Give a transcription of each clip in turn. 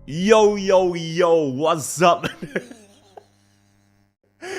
Yo, yo, yo, what's up?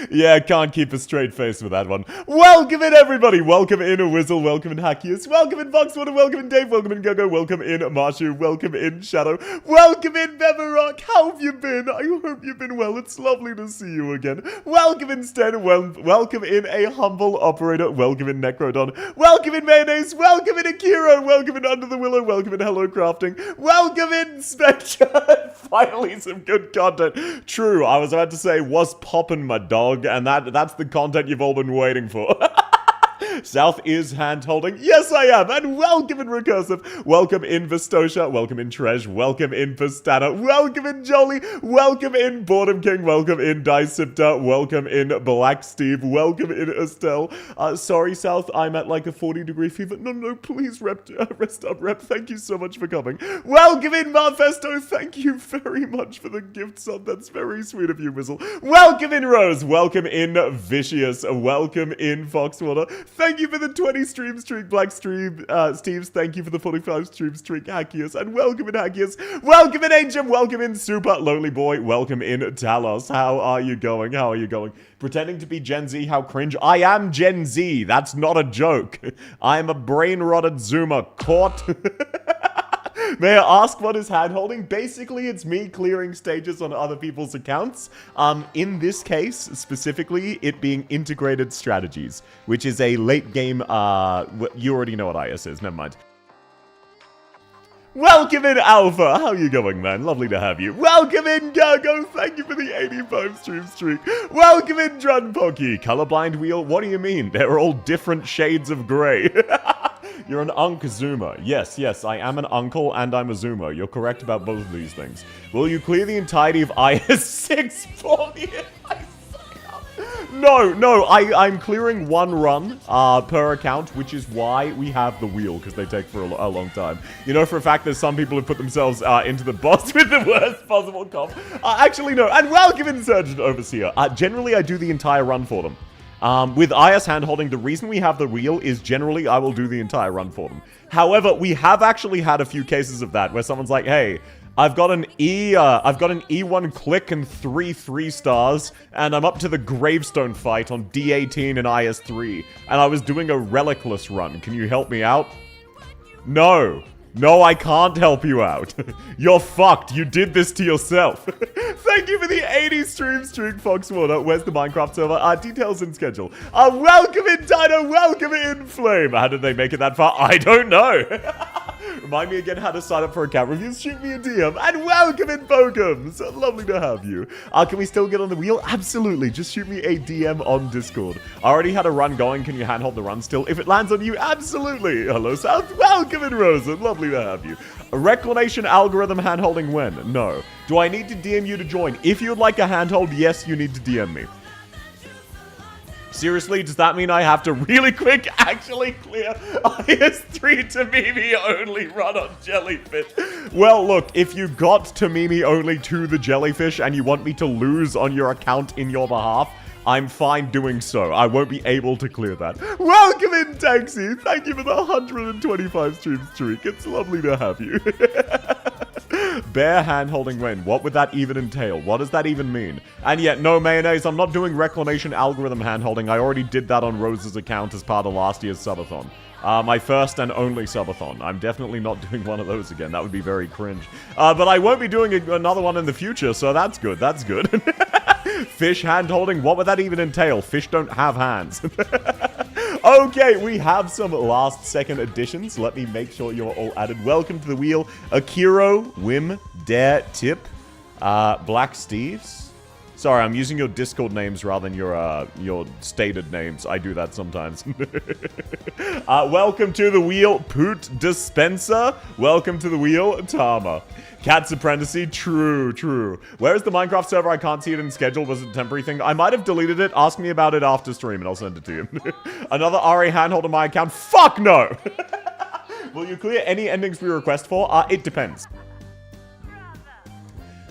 Yeah, can't keep a straight face with that one. Welcome in, everybody! Welcome in, Whistle. Welcome in, Hackius. Welcome in, Foxwater. Welcome in, Dave. Welcome in, Gogo. Welcome in, Marshu. Welcome in, Shadow. Welcome in, Beverrock. How have you been? I hope you've been well. It's lovely to see you again. Welcome in, Sten. Welcome in, a humble operator. Welcome in, Necrodon. Welcome in, Mayonnaise. Welcome in, Akira. Welcome in, Under the Willow. Welcome in, Hello Crafting. Welcome in, Spectre. Finally, some good content. True, I was about to say, was poppin' my dog, and that's the content you've all been waiting for. South is hand-holding. Yes, I am. And welcome in Recursive. Welcome in Vistosha. Welcome in Tresh. Welcome in Pastana. Welcome in Jolly. Welcome in Boredom King. Welcome in Dicipta. Welcome in Black Steve. Welcome in Estelle. Sorry, South, I'm at like a 40-degree fever. No, please, rest up, Rep. Thank you so much for coming. Welcome in Marfesto. Thank you very much for the gift sub. That's very sweet of you, Whistle. Welcome in Rose. Welcome in Vicious. Welcome in Foxwater. Thank you for the 20 stream streak, Black Stream, Steves. Thank you for the 45 stream streak, Hackius. And welcome in, Hackius. Welcome in, Ancient. Welcome in, Super Lonely Boy. Welcome in, Talos. How are you going? How are you going? Pretending to be Gen Z, how cringe. I am Gen Z. That's not a joke. I am a brain-rotted Zoomer. Caught. May I ask what is hand-holding? Basically, it's me clearing stages on other people's accounts. In this case, specifically, it being integrated strategies, which is a late game, you already know what IS is, never mind. Welcome in, Alpha! How you going, man? Lovely to have you. Welcome in, Gargo! Thank you for the 85 stream streak. Welcome in, Drunpocky. Colorblind wheel? What do you mean? They're all different shades of grey. You're an Unk Zoomer. Yes, I am an uncle and I'm a Zoomer. You're correct about both of these things. Will you clear the entirety of IS-6 for me? No, I'm clearing one run per account, which is why we have the wheel, because they take for a long time. You know for a fact there's some people who put themselves into the boss with the worst possible comp. Actually, no. And welcome Insurgent Overseer. Generally, I do the entire run for them. With IS handholding, the reason we have the wheel is generally I will do the entire run for them. However, we have actually had a few cases of that where someone's like, hey, I've got an E1 click and 3 stars, and I'm up to the gravestone fight on D18 and IS3, and I was doing a relicless run. Can you help me out? No. No, I can't help you out. You're fucked. You did this to yourself. Thank you for the 80 stream streak, Foxwater. Where's the Minecraft server? Details in schedule. Welcome in, Dino. Welcome in, Flame. How did they make it that far? I don't know. Remind me again how to sign up for account reviews. Shoot me a DM. And welcome in, Bokums. Lovely to have you. Can we still get on the wheel? Absolutely. Just shoot me a DM on Discord. I already had a run going. Can you handhold the run still? If it lands on you, absolutely. Hello, South. Welcome in, Rosen. Lovely to have you. A reclamation algorithm handholding when? No. Do I need to DM you to join? If you'd like a handhold, yes, you need to DM me. Seriously, does that mean I have to really quick actually clear IS3 to Mimi only run on Jellyfish? Well, look, if you got to Mimi only to the Jellyfish and you want me to lose on your account in your behalf, I'm fine doing so. I won't be able to clear that. Welcome in, Taxi. Thank you for the 125 stream streak. It's lovely to have you. Bear hand-holding when? What would that even entail? What does that even mean? And yet, no, Mayonnaise, I'm not doing reclamation algorithm hand-holding. I already did that on Rose's account as part of last year's Subathon. My first and only Subathon. I'm definitely not doing one of those again. That would be very cringe. But I won't be doing another one in the future, so that's good. That's good. Fish hand-holding? What would that even entail? Fish don't have hands. Okay, we have some last-second additions. Let me make sure you're all added. Welcome to the wheel. Akiro, Wim, Dare, Tip, Black Steves. Sorry, I'm using your Discord names rather than your stated names. I do that sometimes. Welcome to the wheel, Poot Dispenser. Welcome to the wheel, Tama. Cat's Apprentice, true. Where is the Minecraft server? I can't see it in schedule. Was it a temporary thing? I might have deleted it. Ask me about it after stream and I'll send it to you. Another RA handhold on my account? Fuck no! Will you clear any endings we request for? It depends.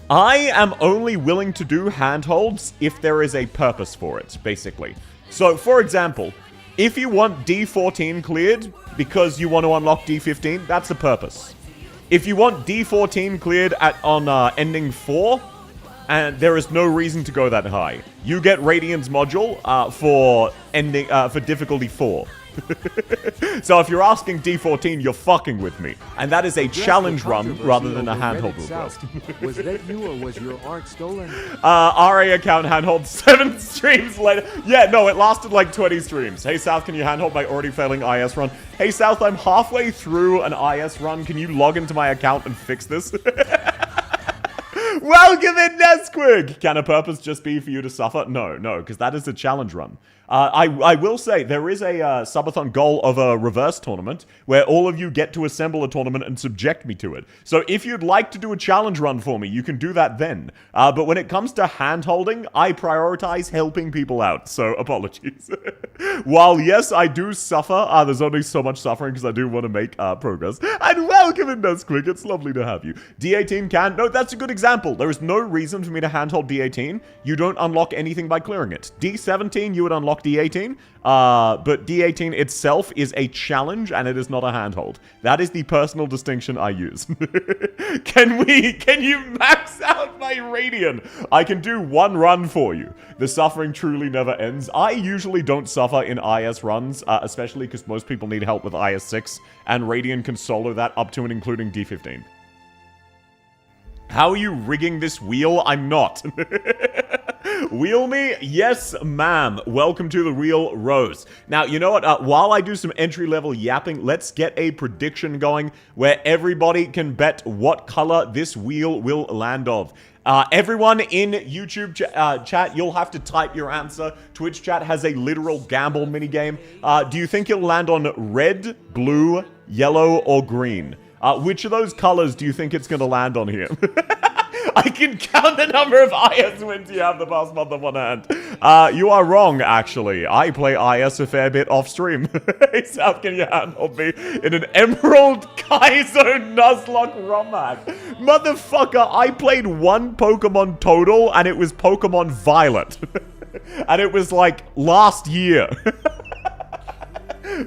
I am only willing to do handholds if there is a purpose for it, basically. So, for example, if you want D14 cleared because you want to unlock D15, that's the purpose. If you want D14 cleared on ending 4, and there is no reason to go that high, you get Radiant's module for difficulty 4. So if you're asking D14, you're fucking with me. And that is a challenge run rather than a handhold request. Was that you or was your art stolen? RA account handhold 7 streams later. Yeah, no, it lasted like 20 streams. Hey South, can you handhold my already failing IS run? Hey South, I'm halfway through an IS run. Can you log into my account and fix this? Welcome in, Nesquig! Can a purpose just be for you to suffer? No, because that is a challenge run. I will say, there is a subathon goal of a reverse tournament, where all of you get to assemble a tournament and subject me to it. So if you'd like to do a challenge run for me, you can do that then. But when it comes to hand-holding, I prioritize helping people out, so apologies. While yes, I do suffer, there's only so much suffering because I do want to make progress. And welcome in, Nesquig, it's lovely to have you. D18 can? No, that's a good example. There is no reason for me to handhold D18. You don't unlock anything by clearing it. D17, you would unlock D18, but D18 itself is a challenge and it is not a handhold. That is the personal distinction I use. Can you max out my Radiant? I can do one run for you. The suffering truly never ends. I usually don't suffer in IS runs, especially because most people need help with IS6, and Radiant can solo that up to and including D15. How are you rigging this wheel? I'm not. Wheel me? Yes, ma'am. Welcome to the Wheel Rose. Now, you know what? While I do some entry-level yapping, let's get a prediction going where everybody can bet what color this wheel will land of. Everyone in YouTube chat, you'll have to type your answer. Twitch chat has a literal gamble minigame. Do you think it'll land on red, blue, yellow, or green? Which of those colors do you think it's going to land on here? I can count the number of IS wins you have the past month on one hand. You are wrong, actually. I play IS a fair bit off stream. Hey, South, can you handle me in an Emerald Kaizo Nuzlocke Romac? Motherfucker, I played one Pokemon total, and it was Pokemon Violet. And it was like last year.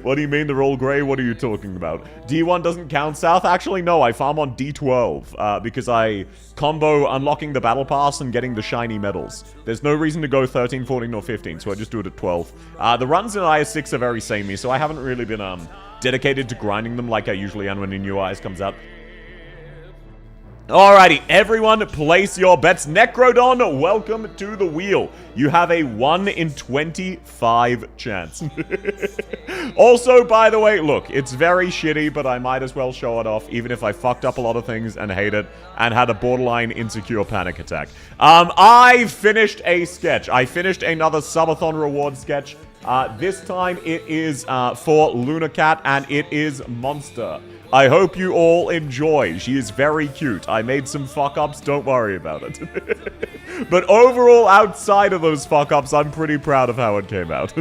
What do you mean they're all grey? What are you talking about? D1 doesn't count south? Actually, no. I farm on D12 because I combo unlocking the battle pass and getting the shiny medals. There's no reason to go 13, 14, or 15, so I just do it at 12. The runs in IS6 are very samey, so I haven't really been dedicated to grinding them like I usually am when a new IS comes out. Alrighty, everyone, place your bets. Necrodon, welcome to the wheel. You have a 1 in 25 chance. Also, by the way, look, it's very shitty, but I might as well show it off, even if I fucked up a lot of things and hate it, and had a borderline insecure panic attack. I finished a sketch. I finished another Subathon reward sketch. This time it is for Luna Cat, and it is Monster. I hope you all enjoy. She is very cute. I made some fuck-ups, don't worry about it. But overall, outside of those fuck-ups, I'm pretty proud of how it came out.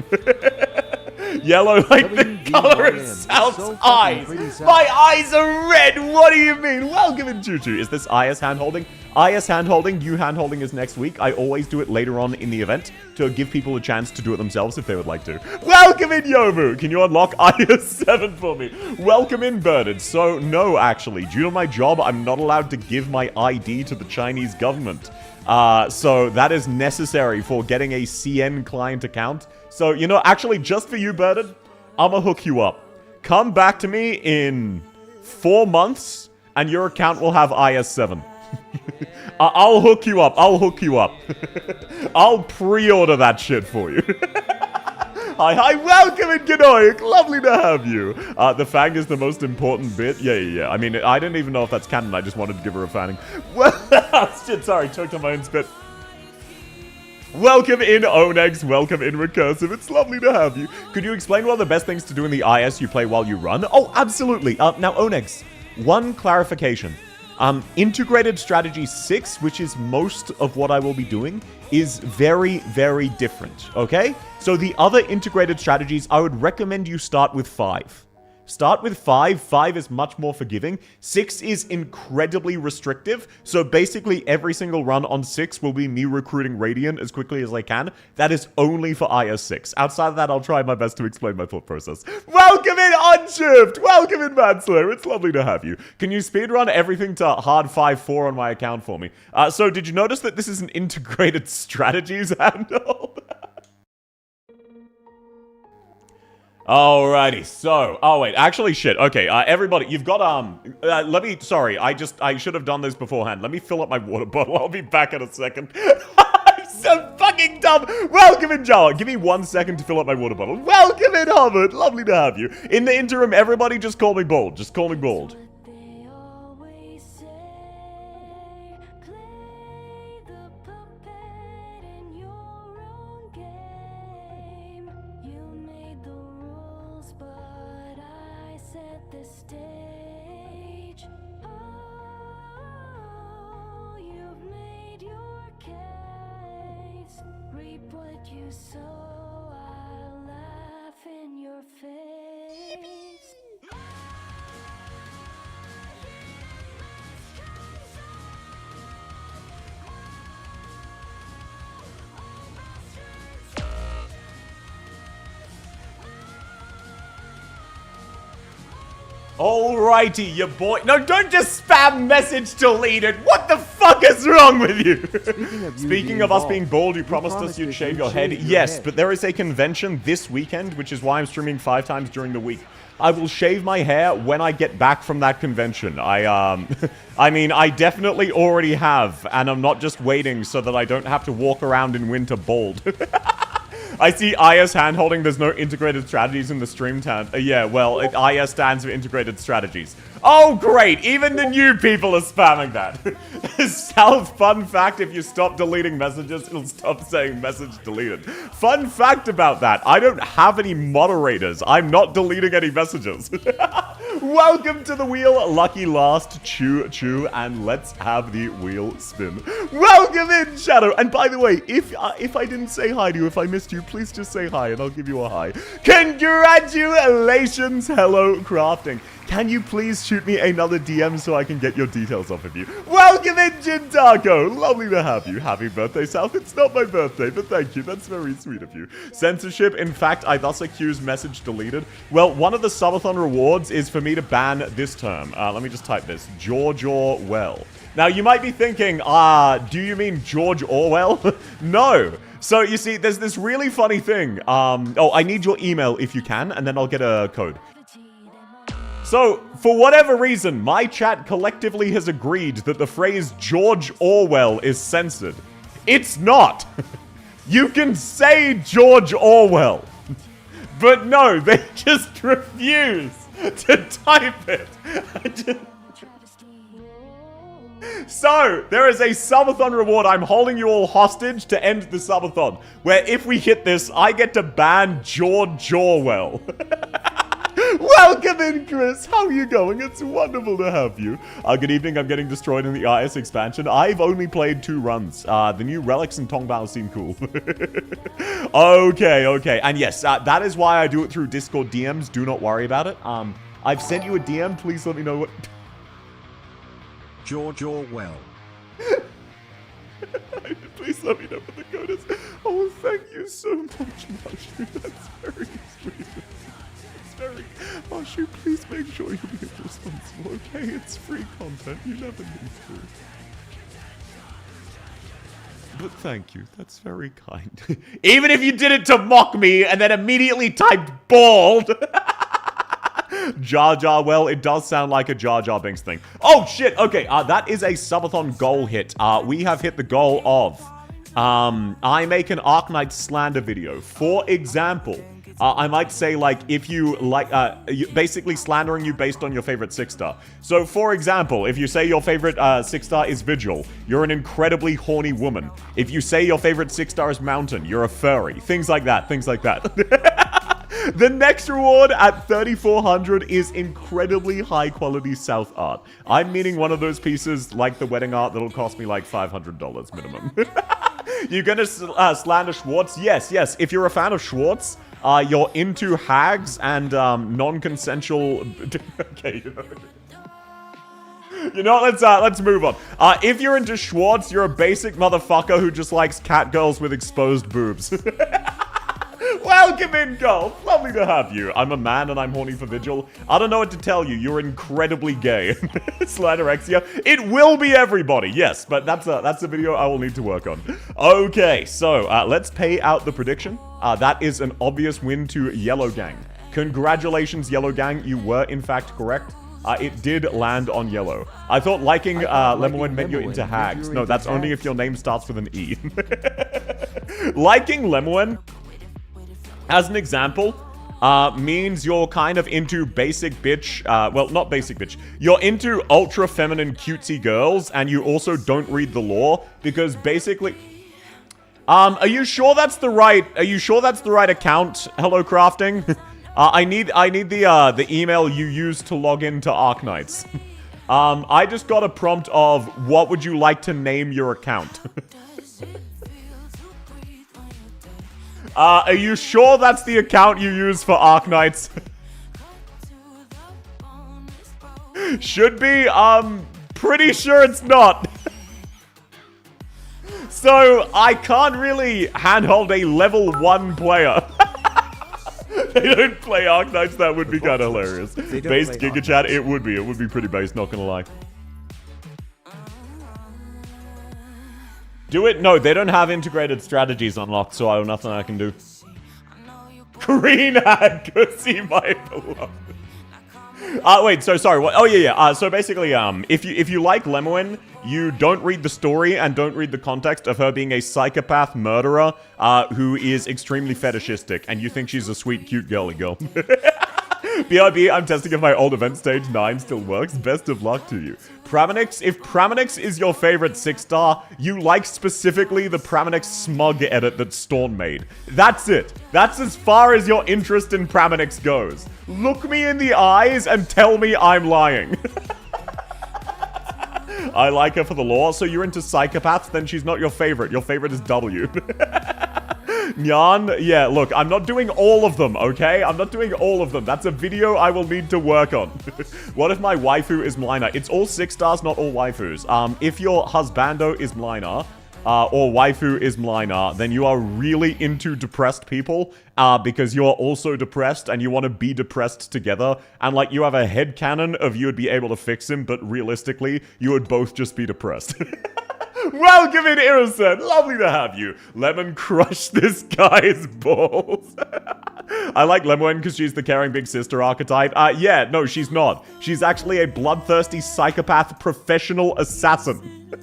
Yellow like the color of South's eyes. My eyes are red. What do you mean? Welcome in Choo Choo. Is this IS handholding? IS handholding, you handholding is next week. I always do it later on in the event to give people a chance to do it themselves if they would like to. Welcome in Yomu. Can you unlock IS7 for me? Welcome in Birded. So no, actually, due to my job, I'm not allowed to give my ID to the Chinese government. So that is necessary for getting a CN client account. So, you know, actually, just for you, Birded, I'ma hook you up. Come back to me in 4 months, and your account will have IS7. I'll hook you up. I'll hook you up. I'll pre-order that shit for you. Hi, welcome in Ganoic. Lovely to have you. The fang is the most important bit. Yeah. I mean, I didn't even know if that's canon. I just wanted to give her a fanning. Well, shit, sorry. Choked on my own spit. Welcome in, Onex. Welcome in, Recursive. It's lovely to have you. Could you explain what are the best things to do in the IS you play while you run? Oh, absolutely. Now, Onex, one clarification. Integrated Strategy 6, which is most of what I will be doing, is very, very different, okay? So the other integrated strategies, I would recommend you start with 5. Start with 5. 5 is much more forgiving. 6 is incredibly restrictive. So basically every single run on 6 will be me recruiting Radiant as quickly as I can. That is only for IS6. Outside of that, I'll try my best to explain my thought process. Welcome in, Unshift! Welcome in, Manslayer. It's lovely to have you. Can you speedrun everything to hard 5-4 on my account for me? So did you notice that this is an integrated strategies handle? Alrighty, so, oh wait, actually shit, okay, everybody, you've got, sorry, I should have done this beforehand. Let me fill up my water bottle, I'll be back in a second. I'm so fucking dumb. Welcome in, Jawa. Give me 1 second to fill up my water bottle. Welcome in, Hubbard. Lovely to have you. In the interim, everybody just call me Bold. Just call me Bold. So I'll laugh in your face. Alrighty, your boy. No, don't just spam message deleted. What the fuck is wrong with you? Speaking of us being bald, you promised us you'd shave your head. Yes, but there is a convention this weekend, which is why I'm streaming 5 times during the week. I will shave my hair when I get back from that convention. I mean, I definitely already have, and I'm not just waiting so that I don't have to walk around in winter bald. I see IS handholding, there's no integrated strategies in the stream tab. Yeah, well, IS stands for integrated strategies. Oh, great! Even the new people are spamming that. South, fun fact, if you stop deleting messages, it'll stop saying message deleted. Fun fact about that, I don't have any moderators. I'm not deleting any messages. Welcome to the wheel, lucky last, Choo Choo, and let's have the wheel spin. Welcome in, Shadow. And by the way, if I didn't say hi to you, if I missed you, please just say hi and I'll give you a hi. Congratulations, hello, crafting. Can you please shoot me another DM so I can get your details off of you? Welcome in, Jintaco! Lovely to have you. Happy birthday, South. It's not my birthday, but thank you. That's very sweet of you. Censorship. In fact, I thus accuse message deleted. Well, one of the Subathon rewards is for me to ban this term. Let me just type this. George Orwell. Now, you might be thinking, do you mean George Orwell? No. So, you see, there's this really funny thing. Oh, I need your email if you can, and then I'll get a code. So, for whatever reason, my chat collectively has agreed that the phrase George Orwell is censored. It's not. You can say George Orwell. But no, they just refuse to type it. So, there is a Subathon reward. I'm holding you all hostage to end the Subathon, where if we hit this, I get to ban George Orwell. Welcome in, Chris. How are you going? It's wonderful to have you. Good evening. I'm getting destroyed in the IS expansion. I've only played 2 runs. The new relics and Tongbao seem cool. Okay. And yes, that is why I do it through Discord DMs. Do not worry about it. I've sent you a DM. Please let me know what... George Orwell. Please let me know what the code is. Oh, thank you so much, Mashu. That's very sweet. Mashu, please make sure you're being responsible, okay? It's free content. You never need to. But thank you. That's very kind. Even if you did it to mock me and then immediately typed bald. Jar Jar, well, it does sound like a Jar Jar Binks thing. Oh, shit. Okay, that is a Subathon goal hit. We have hit the goal of, I make an Arknight slander video. For example, I might say, like, if you like, basically slandering you based on your favorite 6-star. So, for example, if you say your favorite 6-star is Vigil, you're an incredibly horny woman. If you say your favorite 6-star is Mountain, you're a furry. Things like that. The next reward at 3,400 is incredibly high-quality South art. I'm meaning one of those pieces, like the wedding art, that'll cost me like $500 minimum. You're gonna slander Schwartz? Yes. If you're a fan of Schwartz, you're into hags and non-consensual... Okay, you know what, let's move on. If you're into Schwartz, you're a basic motherfucker who just likes cat girls with exposed boobs. Welcome in, Golf. Lovely to have you. I'm a man and I'm horny for Vigil. I don't know what to tell you. You're incredibly gay. Slanderexia. It will be everybody, yes, but that's a video I will need to work on. Okay, so let's pay out the prediction. That is an obvious win to Yellow Gang. Congratulations, Yellow Gang. You were, in fact, correct. It did land on yellow. I thought liking Lemon meant you're into hags. No, that's only if your name starts with an E. Liking Lemon, as an example, means you're kind of into basic bitch, well, not basic bitch. You're into ultra feminine cutesy girls, and you also don't read the lore, because basically... are you sure that's the right account, Hello Crafting? I need the email you used to log into Arknights. I just got a prompt of, what would you like to name your account? Are you sure that's the account you use for Arknights? Should be, pretty sure it's not. So, I can't really handhold a level 1 player. They don't play Arknights, that would be kind of hilarious. Based Giga Chat, it would be pretty based, not gonna lie. Do it? No, they don't have integrated strategies unlocked, so I have nothing I can do. Green hat, go see my beloved. Wait, so sorry, what? Oh, yeah. So basically, if you like Lemoine, you don't read the story and don't read the context of her being a psychopath murderer, who is extremely fetishistic, and you think she's a sweet, cute girly girl. BRB, I'm testing if my old event stage 9 still works. Best of luck to you. Praminix, if Praminix is your favorite 6-star, you like specifically the Praminix smug edit that Storm made. That's it. That's as far as your interest in Praminix goes. Look me in the eyes and tell me I'm lying. I like her for the lore, so you're into psychopaths, then she's not your favorite. Your favorite is W. Nyan, yeah, look, I'm not doing all of them, okay? I'm not doing all of them. That's a video I will need to work on. What if my waifu is Mlina? It's all 6 stars, not all waifus. If your husbando is Mlina, or waifu is Mlina, then you are really into depressed people, because you're also depressed and you want to be depressed together, and like you have a headcanon of you would be able to fix him, but realistically, you would both just be depressed. Welcome in, Irison! Lovely to have you. Lemon crushed this guy's balls. I like Lemon because she's the caring big sister archetype. Yeah, no, she's not. She's actually a bloodthirsty psychopath professional assassin.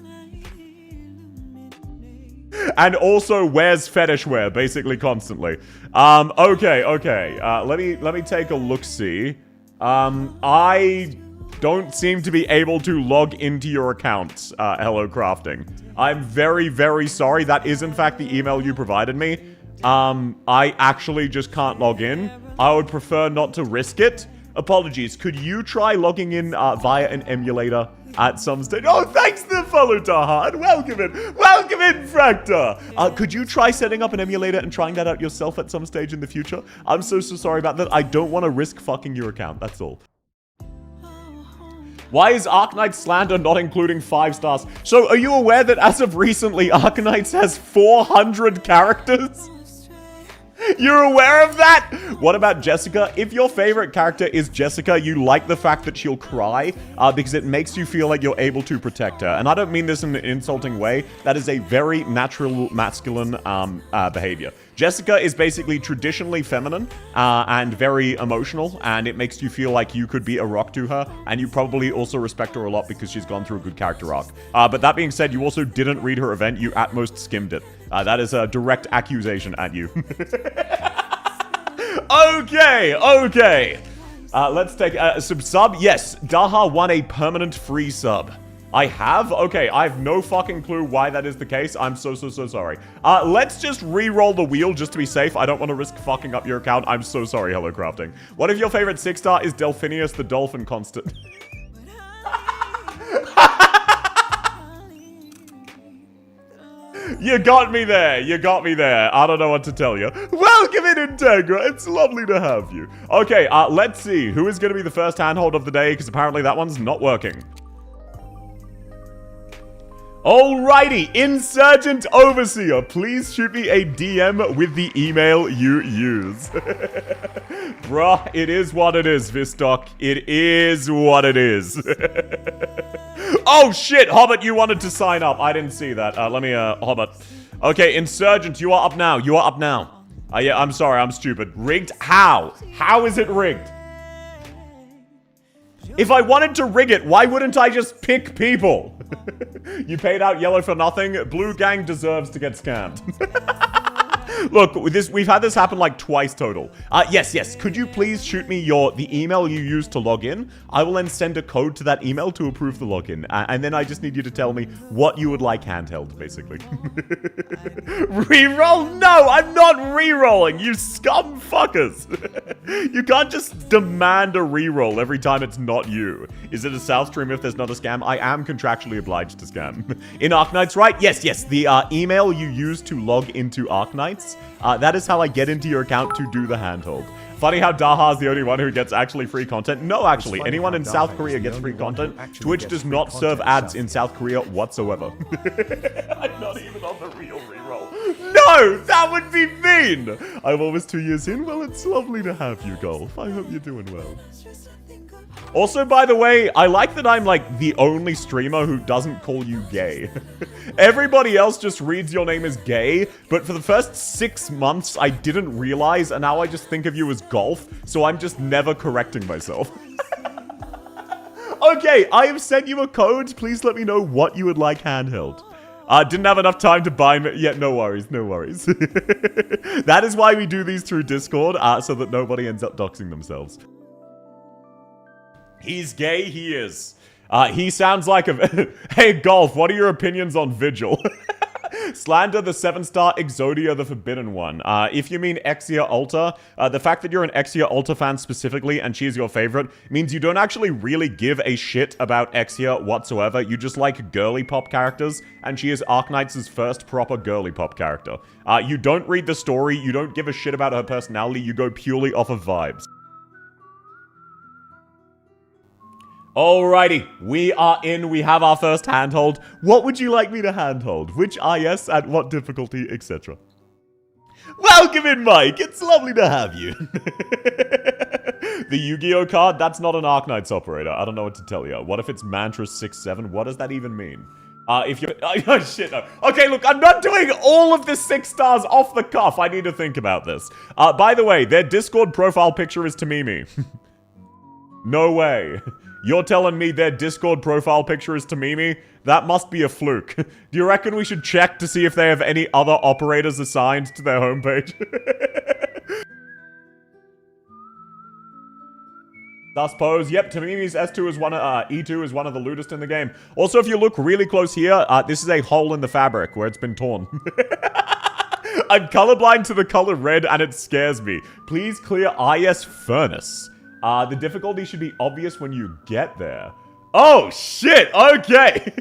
And also wears fetish wear, basically constantly. Okay. Let me take a look-see. I don't seem to be able to log into your accounts, Hello Crafting. I'm very, very sorry. That is, in fact, the email you provided me. I actually just can't log in. I would prefer not to risk it. Apologies. Could you try logging in via an emulator at some stage? Oh, thanks to the follow, Taha, and welcome in. Welcome in, Fracta. Could you try setting up an emulator and trying that out yourself at some stage in the future? I'm so sorry about that. I don't want to risk fucking your account. That's all. Why is Arknight Slander not including 5 stars? So, are you aware that as of recently, Arknights has 400 characters? You're aware of that? What about Jessica? If your favorite character is Jessica, you like the fact that she'll cry because it makes you feel like you're able to protect her. And I don't mean this in an insulting way. That is a very natural masculine behavior. Jessica is basically traditionally feminine and very emotional, and it makes you feel like you could be a rock to her, and you probably also respect her a lot because she's gone through a good character arc. But that being said, you also didn't read her event. You at most skimmed it. That is a direct accusation at you. Okay. Let's take a sub. Yes, Daha won a permanent free sub. I have? Okay, I have no fucking clue why that is the case. I'm so sorry. Let's just re-roll the wheel just to be safe. I don't want to risk fucking up your account. I'm so sorry, Hello Crafting. What if your favorite 6-star is Delphinius the Dolphin Constant? You got me there. I don't know what to tell you. Welcome in, Integra. It's lovely to have you. Okay, let's see. Who is going to be the first handhold of the day? Because apparently that one's not working. Alrighty, Insurgent Overseer, please shoot me a DM with the email you use. Bruh, it is what it is, Vistock. It is what it is. Oh shit, Hobbit, you wanted to sign up. I didn't see that. Let me, Hobbit. Okay, Insurgent, you are up now. Yeah, I'm sorry, I'm stupid. Rigged? How? How is it rigged? If I wanted to rig it, why wouldn't I just pick people? You paid out yellow for nothing. Blue gang deserves to get scammed. Look, we've had this happen like twice total. Yes. Could you please shoot me the email you used to log in? I will then send a code to that email to approve the login. And then I just need you to tell me what you would like handheld, basically. Reroll? No, I'm not rerolling, you scum fuckers. You can't just demand a reroll every time it's not you. Is it a South stream if there's not a scam? I am contractually obliged to scam. In Arknights, right? Yes. The email you used to log into Arknights, that is how I get into your account to do the handhold. Funny how Daha's the only one who gets actually free content. No, actually, anyone in South Korea gets free content. Twitch does not serve ads in South Korea whatsoever. I'm not even on the real reroll. No, that would be mean. I'm almost 2 years in. Well, it's lovely to have you, Golf. I hope you're doing well. Also, by the way, I like that I'm, like, the only streamer who doesn't call you gay. Everybody else just reads your name as gay, but for the first 6 months, I didn't realize, and now I just think of you as Golf, so I'm just never correcting myself. Okay, I have sent you a code. Please let me know what you would like handheld. Didn't have enough time to buy me. Yeah, no worries. That is why we do these through Discord, so that nobody ends up doxing themselves. He's gay, he is. He sounds like a... Hey, Golf, what are your opinions on Vigil? Slander, the 7-star, Exodia, the forbidden one. If you mean Exia Alta, the fact that you're an Exia Alta fan specifically and she's your favorite means you don't actually really give a shit about Exia whatsoever. You just like girly pop characters, and she is Arknight's first proper girly pop character. You don't read the story, you don't give a shit about her personality, you go purely off of vibes. Alrighty, we are in, we have our first handhold. What would you like me to handhold? Which IS, at what difficulty, etc. Welcome in, Mike! It's lovely to have you! The Yu-Gi-Oh card? That's not an Arknight's operator. I don't know what to tell you. What if it's Mantra 6-7? What does that even mean? If you're... Oh, shit, no. Okay, look, I'm not doing all of the 6 stars off the cuff. I need to think about this. By the way, their Discord profile picture is Tamimi. No way. You're telling me their Discord profile picture is Tamimi? That must be a fluke. Do you reckon we should check to see if they have any other operators assigned to their homepage? Thus pose. Yep, Tamimi's S2 is E2 is one of the lootest in the game. Also, if you look really close here, this is a hole in the fabric where it's been torn. I'm colorblind to the color red and it scares me. Please clear IS furnace. The difficulty should be obvious when you get there. Oh, shit! Okay!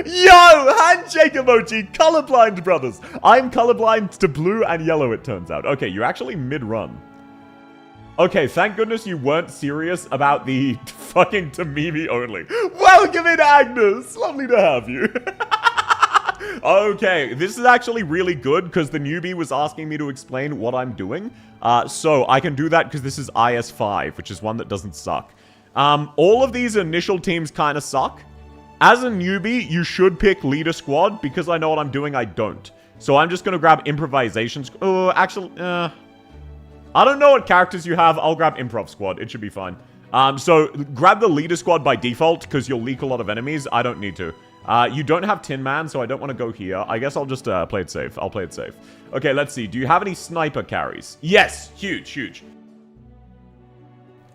Yo! Handshake emoji! Colorblind, brothers! I'm colorblind to blue and yellow, it turns out. Okay, you're actually mid-run. Okay, thank goodness you weren't serious about the fucking Tamimi only. Welcome in, Agnes! Lovely to have you. Okay, this is actually really good because the newbie was asking me to explain what I'm doing. So I can do that because this is IS5, which is one that doesn't suck. All of these initial teams kind of suck. As a newbie, you should pick leader squad. Because I know what I'm doing, I don't. So I'm just going to grab improvisations. Oh, actually, I don't know what characters you have. I'll grab improv squad. It should be fine. So grab the leader squad by default because you'll leak a lot of enemies. I don't need to. You don't have Tin Man, so I don't want to go here. I guess I'll just play it safe. I'll play it safe. Okay, let's see. Do you have any sniper carries? Yes! Huge, huge.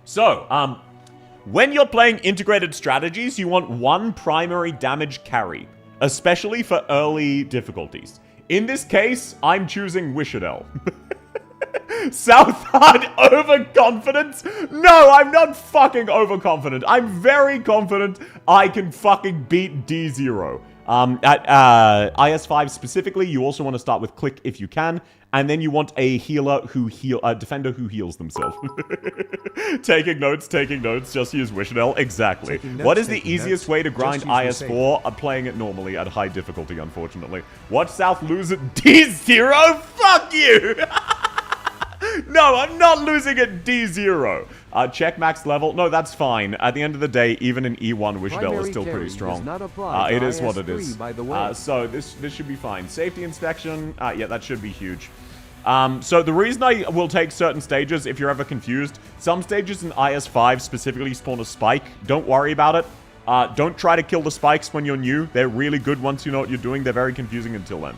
So, when you're playing integrated strategies, you want one primary damage carry, especially for early difficulties. In this case, I'm choosing Wishadel. Southard overconfidence? No, I'm not fucking overconfident. I'm very confident I can fucking beat D0. At IS5 specifically, you also want to start with click if you can, and then you want a healer who defender who heals themselves. Taking notes, just use Wishadel. Exactly. What is the easiest way to grind IS4? Playing it normally at high difficulty, unfortunately. Watch South lose at D0? Fuck you! No, I'm not losing at D0. Check max level. No, that's fine. At the end of the day, even an E1 Wishbell is still pretty strong. It is what it is. So this should be fine. Safety inspection. Yeah, that should be huge. So the reason I will take certain stages, if you're ever confused, some stages in IS5 specifically spawn a spike. Don't worry about it. Don't try to kill the spikes when you're new. They're really good once you know what you're doing. They're very confusing until then.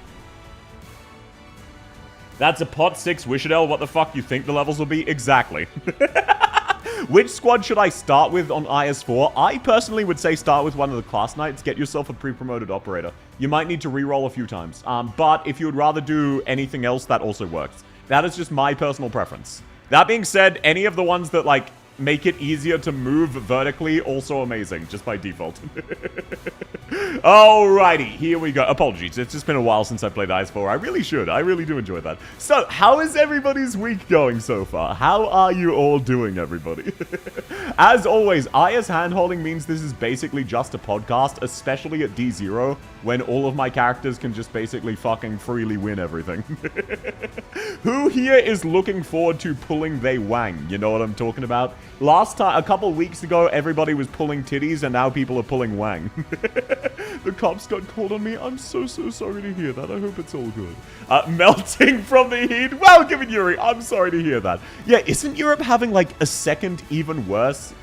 That's a pot 6 Wishadel. What the fuck you think the levels will be? Exactly. Which squad should I start with on IS4? I personally would say start with one of the class knights. Get yourself a pre-promoted operator. You might need to reroll a few times. But if you would rather do anything else, that also works. That is just my personal preference. That being said, any of the ones that, like, make it easier to move vertically, also amazing, just by default. Alrighty, here we go. Apologies, it's just been a while since I played IS4. I really should. I really do enjoy that. So, how is everybody's week going so far? How are you all doing, everybody? As always, IS handholding means this is basically just a podcast, especially at D0, when all of my characters can just basically fucking freely win everything. Who here is looking forward to pulling they wang? You know what I'm talking about? Last time, a couple weeks ago, everybody was pulling titties, and now people are pulling wang. The cops got called on me. I'm so sorry to hear that. I hope it's all good. Melting from the heat. Welcome, Yuri. I'm sorry to hear that. Yeah, isn't Europe having, like, a second, even worse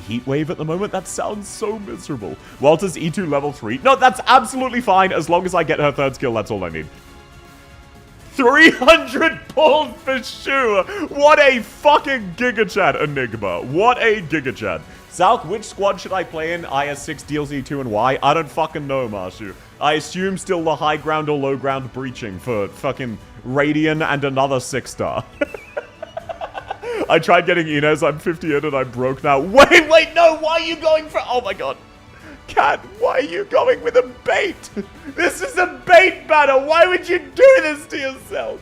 heat wave at the moment? That sounds so miserable. Walter's E2 level 3. No, that's absolutely fine. As long as I get her third skill, that's all I need. 300 pulled for sure. What a fucking gigachad, Enigma. What a gigachad. South, which squad should I play in? IS6, DLC 2, and why? I don't fucking know, Marshu. I assume still the high ground or low ground breaching for fucking Radian and another 6-star. I tried getting Inez, I'm 50 in and I'm broke now. Wait, no, why are you going for... Oh my god. Cat, why are you going with a bait? This is a bait banner. Why would you do this to yourself?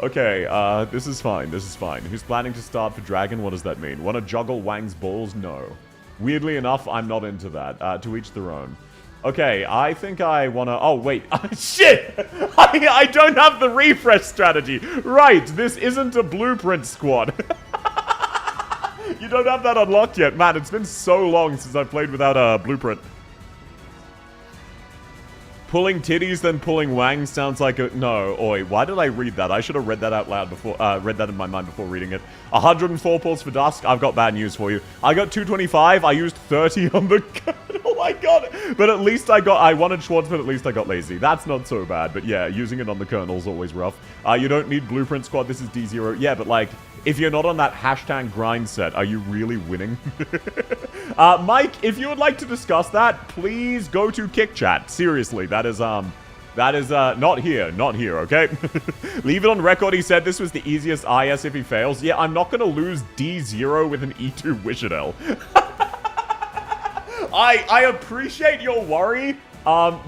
Okay, this is fine. This is fine. Who's planning to start for Dragon? What does that mean? Want to juggle Wang's balls? No. Weirdly enough, I'm not into that. To each their own. Okay, I think I want to... Oh, wait. Shit! I don't have the refresh strategy. Right, this isn't a blueprint squad. You don't have that unlocked yet. Man, it's been so long since I played without a blueprint. Pulling titties, then pulling Wang sounds like a... No, oi, why did I read that? I should have read that out loud before... read that in my mind before reading it. 104 pulls for Dusk. I've got bad news for you. I got 225. I used 30 on the Colonel. I got it. But at least I wanted Schwartz, but at least I got lazy. That's not so bad. But yeah, using it on the Colonel's always rough. You don't need Blueprint Squad. This is D0. Yeah, but like... If you're not on that hashtag grind set, are you really winning? Mike, if you would like to discuss that, please go to Kick Chat. Seriously, that is not here, okay? Leave it on record, he said this was the easiest IS if he fails. Yeah, I'm not gonna lose D0 with an E2 Wishadel. I appreciate your worry.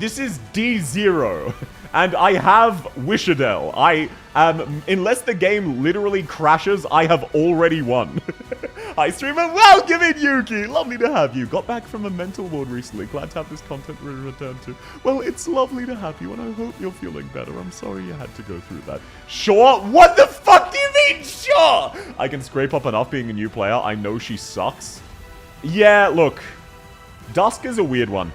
This is D0. And I have Wishadel. Unless the game literally crashes, I have already won. Hi, streamer. Welcome in, Yuki. Lovely to have you. Got back from a mental ward recently. Glad to have this content returned to. Well, it's lovely to have you, and I hope you're feeling better. I'm sorry you had to go through that. Sure? What the fuck do you mean, sure? I can scrape up enough being a new player. I know she sucks. Yeah, look. Dusk is a weird one.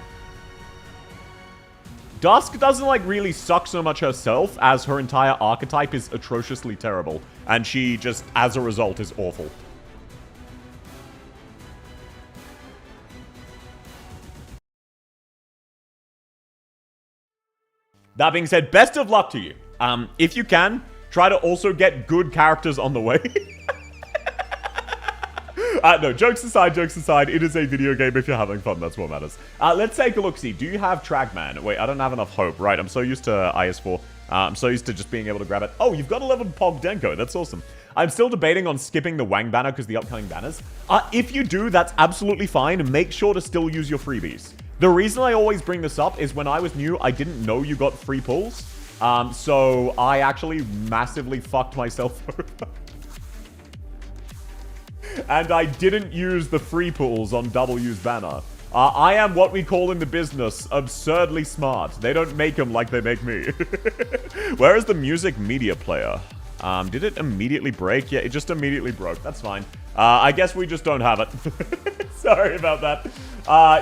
Dusk doesn't, like, really suck so much herself as her entire archetype is atrociously terrible. And she just, as a result, is awful. That being said, best of luck to you. If you can, try to also get good characters on the way. No, jokes aside, it is a video game. If you're having fun, that's what matters. Let's take a look-see. Do you have Trackman? Wait, I don't have enough hope. Right, I'm so used to IS4. I'm so used to just being able to grab it. Oh, you've got a leveled Pog Denko. That's awesome. I'm still debating on skipping the Wang banner because the upcoming banners. If you do, that's absolutely fine. Make sure to still use your freebies. The reason I always bring this up is when I was new, I didn't know you got free pulls. So I actually massively fucked myself over. And I didn't use the free pulls on W's banner. I am what we call in the business absurdly smart. They don't make them like they make me. Where is the music media player? Did it immediately break? Yeah, it just immediately broke. That's fine. I guess we just don't have it. Sorry about that.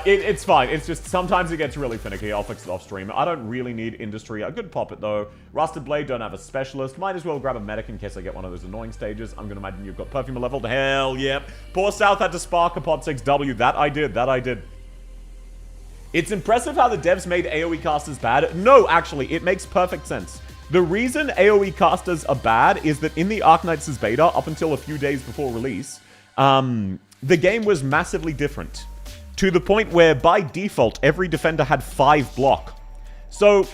It's fine. It's just sometimes it gets really finicky. I'll fix it off stream. I don't really need industry. I could pop it though. Rusted Blade, don't have a specialist. Might as well grab a medic in case I get one of those annoying stages. I'm gonna imagine you've got Perfumer leveled. Hell yeah. Poor South had to spark a Pod 6W. That I did. It's impressive how the devs made AoE casters bad. No, actually, it makes perfect sense. The reason AoE casters are bad is that in the Arknights' beta, up until a few days before release, the game was massively different. To the point where, by default, every defender had 5 block. So,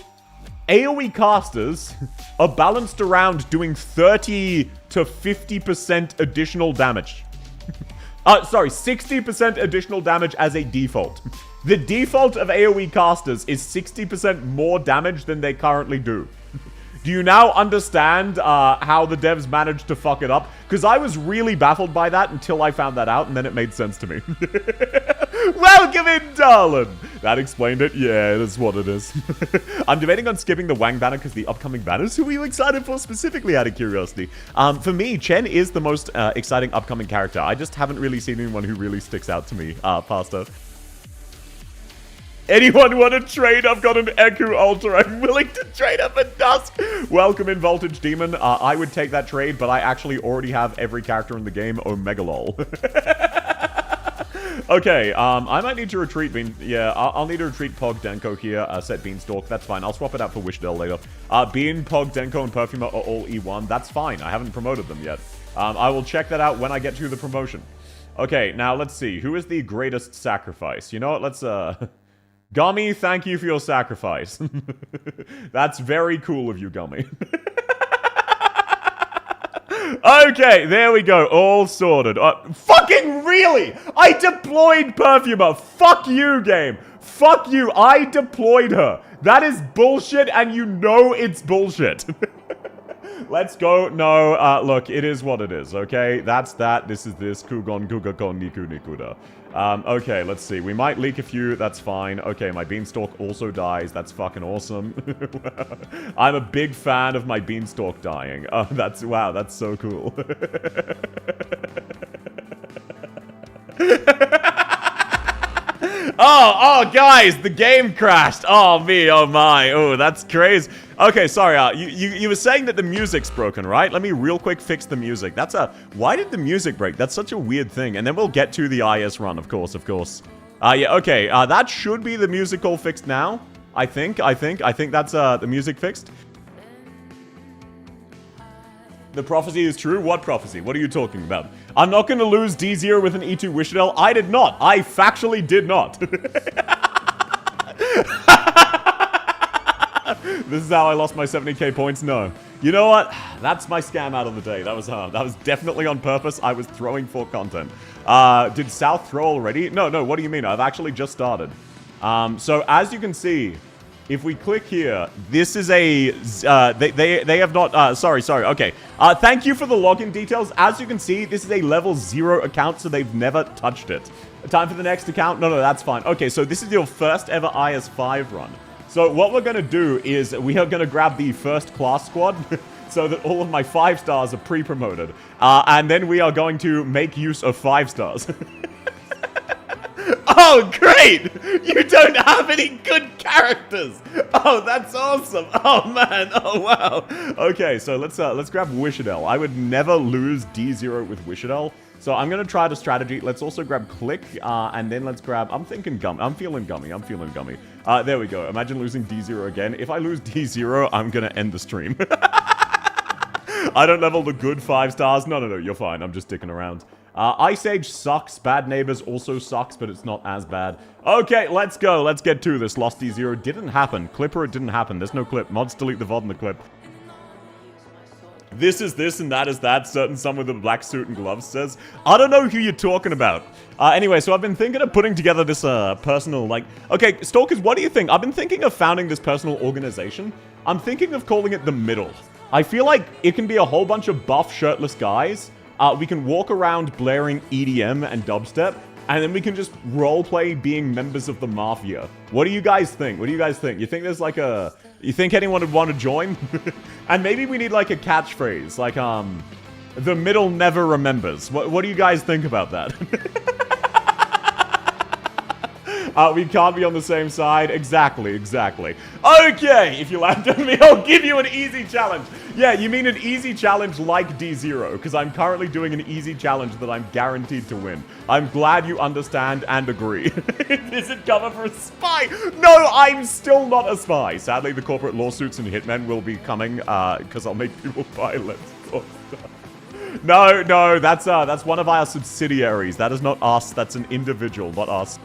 AoE casters are balanced around doing 30 to 50% additional damage. Sorry, 60% additional damage as a default. The default of AoE casters is 60% more damage than they currently do. Do you now understand how the devs managed to fuck it up? Because I was really baffled by that until I found that out, and then it made sense to me. Welcome in, darling! That explained it. Yeah, that's what it is. I'm debating on skipping the Wang banner because the upcoming banners. Who are you excited for specifically, out of curiosity? For me, Chen is the most exciting upcoming character. I just haven't really seen anyone who really sticks out to me past her. Anyone want to trade? I've got an Eku Ultra. I'm willing to trade up a Dusk. Welcome in, Voltage Demon. I would take that trade, but I actually already have every character in the game. Omega lol. Okay, I might need to retreat I'll need to retreat Pog Denko here, set Beanstalk. That's fine. I'll swap it out for Wishdell later. Bean, Pog, Denko, and Perfumer are all E1. That's fine. I haven't promoted them yet. I will check that out when I get to the promotion. Okay, now let's see. Who is the greatest sacrifice? You know what? Gummy, thank you for your sacrifice. That's very cool of you, Gummy. Okay, there we go. All sorted. Fucking really? I deployed Perfumer. Fuck you, game. Fuck you. I deployed her. That is bullshit, and you know it's bullshit. Let's go. No, look, it is what it is, okay? That's that. This is this. Kugon, Gugakon, Niku, Nikuda. Okay, let's see. We might leak a few. That's fine. Okay, my beanstalk also dies. That's fucking awesome. I'm a big fan of my beanstalk dying. Oh, wow, that's so cool. Oh, guys, the game crashed. Oh, me, oh my. Oh, that's crazy. Okay, sorry, you were saying that the music's broken, right? Let me real quick fix the music. Why did the music break? That's such a weird thing. And then we'll get to the IS run, of course. Yeah, okay, that should be the music all fixed now. I think that's, the music fixed. The prophecy is true? What prophecy? What are you talking about? I'm not gonna lose D0 with an E2 Wishadel. I did not. I factually did not. This is how I lost my 70k points? No. You know what? That's my scam out of the day. That was definitely on purpose. I was throwing for content. Did South throw already? No, what do you mean? I've actually just started. So as you can see, if we click here, this is a, they have not, sorry, okay. Thank you for the login details. As you can see, this is a level 0 account, so they've never touched it. Time for the next account? No, that's fine. Okay, so this is your first ever IS5 run. So what we're gonna do is we are gonna grab the first class squad so that all of my 5 stars are pre-promoted. And then we are going to make use of 5 stars. Oh, great! You don't have any good characters! Oh, that's awesome! Oh, man! Oh, wow! Okay, so let's grab Wishadel. I would never lose D0 with Wishadel. So I'm gonna try the strategy. Let's also grab Click, and then let's grab... I'm feeling Gummy. There we go. Imagine losing D0 again. If I lose D0, I'm gonna end the stream. I don't level the good 5 stars. No, you're fine. I'm just dicking around. Ice Age sucks. Bad Neighbors also sucks, but it's not as bad. Okay, let's go. Let's get to this. Lost D0 didn't happen. Clipper, it didn't happen. There's no clip. Mods delete the VOD in the clip. This is this and that is that, certain someone with a black suit and gloves says. I don't know who you're talking about. Anyway, so I've been thinking of putting together this personal, like... Okay, Stalkers, what do you think? I've been thinking of founding this personal organization. I'm thinking of calling it The Middle. I feel like it can be a whole bunch of buff, shirtless guys. We can walk around blaring EDM and dubstep, and then we can just roleplay being members of the Mafia. What do you guys think? You think there's like a... You think anyone would want to join? And maybe we need like a catchphrase, like, the middle never remembers. What do you guys think about that? We can't be on the same side. Exactly. Okay, if you laughed at me, I'll give you an easy challenge. Yeah, you mean an easy challenge like D0, because I'm currently doing an easy challenge that I'm guaranteed to win. I'm glad you understand and agree. Is it cover for a spy? No, I'm still not a spy. Sadly, the corporate lawsuits and hitmen will be coming, because I'll make people buy Let's Talk stuff. No, that's one of our subsidiaries. That is not us. That's an individual, not us.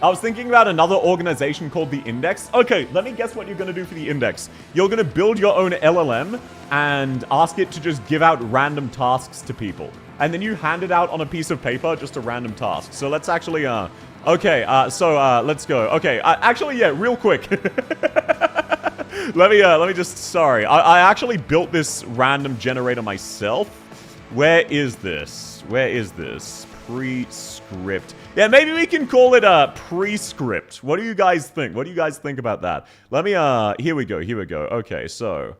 I was thinking about another organization called the Index. Okay, let me guess what you're going to do for the Index. You're going to build your own LLM and ask it to just give out random tasks to people. And then you hand it out on a piece of paper, just a random task. So let's actually, let's go. Okay, actually, yeah, real quick. Let me just, sorry. I actually built this random generator myself. Where is this? Pre-script. Yeah, maybe we can call it a pre-script. What do you guys think? About that? Let me, here we go. Okay, so,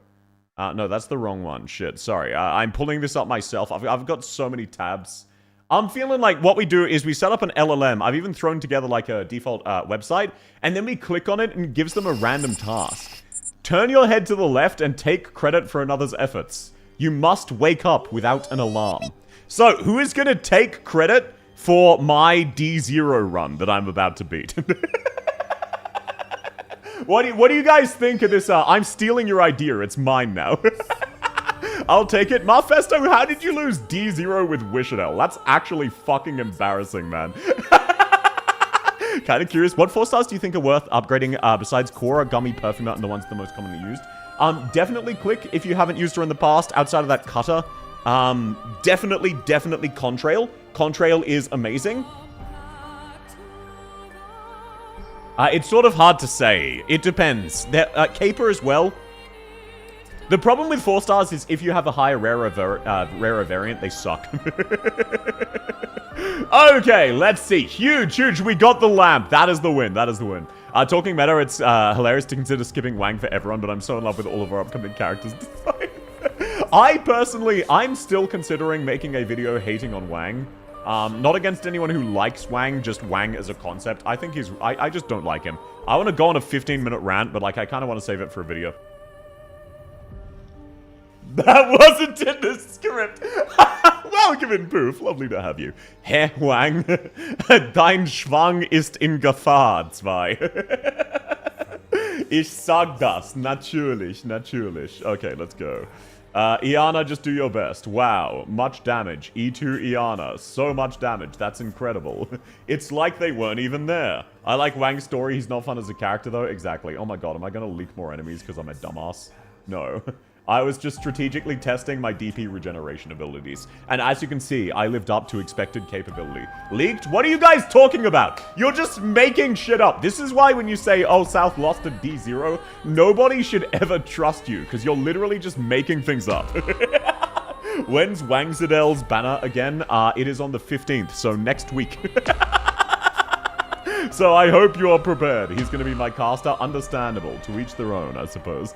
no, that's the wrong one. Shit, sorry. I'm pulling this up myself. I've got so many tabs. I'm feeling like what we do is we set up an LLM. I've even thrown together like a default website, and then we click on it and it gives them a random task. Turn your head to the left and take credit for another's efforts. You must wake up without an alarm. So, who is gonna take credit for my D0 run that I'm about to beat? What do you guys think of this? I'm stealing your idea. It's mine now. I'll take it. Marfesto, how did you lose D0 with Wishadel? That's actually fucking embarrassing, man. Kind of curious. What 4 stars do you think are worth upgrading besides Cora, Gummy, Perfumer, and the ones the most commonly used? Definitely Click if you haven't used her in the past. Outside of that, Cutter. Definitely Contrail. Contrail is amazing. It's sort of hard to say. It depends. Caper as well. The problem with 4 stars is if you have a higher, rarer variant, they suck. Okay, let's see. Huge. We got the lamp. That is the win. Talking meta, it's hilarious to consider skipping Wang for everyone, but I'm so in love with all of our upcoming characters. I'm still considering making a video hating on Wang. Not against anyone who likes Wang, just Wang as a concept. I think I just don't like him. I want to go on a 15-minute rant, but like I kind of want to save it for a video. That wasn't in the script. Welcome in, Poof. Lovely to have you. Herr Wang, dein Schwang ist in Gefahr, 2. Ich sag das. Natürlich. Okay, let's go. Iana, just do your best. Wow, much damage. E2 Iana, so much damage. That's incredible. It's like they weren't even there. I like Wang's story. He's not fun as a character, though. Exactly. Oh my god, am I gonna leak more enemies because I'm a dumbass? No. I was just strategically testing my DP regeneration abilities. And as you can see, I lived up to expected capability. Leaked? What are you guys talking about? You're just making shit up. This is why when you say, oh, South lost to D0, nobody should ever trust you, because you're literally just making things up. When's Wang Zidel's banner again? It is on the 15th, so next week. So I hope you are prepared. He's going to be my caster. Understandable. To each their own, I suppose.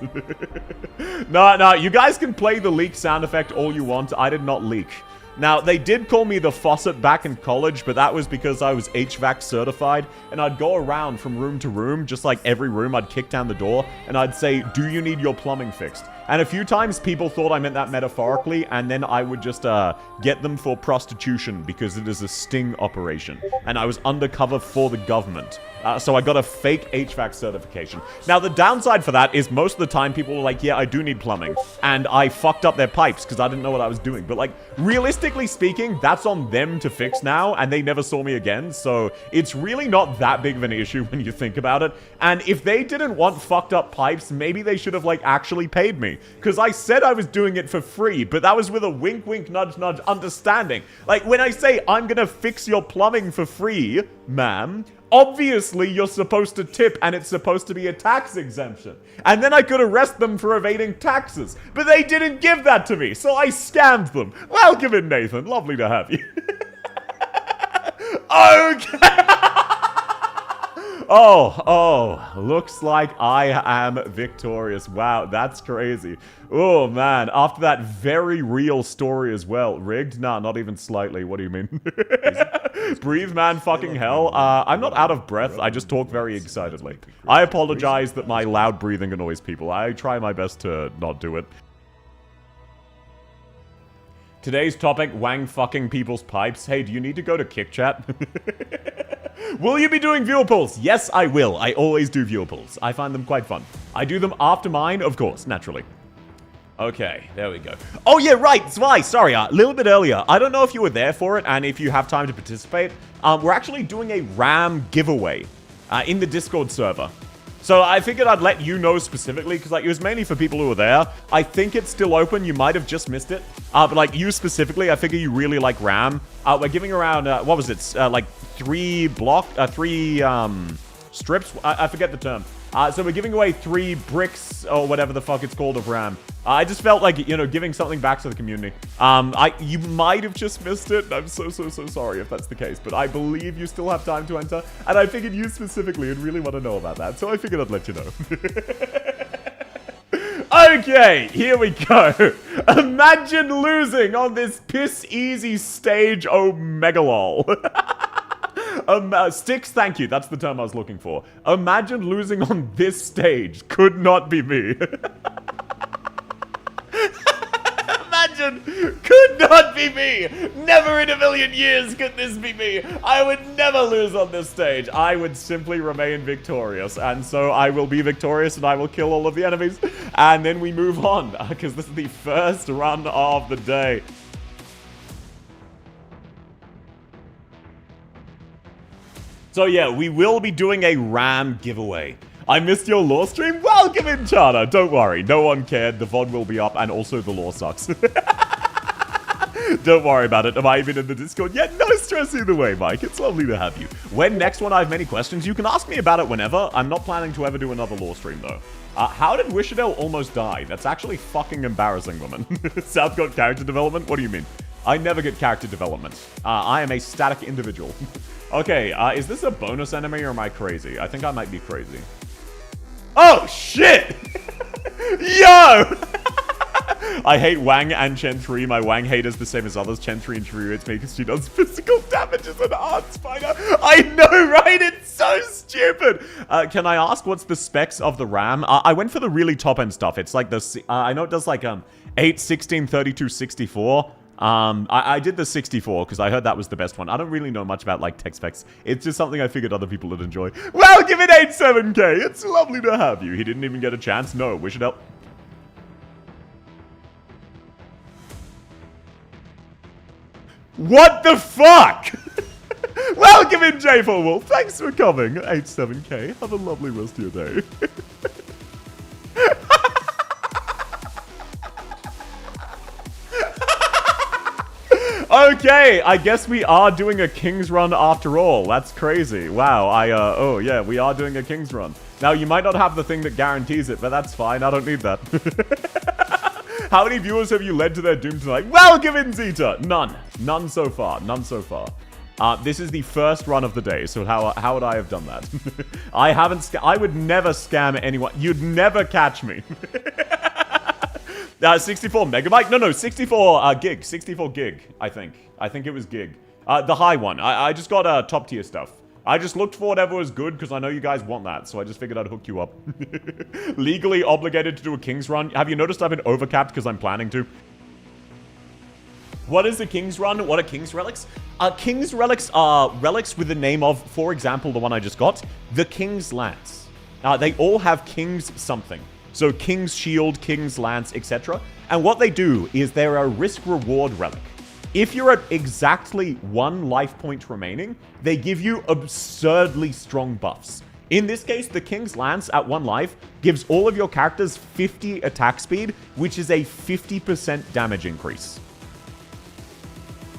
No, you guys can play the leak sound effect all you want. I did not leak. Now, they did call me the faucet back in college, but that was because I was HVAC certified, and I'd go around from room to room, just like every room, I'd kick down the door, and I'd say, do you need your plumbing fixed? And a few times people thought I meant that metaphorically, and then I would just get them for prostitution because it is a sting operation. And I was undercover for the government. So I got a fake HVAC certification. Now, the downside for that is most of the time people were like, yeah, I do need plumbing. And I fucked up their pipes because I didn't know what I was doing. But like, realistically speaking, that's on them to fix now, and they never saw me again. So it's really not that big of an issue when you think about it. And if they didn't want fucked up pipes, maybe they should have like actually paid me. Because I said I was doing it for free, but that was with a wink, wink, nudge, nudge understanding. Like, when I say I'm gonna fix your plumbing for free, ma'am, obviously you're supposed to tip and it's supposed to be a tax exemption. And then I could arrest them for evading taxes. But they didn't give that to me, so I scammed them. Welcome in, Nathan. Lovely to have you. Okay. Oh, looks like I am victorious. Wow, that's crazy. Oh, man, after that very real story as well. Rigged? Nah, not even slightly. What do you mean? Breathe, man, fucking hell. I'm not out of breath. I just talk very excitedly. I apologize that my loud breathing annoys people. I try my best to not do it. Today's topic, Wang fucking people's pipes. Hey, do you need to go to Kick Chat? Will you be doing viewer polls? Yes, I will. I always do viewer polls. I find them quite fun. I do them after mine, of course, naturally. Okay, there we go. Oh, yeah, right, Zwei, sorry, a little bit earlier. I don't know if you were there for it, and if you have time to participate. We're actually doing a RAM giveaway in the Discord server. So I figured I'd let you know specifically, because like it was mainly for people who were there. I think it's still open. You might have just missed it. But like you specifically, I figure you really like RAM. We're giving around, what was it? Like 3 strips? I forget the term. So we're giving away 3 bricks, or whatever the fuck it's called, of RAM. I just felt like, you know, giving something back to the community. You might have just missed it. I'm so sorry if that's the case. But I believe you still have time to enter. And I figured you specifically would really want to know about that. So I figured I'd let you know. Okay, here we go. Imagine losing on this piss-easy stage, oh megalol. Sticks, thank you. That's the term I was looking for. Imagine losing on this stage. Could not be me. Imagine. Could not be me. Never in a million years could this be me. I would never lose on this stage. I would simply remain victorious. And so I will be victorious and I will kill all of the enemies. And then we move on. Because this is the first run of the day. So yeah, we will be doing a RAM giveaway. I missed your lore stream? Welcome in, Chana. Don't worry, no one cared. The VOD will be up, and also the lore sucks. Don't worry about it. Am I even in the Discord yet? No stress either way, Mike. It's lovely to have you. When next one I have many questions, you can ask me about it whenever. I'm not planning to ever do another lore stream, though. How did Wishadel almost die? That's actually fucking embarrassing, woman. South got character development? What do you mean? I never get character development. I am a static individual. Okay, is this a bonus enemy or am I crazy? I think I might be crazy. Oh, shit! Yo! I hate Wang and Chen 3. My Wang hate is the same as others. Chen 3 infuriates me because she does physical damage as an art spider. I know, right? It's so stupid. Can I ask what's the specs of the RAM? I went for the really top-end stuff. It's like the... I know it does like 8, 16, 32, 64. I did the 64 because I heard that was the best one. I don't really know much about like tech specs. It's just something I figured other people would enjoy. Well, give it 87k. It's lovely to have you. He didn't even get a chance. No, wish it help. What the fuck? Welcome in, J4 Wolf. Thanks for coming. 87k. Have a lovely rest of your day. Okay, I guess we are doing a King's Run after all. That's crazy. Wow, oh yeah, we are doing a King's Run. Now, you might not have the thing that guarantees it, but that's fine. I don't need that. How many viewers have you led to their doom tonight? Welcome in, Zeta. None. None so far. None so far. This is the first run of the day, so how would I have done that? I would never scam anyone. You'd never catch me. 64 megabyte? No, 64 gig. 64 gig, I think. I think it was gig. The high one. I just got top tier stuff. I just looked for whatever was good because I know you guys want that, so I just figured I'd hook you up. Legally obligated to do a King's Run. Have you noticed I've been overcapped because I'm planning to? What is a King's Run? What are King's Relics? King's Relics are relics with the name of, for example, the one I just got, the King's Lance. They all have King's something. So King's Shield, King's Lance, etc. And what they do is they're a risk-reward relic. If you're at exactly 1 life point remaining, they give you absurdly strong buffs. In this case, the King's Lance at 1 life gives all of your characters 50 attack speed, which is a 50% damage increase.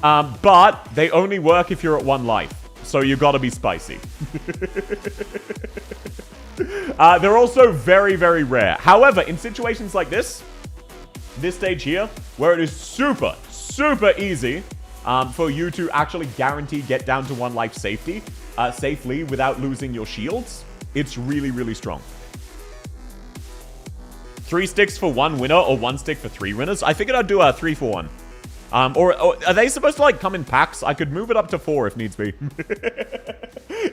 But they only work if you're at 1 life, so you gotta be spicy. They're also very, very rare. However, in situations like this stage here, where it is super, super easy for you to actually guarantee get down to 1 life safely without losing your shields, it's really, really strong. 3 sticks for 1 winner or 1 stick for 3 winners? I figured I'd do a 3 for 1. Or are they supposed to, like, come in packs? I could move it up to 4 if needs be.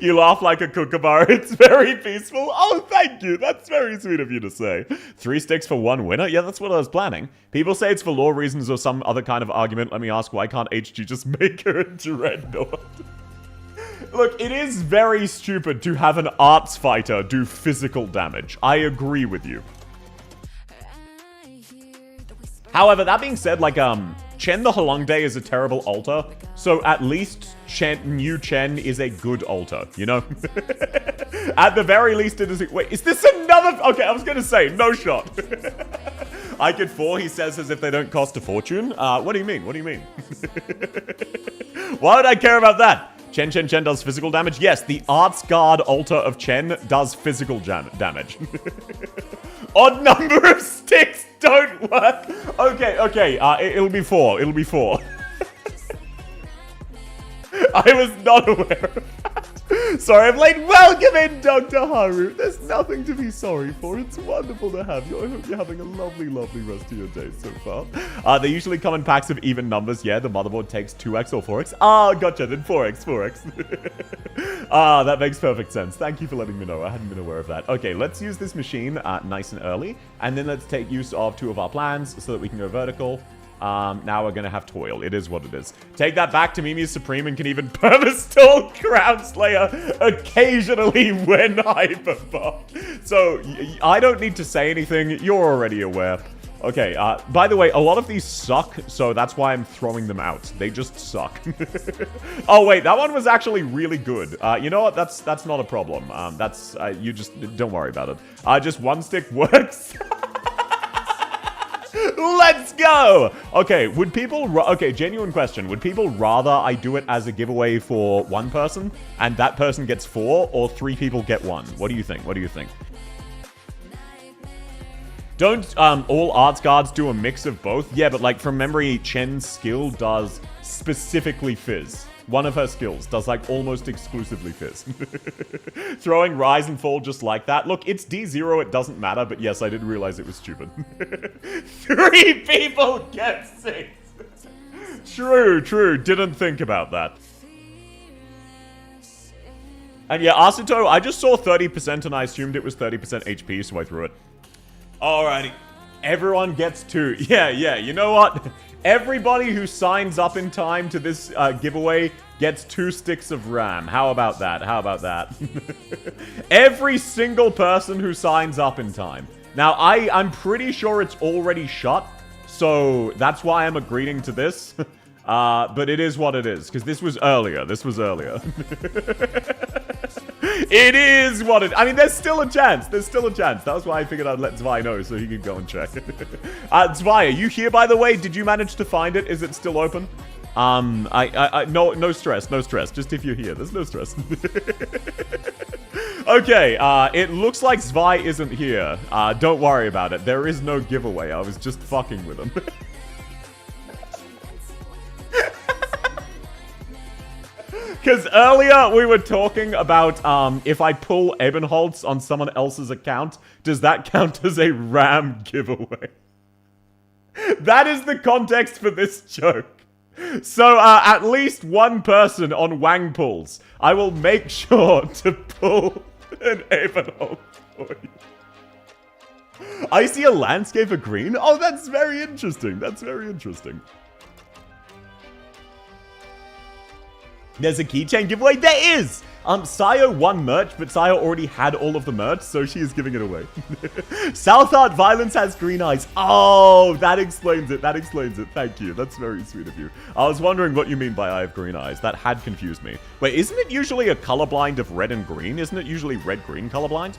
You laugh like a kookaburra. It's very peaceful. Oh, thank you. That's very sweet of you to say. 3 sticks for 1 winner? Yeah, that's what I was planning. People say it's for lore reasons or some other kind of argument. Let me ask, why can't HG just make her a Dreadnought? Look, it is very stupid to have an arts fighter do physical damage. I agree with you. However, that being said, like, Chen the Halongde is a terrible altar, so at least new Chen is a good altar, you know? At the very least, it is... Wait, is this another... Okay, I was gonna say, no shot. I get 4, he says, as if they don't cost a fortune. What do you mean? What do you mean? Why would I care about that? Chen does physical damage? Yes, the Arts Guard altar of Chen does physical damage. Odd number of sticks don't work. Okay, it'll be 4. It'll be 4. I was not aware of that. Sorry, I'm late. Welcome in, Dr. Haru. There's nothing to be sorry for. It's wonderful to have you. I hope you're having a lovely, lovely rest of your day so far. They usually come in packs of even numbers. Yeah, the motherboard takes 2x or 4x. Ah, gotcha. Then 4x. That makes perfect sense. Thank you for letting me know. I hadn't been aware of that. Okay, let's use this machine nice and early. And then let's take use of 2 of our plans so that we can go vertical. Now we're gonna have toil. It is what it is. Take that back to Mimi's Supreme and can even perma-stall Crown Slayer occasionally when hyper buffed. So, I don't need to say anything. You're already aware. Okay, by the way, a lot of these suck, so that's why I'm throwing them out. They just suck. Oh, wait, that one was actually really good. You know what? That's not a problem. You just, don't worry about it. Just one stick works. Let's go! Okay, would people... Okay, genuine question. Would people rather I do it as a giveaway for one person, and that person gets 4, or 3 people get 1? What do you think? What do you think? Don't all arts guards do a mix of both? Yeah, but like from memory, Chen's skill does specifically Fizz. One of her skills does like almost exclusively Fizz. Throwing Rise and Fall just like that. Look, it's D0, it doesn't matter, but yes, I did realize it was stupid. 3 people get 6. True, didn't think about that. And yeah, Asuto, I just saw 30% and I assumed it was 30% HP, so I threw it. Alrighty. Everyone gets 2. Yeah, you know what? Everybody who signs up in time to this giveaway gets 2 sticks of RAM. How about that? How about that? Every single person who signs up in time. Now, I'm pretty sure it's already shut, so that's why I'm agreeing to this. But it is what it is, because this was earlier. It is what it... I mean, there's still a chance. That was why I figured I'd let Zwei know so he could go and check. Zwei, are you here, by the way? Did you manage to find it? Is it still open? No stress. Just if you're here. There's no stress. Okay, it looks like Zwei isn't here. Don't worry about it. There is no giveaway. I was just fucking with him. Because earlier we were talking about if I pull Ebenholz on someone else's account, does that count as a RAM giveaway? That is the context for this joke. So at least one person on Wang pulls. I will make sure to pull an Ebenholz for you. I see a landscape of green? Oh, that's very interesting. There's a keychain giveaway? There is! Sayo won merch, but Sayo already had all of the merch, so she is giving it away. South Art Violence has green eyes. Oh, that explains it. Thank you. That's very sweet of you. I was wondering what you mean by I have green eyes. That had confused me. Wait, isn't it usually a colorblind of red and green? Isn't it usually red-green colorblind?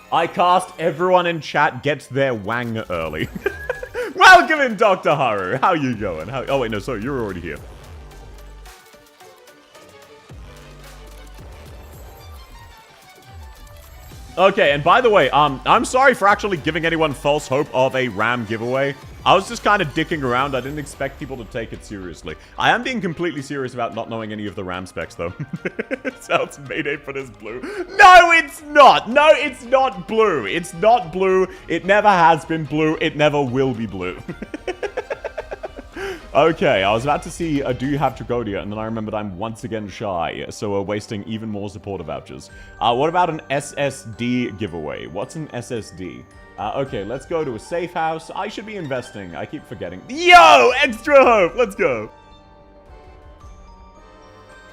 I cast everyone in chat gets their Wang early. Welcome in, Dr. Haru. How you going? Oh, wait, no, sorry, you're already here. Okay, and by the way, I'm sorry for actually giving anyone false hope of a RAM giveaway. I was just kind of dicking around. I didn't expect people to take it seriously. I am being completely serious about not knowing any of the RAM specs, though. Sounds Mayday put as blue. No, it's not! No, it's not blue. It's not blue. It never has been blue. It never will be blue. Okay, I was about to see, do you have Tragodia? And then I remembered I'm once again shy, so we're wasting even more supporter vouchers. What about an SSD giveaway? What's an SSD? Okay, let's go to a safe house. I should be investing. I keep forgetting. Yo! Extra hope! Let's go!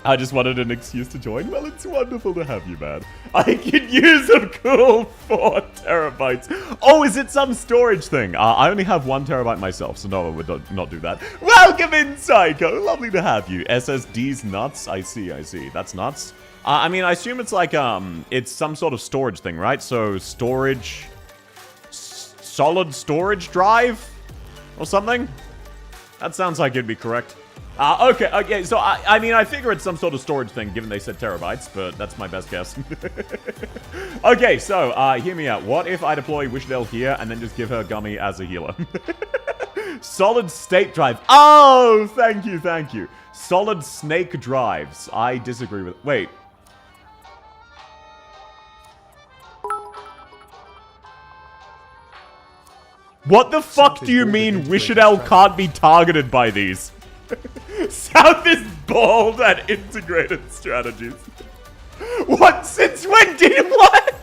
I just wanted an excuse to join. Well, it's wonderful to have you, man. I could use a cool 4 terabytes. Oh, is it some storage thing? I only have 1 terabyte myself, so no, I would not do that. Welcome in, Psycho. Lovely to have you. SSD's nuts. I see. That's nuts. I mean, I assume it's like, it's some sort of storage thing, right? So, storage... solid storage drive? Or something? That sounds like it'd be correct. Okay, so I mean, I figure it's some sort of storage thing, given they said terabytes, but that's my best guess. Okay, so, hear me out. What if I deploy Wishdale here, and then just give her Gummy as a healer? Solid state drive. Oh, thank you. Solid snake drives. I disagree with... Wait. What the fuck do you mean Wishdale can't be targeted by these? South is bold at integrated strategies. What? Since when did what?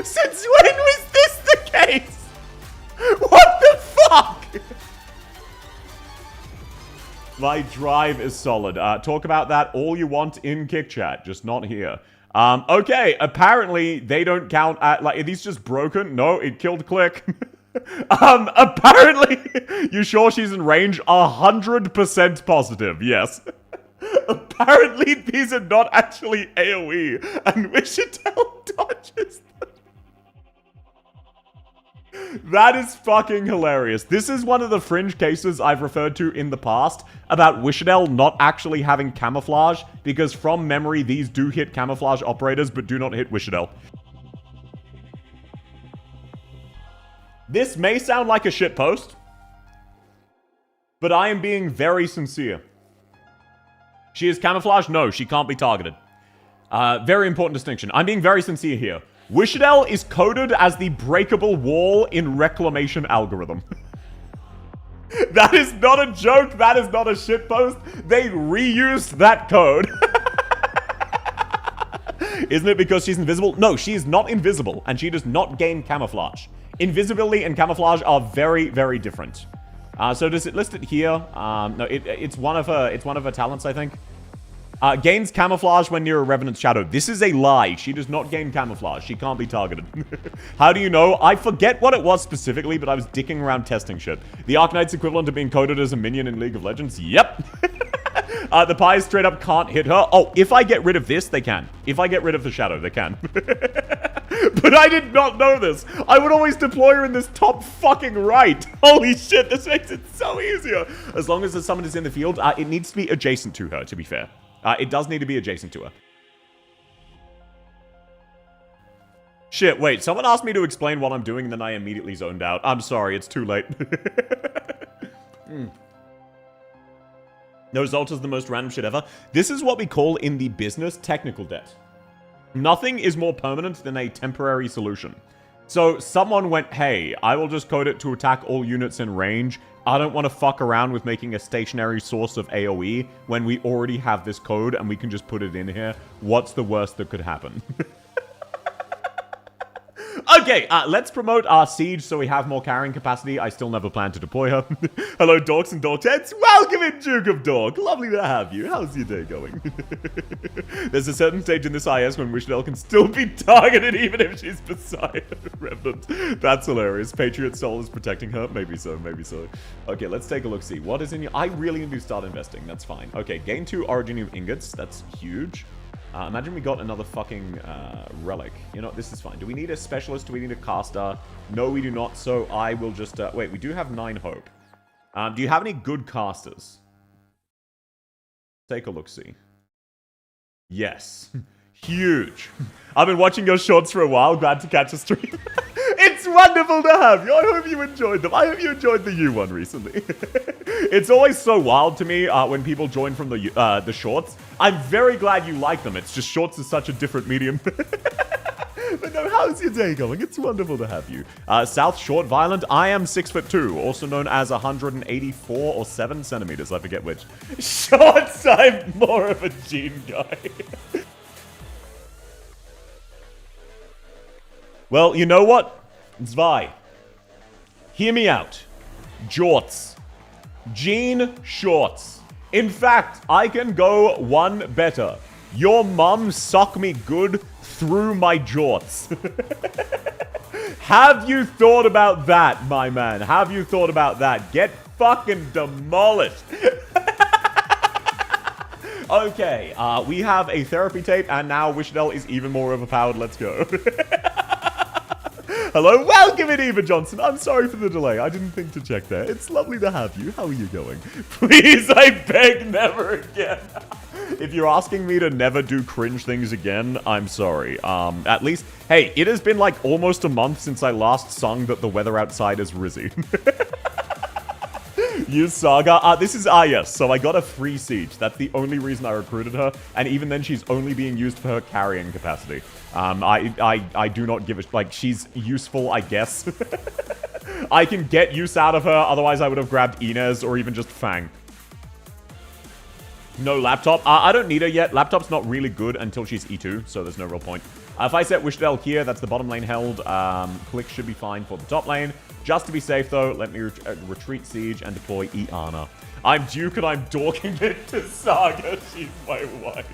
Since when was this the case? What the fuck? My drive is solid. Talk about that all you want in Kick Chat, just not here. Okay, apparently they don't count at, like, are these just broken? No, it killed Click. Apparently, you sure she's in range? 100% positive, yes. Apparently, these are not actually AoE, and Wishitel dodges them. That is fucking hilarious. This is one of the fringe cases I've referred to in the past about Wishitel not actually having camouflage, because from memory, these do hit camouflage operators, but do not hit Wishitel. This may sound like a shitpost, but I am being very sincere. She is camouflaged? No, she can't be targeted. Very important distinction. I'm being very sincere here. Wishitel is coded as the breakable wall in reclamation algorithm. That is not a joke. That is not a shitpost. They reused that code. Isn't it because she's invisible? No, she is not invisible, and she does not gain camouflage. Invisibility and camouflage are very, very different. So does it list it here? No, it's one of her talents, I think. Gains camouflage when near a Revenant's shadow. This is a lie. She does not gain camouflage. She can't be targeted. How do you know? I forget what it was specifically, but I was dicking around testing shit. The Arcanite's equivalent to being coded as a minion in League of Legends? Yep. The Pies straight up can't hit her. Oh, if I get rid of this, they can. If I get rid of the shadow, they can. But I did not know this. I would always deploy her in this top fucking right. Holy shit, this makes it so easier. As long as the summon is in the field, it needs to be adjacent to her, to be fair. It does need to be adjacent to her. Shit, wait, someone asked me to explain what I'm doing, and then I immediately zoned out. I'm sorry, it's too late. No result is the most random shit ever. This is what we call in the business technical debt. Nothing is more permanent than a temporary solution. So someone went, hey, I will just code it to attack all units in range. I don't want to fuck around with making a stationary source of AoE when we already have this code and we can just put it in here. What's the worst that could happen? Okay, let's promote our siege so we have more carrying capacity. I still never plan to deploy her. Hello, dorks and dork heads. Welcome in, Duke of Dork. Lovely to have you. How's your day going? There's a certain stage in this IS when Wishitel can still be targeted even if she's beside a Revenant. That's hilarious. Patriot Soul is protecting her. Maybe so, maybe so. Okay, let's take a look, see. What is in your... I really need to start investing. That's fine. Okay, gain 2 Originium ingots. That's huge. Imagine we got another fucking relic. You know, this is fine. Do we need a specialist? Do we need a caster? No, we do not. So I will just... wait, we do have 9 hope. Do you have any good casters? Take a look-see. Yes. Huge. I've been watching your shorts for a while. Glad to catch a stream. It's wonderful to have you. I hope you enjoyed them. I hope you enjoyed the U one recently. It's always so wild to me when people join from the shorts. I'm very glad you like them. It's just shorts is such a different medium. But no, how's your day going? It's wonderful to have you. South Short Violent. I am 6'2", also known as 184 or 7 centimeters. I forget which. Shorts, I'm more of a gene guy. Well, you know what? Zwei. Hear me out. Jorts. Jean shorts. In fact, I can go one better. Your mum suck me good through my jorts. Have you thought about that, my man? Have you thought about that? Get fucking demolished. Okay, we have a therapy tape, and now Wishitel is even more overpowered. Let's go. Hello, welcome in, Eva Johnson. I'm sorry for the delay. I didn't think to check there. It's lovely to have you. How are you going? Please, I beg, never again. If you're asking me to never do cringe things again, I'm sorry. At least, hey, it has been like almost a month since I last sung that the weather outside is rizzy. Use Saga. This is yes. So I got a free siege. That's the only reason I recruited her. And even then, she's only being used for her carrying capacity. I do not give a... Like, she's useful, I guess. I can get use out of her. Otherwise, I would have grabbed Inez or even just Fang. No laptop. I don't need her yet. Laptop's not really good until she's E2, so there's no real point. If I set Wishitel here, that's the bottom lane held. Click should be fine for the top lane. Just to be safe, though, let me retreat Siege and deploy Iana. I'm Duke and I'm dorking it to Saga. She's my wife.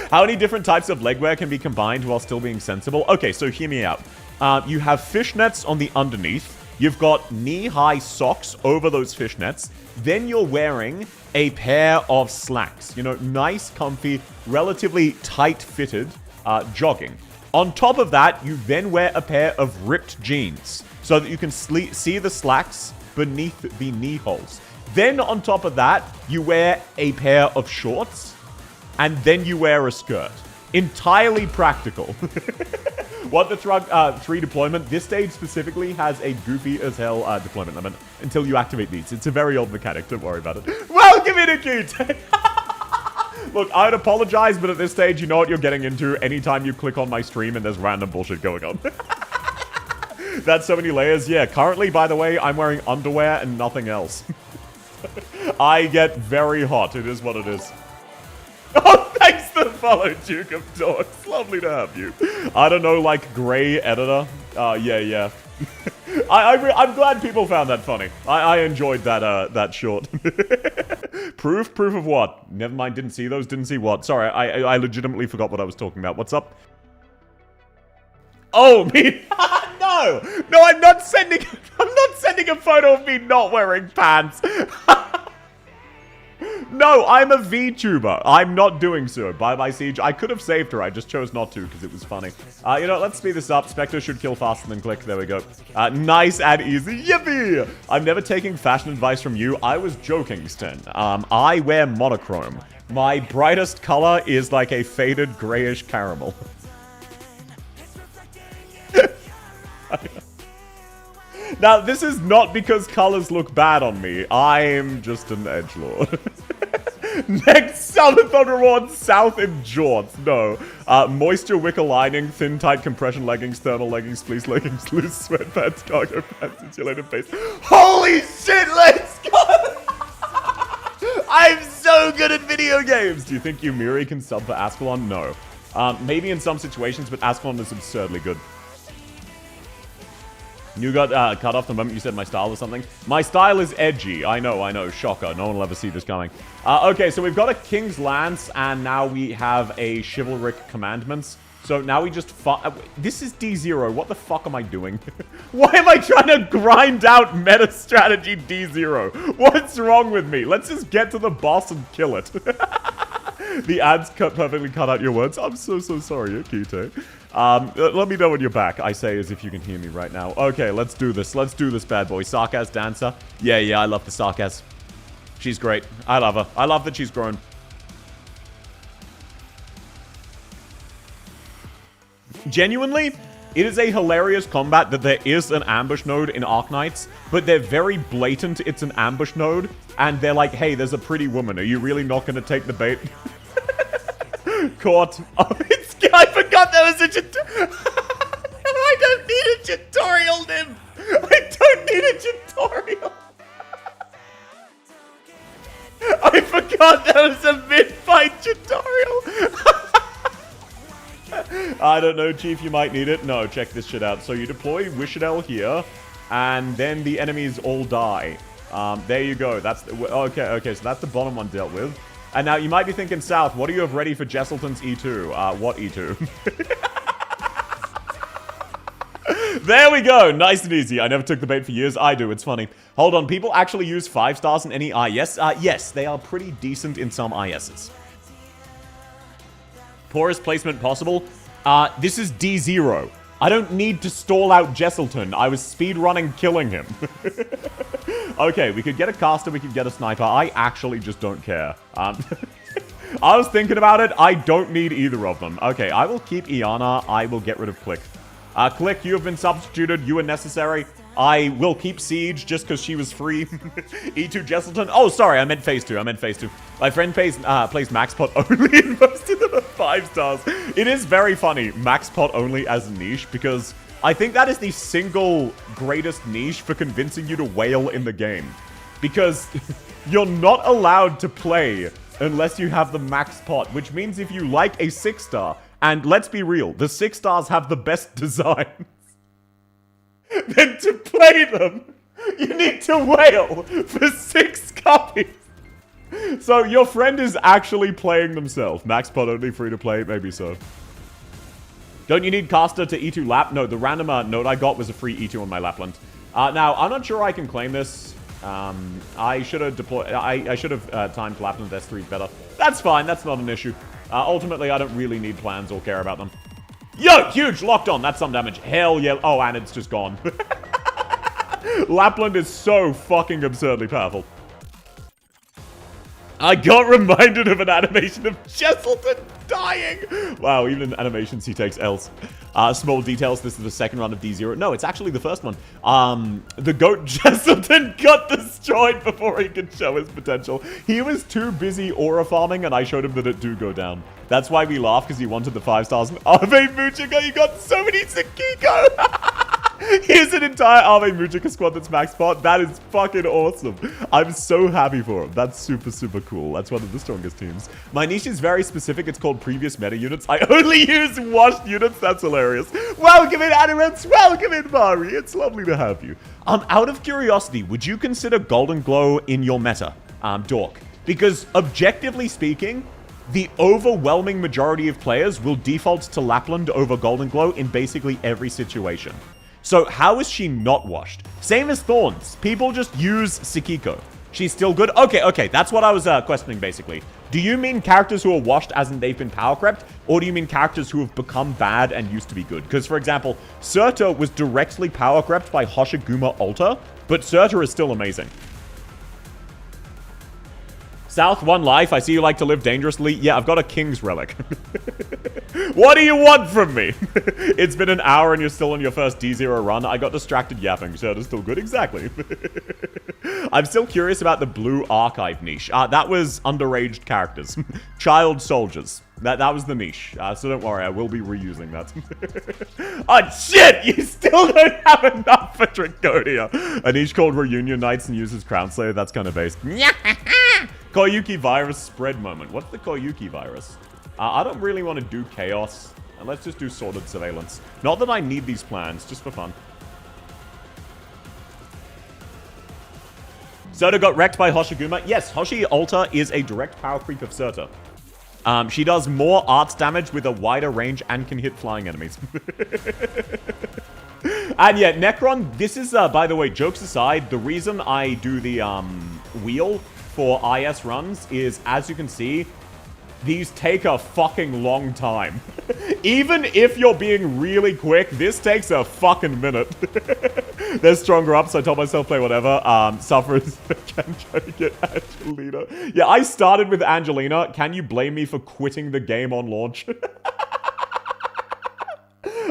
How many different types of legwear can be combined while still being sensible? Okay, so hear me out. You have fishnets on the underneath. You've got knee-high socks over those fishnets. Then you're wearing a pair of slacks. You know, nice, comfy, relatively tight-fitted jogging. On top of that, you then wear a pair of ripped jeans so that you can see the slacks beneath the knee holes. Then on top of that, you wear a pair of shorts, and then you wear a skirt. Entirely practical. What the 3 deployment, this stage specifically has a goofy as hell deployment limit until you activate these. It's a very old mechanic, don't worry about it. Welcome in, Akute! Look, I'd apologize, but at this stage, you know what you're getting into anytime you click on my stream and there's random bullshit going on. That's so many layers. Yeah, currently, by the way, I'm wearing underwear and nothing else. I get very hot. It is what it is. Oh, thanks for the follow, Duke of Dogs. Lovely to have you. I don't know, like, gray editor. Yeah. I'm glad people found that funny. I enjoyed that short. Proof of what? Never mind, didn't see those. Didn't see what? Sorry, I legitimately forgot what I was talking about. What's up? Oh, me? No, I'm not sending a photo of me not wearing pants. No, I'm a VTuber. I'm not doing so. Bye-bye, Siege. I could have saved her. I just chose not to because it was funny. You know, let's speed this up. Spectre should kill faster than Click. There we go. Nice and easy. Yippee! I'm never taking fashion advice from you. I was joking, Sten. I wear monochrome. My brightest color is like a faded grayish caramel. Now, this is not because colors look bad on me. I'm just an edgelord. Next Subathon reward, South in jorts. No. Moisture wicker lining, thin tight compression leggings, thermal leggings, fleece leggings, loose sweatpants, cargo pants, insulated face. Holy shit, let's go! I'm so good at video games! Do you think Yumiri can sub for Ascalon? No. Maybe in some situations, but Ascalon is absurdly good. You got cut off the moment you said my style or something. My style is edgy. I know. Shocker. No one will ever see this coming. Okay, so we've got a King's Lance, and now we have a Chivalric Commandments. So now we just this is D0. What the fuck am I doing? Why am I trying to grind out meta strategy D0? What's wrong with me? Let's just get to the boss and kill it. The ads perfectly cut out your words. I'm so sorry, Akite. Let me know when you're back, I say as if you can hear me right now. Okay, let's do this. Let's do this, bad boy. Sarkaz dancer. Yeah, I love the Sarkaz. She's great. I love her. I love that she's grown. Genuinely, it is a hilarious combat that there is an ambush node in Arknights, but they're very blatant it's an ambush node, and they're like, hey, there's a pretty woman. Are you really not going to take the bait? Caught. Oh, I forgot there was a I don't need a tutorial, Nim. I don't need a tutorial. I forgot there was a mid-fight tutorial. I don't know, Chief, you might need it. No, check this shit out. So you deploy Wishadel here, and then the enemies all die. There you go. That's okay, so that's the bottom one dealt with. And now you might be thinking, South, what do you have ready for Jesselton's E2? What E2? There we go. Nice and easy. I never took the bait for years. I do. It's funny. Hold on. People actually use 5 stars in any IS? Yes, they are pretty decent in some ISs. Poorest placement possible. This is D0. I don't need to stall out Jesselton. I was speedrunning killing him. Okay, we could get a caster, we could get a sniper. I actually just don't care. I was thinking about it. I don't need either of them. Okay, I will keep Iana. I will get rid of Click. Click, you have been substituted. You are necessary. I will keep Siege just because she was free. E2 Jesselton. Oh, sorry, I meant phase 2. My friend plays Max Pot only and most of them are 5 stars. It is very funny, Max Pot only as a niche, because I think that is the single greatest niche for convincing you to whale in the game. Because you're not allowed to play unless you have the Max Pot, which means if you like a 6-star, and let's be real, the 6 stars have the best designs. Then to play them, you need to whale for 6 copies. So your friend is actually playing themselves. Max pod only free to play, maybe so. Don't you need caster to E2 lap? No, the random note I got was a free E2 on my Lapland. Now, I'm not sure I can claim this. I should have deployed. I should have timed Lapland S3 better. That's fine. That's not an issue. Ultimately, I don't really need plans or care about them. Yo, huge locked on. That's some damage. Hell yeah. Oh, and it's just gone. Lapland is so fucking absurdly powerful. I got reminded of an animation of Jesselton dying. Wow, even in animations, he takes L's. Small details, this is the second run of D0. No, it's actually the first one. The goat Jesselton got destroyed before he could show his potential. He was too busy aura farming, and I showed him that it do go down. That's why we laugh, because he wanted the 5 stars. Ave Mujica, you got so many Sakiko! Here's an entire Ave Mujica squad that's max pot. That is fucking awesome. I'm so happy for him. That's super, super cool. That's one of the strongest teams. My niche is very specific. It's called previous meta units. I only use washed units. That's hilarious. Welcome in, Animals. Welcome in, Mari. It's lovely to have you. Out of curiosity, would you consider Golden Glow in your meta, Dork? Because objectively speaking, the overwhelming majority of players will default to Lapland over Golden Glow in basically every situation. So how is she not washed? Same as Thorns. People just use Sakiko. She's still good? Okay. That's what I was questioning, basically. Do you mean characters who are washed as in they've been power crept? Or do you mean characters who have become bad and used to be good? Because, for example, Surta was directly power crept by Hoshiguma Alta, but Surta is still amazing. South, one life. I see you like to live dangerously. Yeah, I've got a king's relic. What do you want from me? It's been an hour and you're still on your first D0 run. I got distracted yapping. Shirt is still good. Exactly. I'm still curious about the blue archive niche. That was underaged characters. Child soldiers. That was the niche. So don't worry, I will be reusing that. Oh, shit! You still don't have enough for Draconia. A niche called Reunion Nights and uses Crown Slayer. That's kind of based. Koyuki virus spread moment. What's the Koyuki virus? I don't really want to do chaos. Let's just do sorted surveillance. Not that I need these plans, just for fun. Surta got wrecked by Hoshiguma. Yes, Hoshi Alta is a direct power creep of Surta. She does more arts damage with a wider range and can hit flying enemies. And yeah, Necron, this is, by the way, jokes aside, the reason I do the wheel for IS runs is, as you can see, these take a fucking long time. Even if you're being really quick, this takes a fucking minute. There's stronger ups, so I told myself play whatever. Suffers can try to get Angelina. Yeah, I started with Angelina. Can you blame me for quitting the game on launch?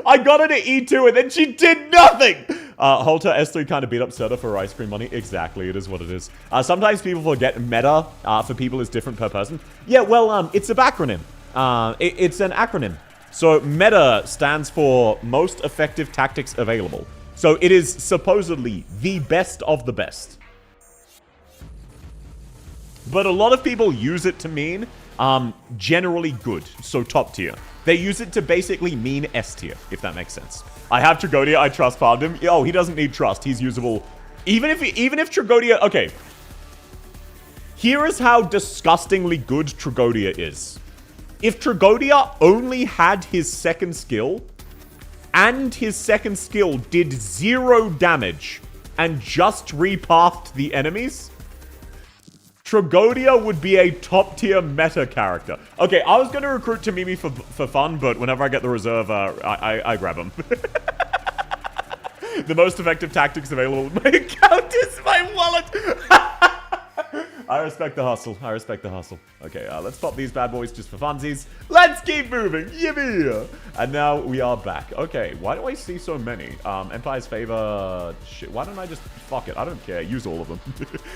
I got her to E2 and then she did nothing! Halter S3 kind of beat up Surta for her ice cream money. Exactly, it is what it is. Sometimes people forget meta for people is different per person. Yeah, well, it's a backronym. It's an acronym. So meta stands for most effective tactics available. So it is supposedly the best of the best. But a lot of people use it to mean generally good, so top tier. They use it to basically mean S tier, if that makes sense. I have Tragonia, I trust farmed him. Oh, he doesn't need trust, he's usable. Even if Tragonia, okay. Here is how disgustingly good Tragonia is. If Tragonia only had his second skill, and his second skill did 0 damage, and just repathed the enemies, Tragonia would be a top-tier meta character. Okay, I was going to recruit Tamimi for fun, but whenever I get the reserve, I grab him. The most effective tactics available in my account is my wallet. I respect the hustle. I respect the hustle. Okay, let's pop these bad boys just for funsies. Let's keep moving. Yippee! And now we are back. Okay, why do I see so many? Empire's favor... Shit, why don't I just... Fuck it, I don't care. Use all of them.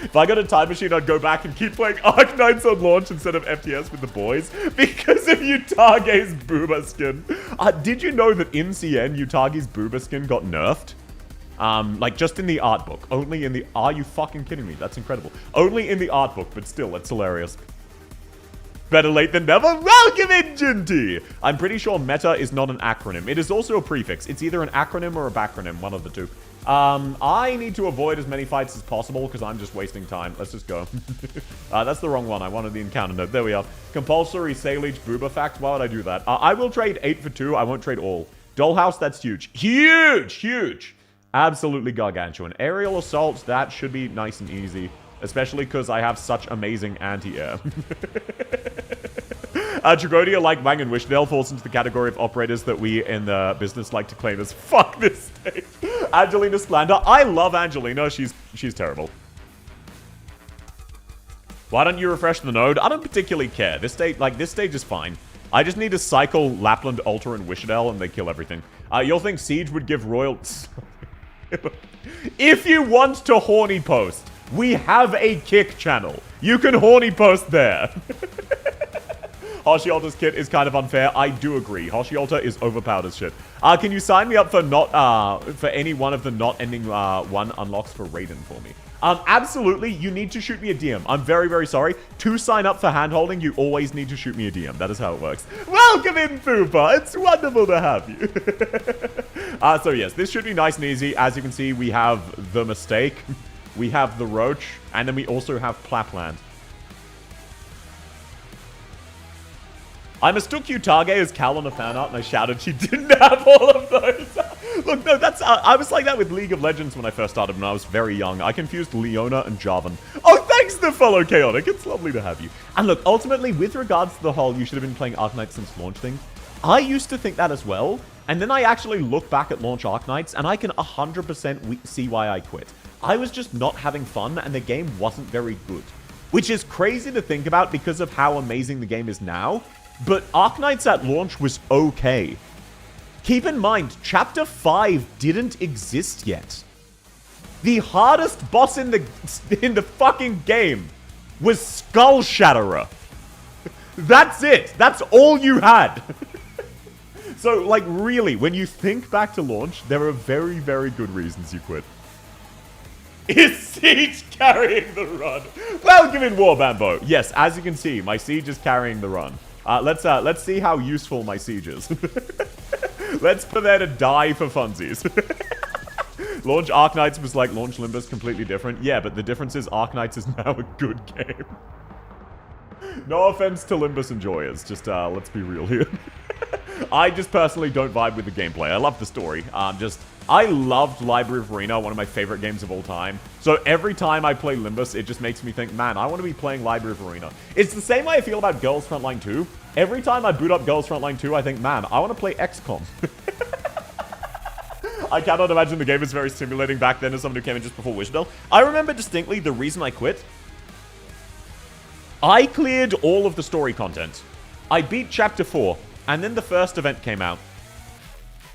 If I got a time machine, I'd go back and keep playing Arc Knights on launch instead of FTS with the boys because of Utage's Booba skin. Did you know that in CN, Utage's Booba skin got nerfed? Like, just in the art book. Only in the... Are you fucking kidding me? That's incredible. Only in the art book, but still, it's hilarious. Better late than never. Welcome in, Jinty! I'm pretty sure meta is not an acronym. It is also a prefix. It's either an acronym or a backronym, one of the two. I need to avoid as many fights as possible because I'm just wasting time. Let's just go. That's the wrong one. I wanted the encounter note. There we are. Compulsory Saleage Booba fact. Why would I do that? I will trade 8 for 2. I won't trade all. Dollhouse, that's huge. Huge! Huge! Absolutely gargantuan. Aerial Assault, that should be nice and easy. Especially because I have such amazing anti-air. Tragodia, like Wang and Wishdale, falls into the category of operators that we in the business like to claim as fuck this stage. Angelina Splander. I love Angelina. She's terrible. Why don't you refresh the node? I don't particularly care. This stage is fine. I just need to cycle Lapland, Alter, and Wishdale, and they kill everything. You'll think Siege would give royal... If you want to horny post, we have a kick channel. You can horny post there. Hoshialta's kit is kind of unfair. I do agree. Hoshialta is overpowered as shit. Can you sign me up for for any one of the not ending one unlocks for Raiden for me? Absolutely. You need to shoot me a DM. I'm very, very sorry. To sign up for handholding, you always need to shoot me a DM. That is how it works. Welcome in, Fupa. It's wonderful to have you. So yes, this should be nice and easy. As you can see, we have the Mistake. We have the Roach. And then we also have Plapland. I mistook Utage as Cal on a fan art, and I shouted she didn't have all of those. Look, no, that's... I was like that with League of Legends when I first started when I was very young. I confused Leona and Jarvan. Oh, thanks to follow Chaotic. It's lovely to have you. And look, ultimately, with regards to the whole you should have been playing Arknights since launch thing, I used to think that as well. And then I actually look back at launch Arknights, and I can 100% see why I quit. I was just not having fun, and the game wasn't very good. Which is crazy to think about because of how amazing the game is now. But Arknights at launch was okay. Keep in mind, Chapter 5 didn't exist yet. The hardest boss in the fucking game was Skull Shatterer. That's it. That's all you had. So, like, really, when you think back to launch, there are very, very good reasons you quit. Is Siege carrying the run? Welcome in, War Bambo. Yes, as you can see, my Siege is carrying the run. Let's see how useful my Siege is. Let's put there to die for funsies. Launch Arknights was like Launch Limbus, completely different. Yeah, but the difference is Arknights is now a good game. No offense to Limbus enjoyers, just let's be real here. I just personally don't vibe with the gameplay. I love the story. I loved Library of Arena, one of my favorite games of all time. So every time I play Limbus, it just makes me think, man, I want to be playing Library of Arena. It's the same way I feel about Girls Frontline 2. Every time I boot up Girls Frontline 2, I think, man, I want to play XCOM. I cannot imagine the game was very stimulating back then as someone who came in just before Wishdale. I remember distinctly the reason I quit. I cleared all of the story content. I beat Chapter 4, and then the first event came out.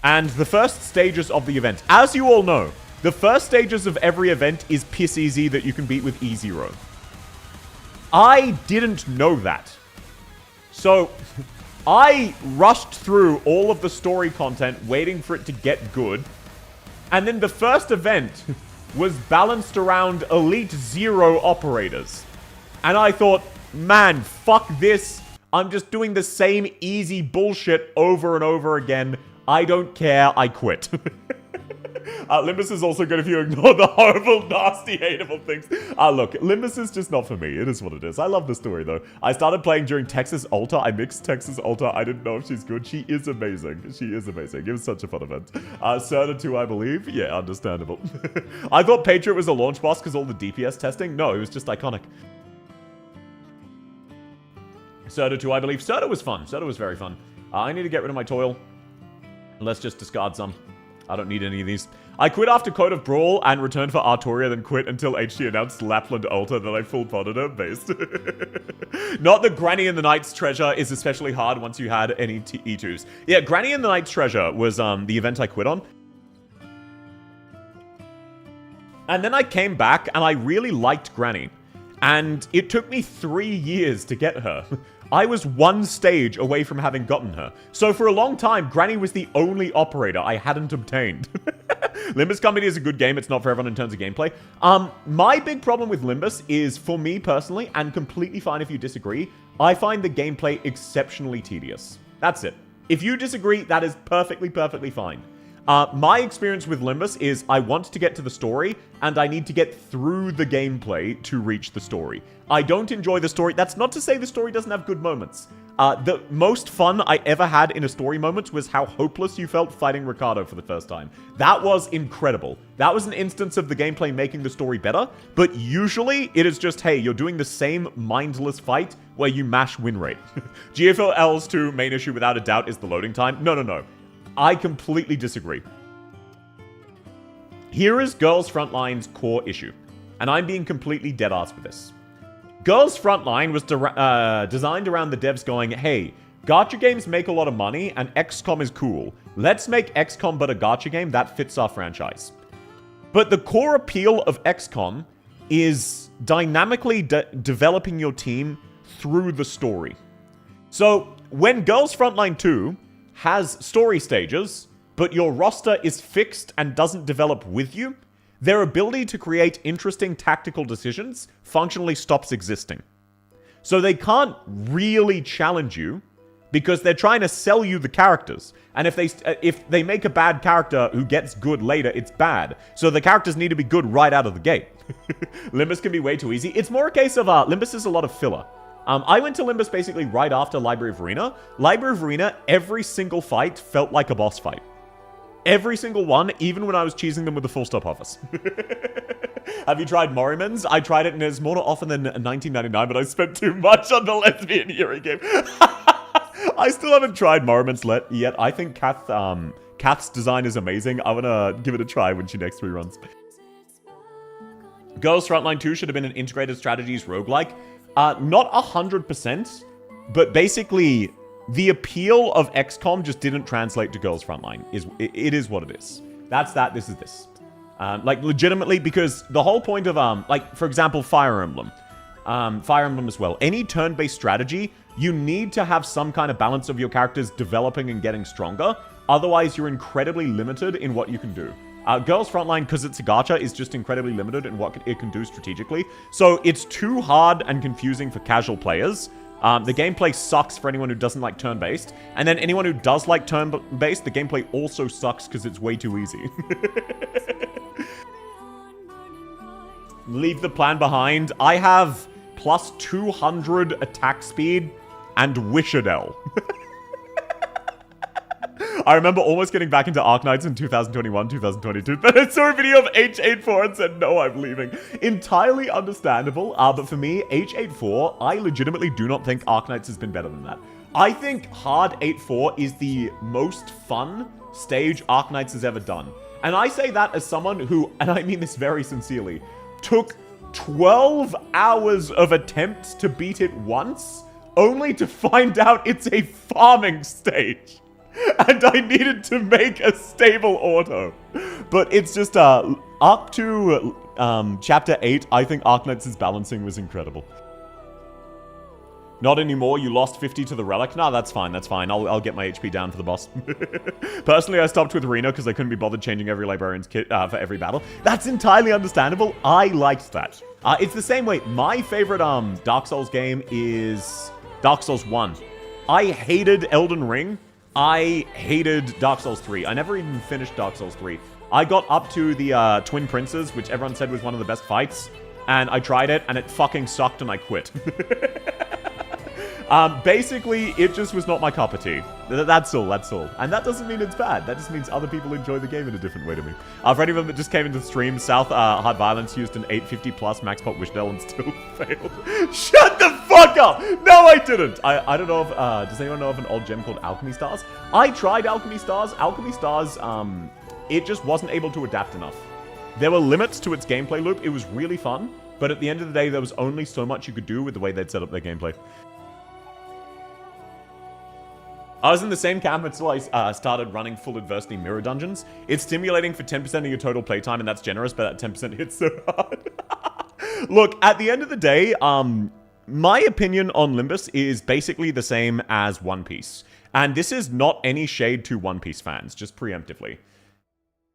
And the first stages of the event, as you all know, the first stages of every event is piss easy that you can beat with E0. I didn't know that. So, I rushed through all of the story content, waiting for it to get good. And then the first event was balanced around Elite Zero operators. And I thought, man, fuck this. I'm just doing the same easy bullshit over and over again. I don't care, I quit. Limbus is also good if you ignore the horrible, nasty, hateable things. Look, Limbus is just not for me. It is what it is. I love the story, though. I started playing during Texas Alta. I mixed Texas Alta. I didn't know if she's good. She is amazing. She is amazing. It was such a fun event. Serta 2, I believe. Yeah, understandable. I thought Patriot was a launch boss because all the DPS testing. No, it was just iconic. Serta 2, I believe. Serta was fun. Serta was very fun. I need to get rid of my toil. Let's just discard some. I don't need any of these. I quit after Code of Brawl and returned for Artoria, then quit until HT announced Lapland Alta, then I full podded her based. Not that Granny in the Night's Treasure is especially hard once you had any E2s. Yeah, Granny in the Night's Treasure was the event I quit on. And then I came back and I really liked Granny. And it took me 3 years to get her. I was one stage away from having gotten her. So for a long time, Granny was the only operator I hadn't obtained. Limbus Company is a good game. It's not for everyone in terms of gameplay. My big problem with Limbus is, for me personally, and completely fine if you disagree, I find the gameplay exceptionally tedious. That's it. If you disagree, that is perfectly, perfectly fine. My experience with Limbus is I want to get to the story, and I need to get through the gameplay to reach the story. I don't enjoy the story. That's not to say the story doesn't have good moments. The most fun I ever had in a story moment was how hopeless you felt fighting Ricardo for the first time. That was incredible. That was an instance of the gameplay making the story better, but usually it is just, hey, you're doing the same mindless fight where you mash win rate. GFL's 2 main issue without a doubt is the loading time. No. I completely disagree. Here is Girls Frontline's core issue, and I'm being completely dead-ass with this. Girls Frontline was designed around the devs going, hey, gacha games make a lot of money, and XCOM is cool. Let's make XCOM but a gacha game that fits our franchise. But the core appeal of XCOM is dynamically developing your team through the story. So, when Girls Frontline 2 has story stages, but your roster is fixed and doesn't develop with you, their ability to create interesting tactical decisions functionally stops existing. So they can't really challenge you because they're trying to sell you the characters. And if they make a bad character who gets good later, it's bad. So the characters need to be good right out of the gate. Limbus can be way too easy. It's more a case of Limbus is a lot of filler. I went to Limbus basically right after Library of Arena. Library of Arena, every single fight felt like a boss fight. Every single one, even when I was cheesing them with the full stop office. Have you tried Morrimans? I tried it and it's more often than 1999, but I spent too much on the lesbian hearing game. I still haven't tried Morrimans yet. I think Kath's design is amazing. I want to give it a try when she next reruns. Girls Frontline 2 should have been an integrated strategies roguelike. Not 100%, but basically the appeal of XCOM just didn't translate to Girls Frontline. It is what it is. That's that, this is this. Like, legitimately, because the whole point of, like, for example, Fire Emblem. Fire Emblem as well. Any turn-based strategy, you need to have some kind of balance of your characters developing and getting stronger. Otherwise, you're incredibly limited in what you can do. Girls Frontline, because it's a gacha, is just incredibly limited in what it can do strategically. So it's too hard and confusing for casual players. The gameplay sucks for anyone who doesn't like turn-based. And then anyone who does like turn-based, the gameplay also sucks because it's way too easy. Leave the plan behind. I have plus 200 attack speed and Wishadel. I remember almost getting back into Arknights in 2021, 2022. Then I saw a video of H84 and said, no, I'm leaving. Entirely understandable, but for me, H84, I legitimately do not think Arknights has been better than that. I think Hard 84 is the most fun stage Arknights has ever done. And I say that as someone who, and I mean this very sincerely, took 12 hours of attempts to beat it once, only to find out it's a farming stage. And I needed to make a stable auto. But it's just, up to Chapter 8, I think Arknights' balancing was incredible. Not anymore, you lost 50 to the Relic? Nah, that's fine, that's fine. I'll get my HP down for the boss. Personally, I stopped with Arena because I couldn't be bothered changing every Librarian's kit for every battle. That's entirely understandable. I liked that. It's the same way. My favorite Dark Souls game is Dark Souls 1. I hated Elden Ring. I hated Dark Souls 3. I never even finished Dark Souls 3. I got up to the Twin Princes, which everyone said was one of the best fights, and I tried it, and it fucking sucked, and I quit. Basically, it just was not my cup of tea. That's all, that's all. And that doesn't mean it's bad. That just means other people enjoy the game in a different way to me. For any of them that just came into the stream, South Hard Violence used an 850 plus max pop Wishdell and still failed. Shut the fuck up! No, I didn't! I don't know if, does anyone know of an old gem called Alchemy Stars? I tried Alchemy Stars. Alchemy Stars, it just wasn't able to adapt enough. There were limits to its gameplay loop. It was really fun, but at the end of the day, there was only so much you could do with the way they'd set up their gameplay. I was in the same camp until I started running full adversity mirror dungeons. It's stimulating for 10% of your total playtime, and that's generous, but that 10% hits so hard. Look, at the end of the day, my opinion on Limbus is basically the same as One Piece. And this is not any shade to One Piece fans, just preemptively.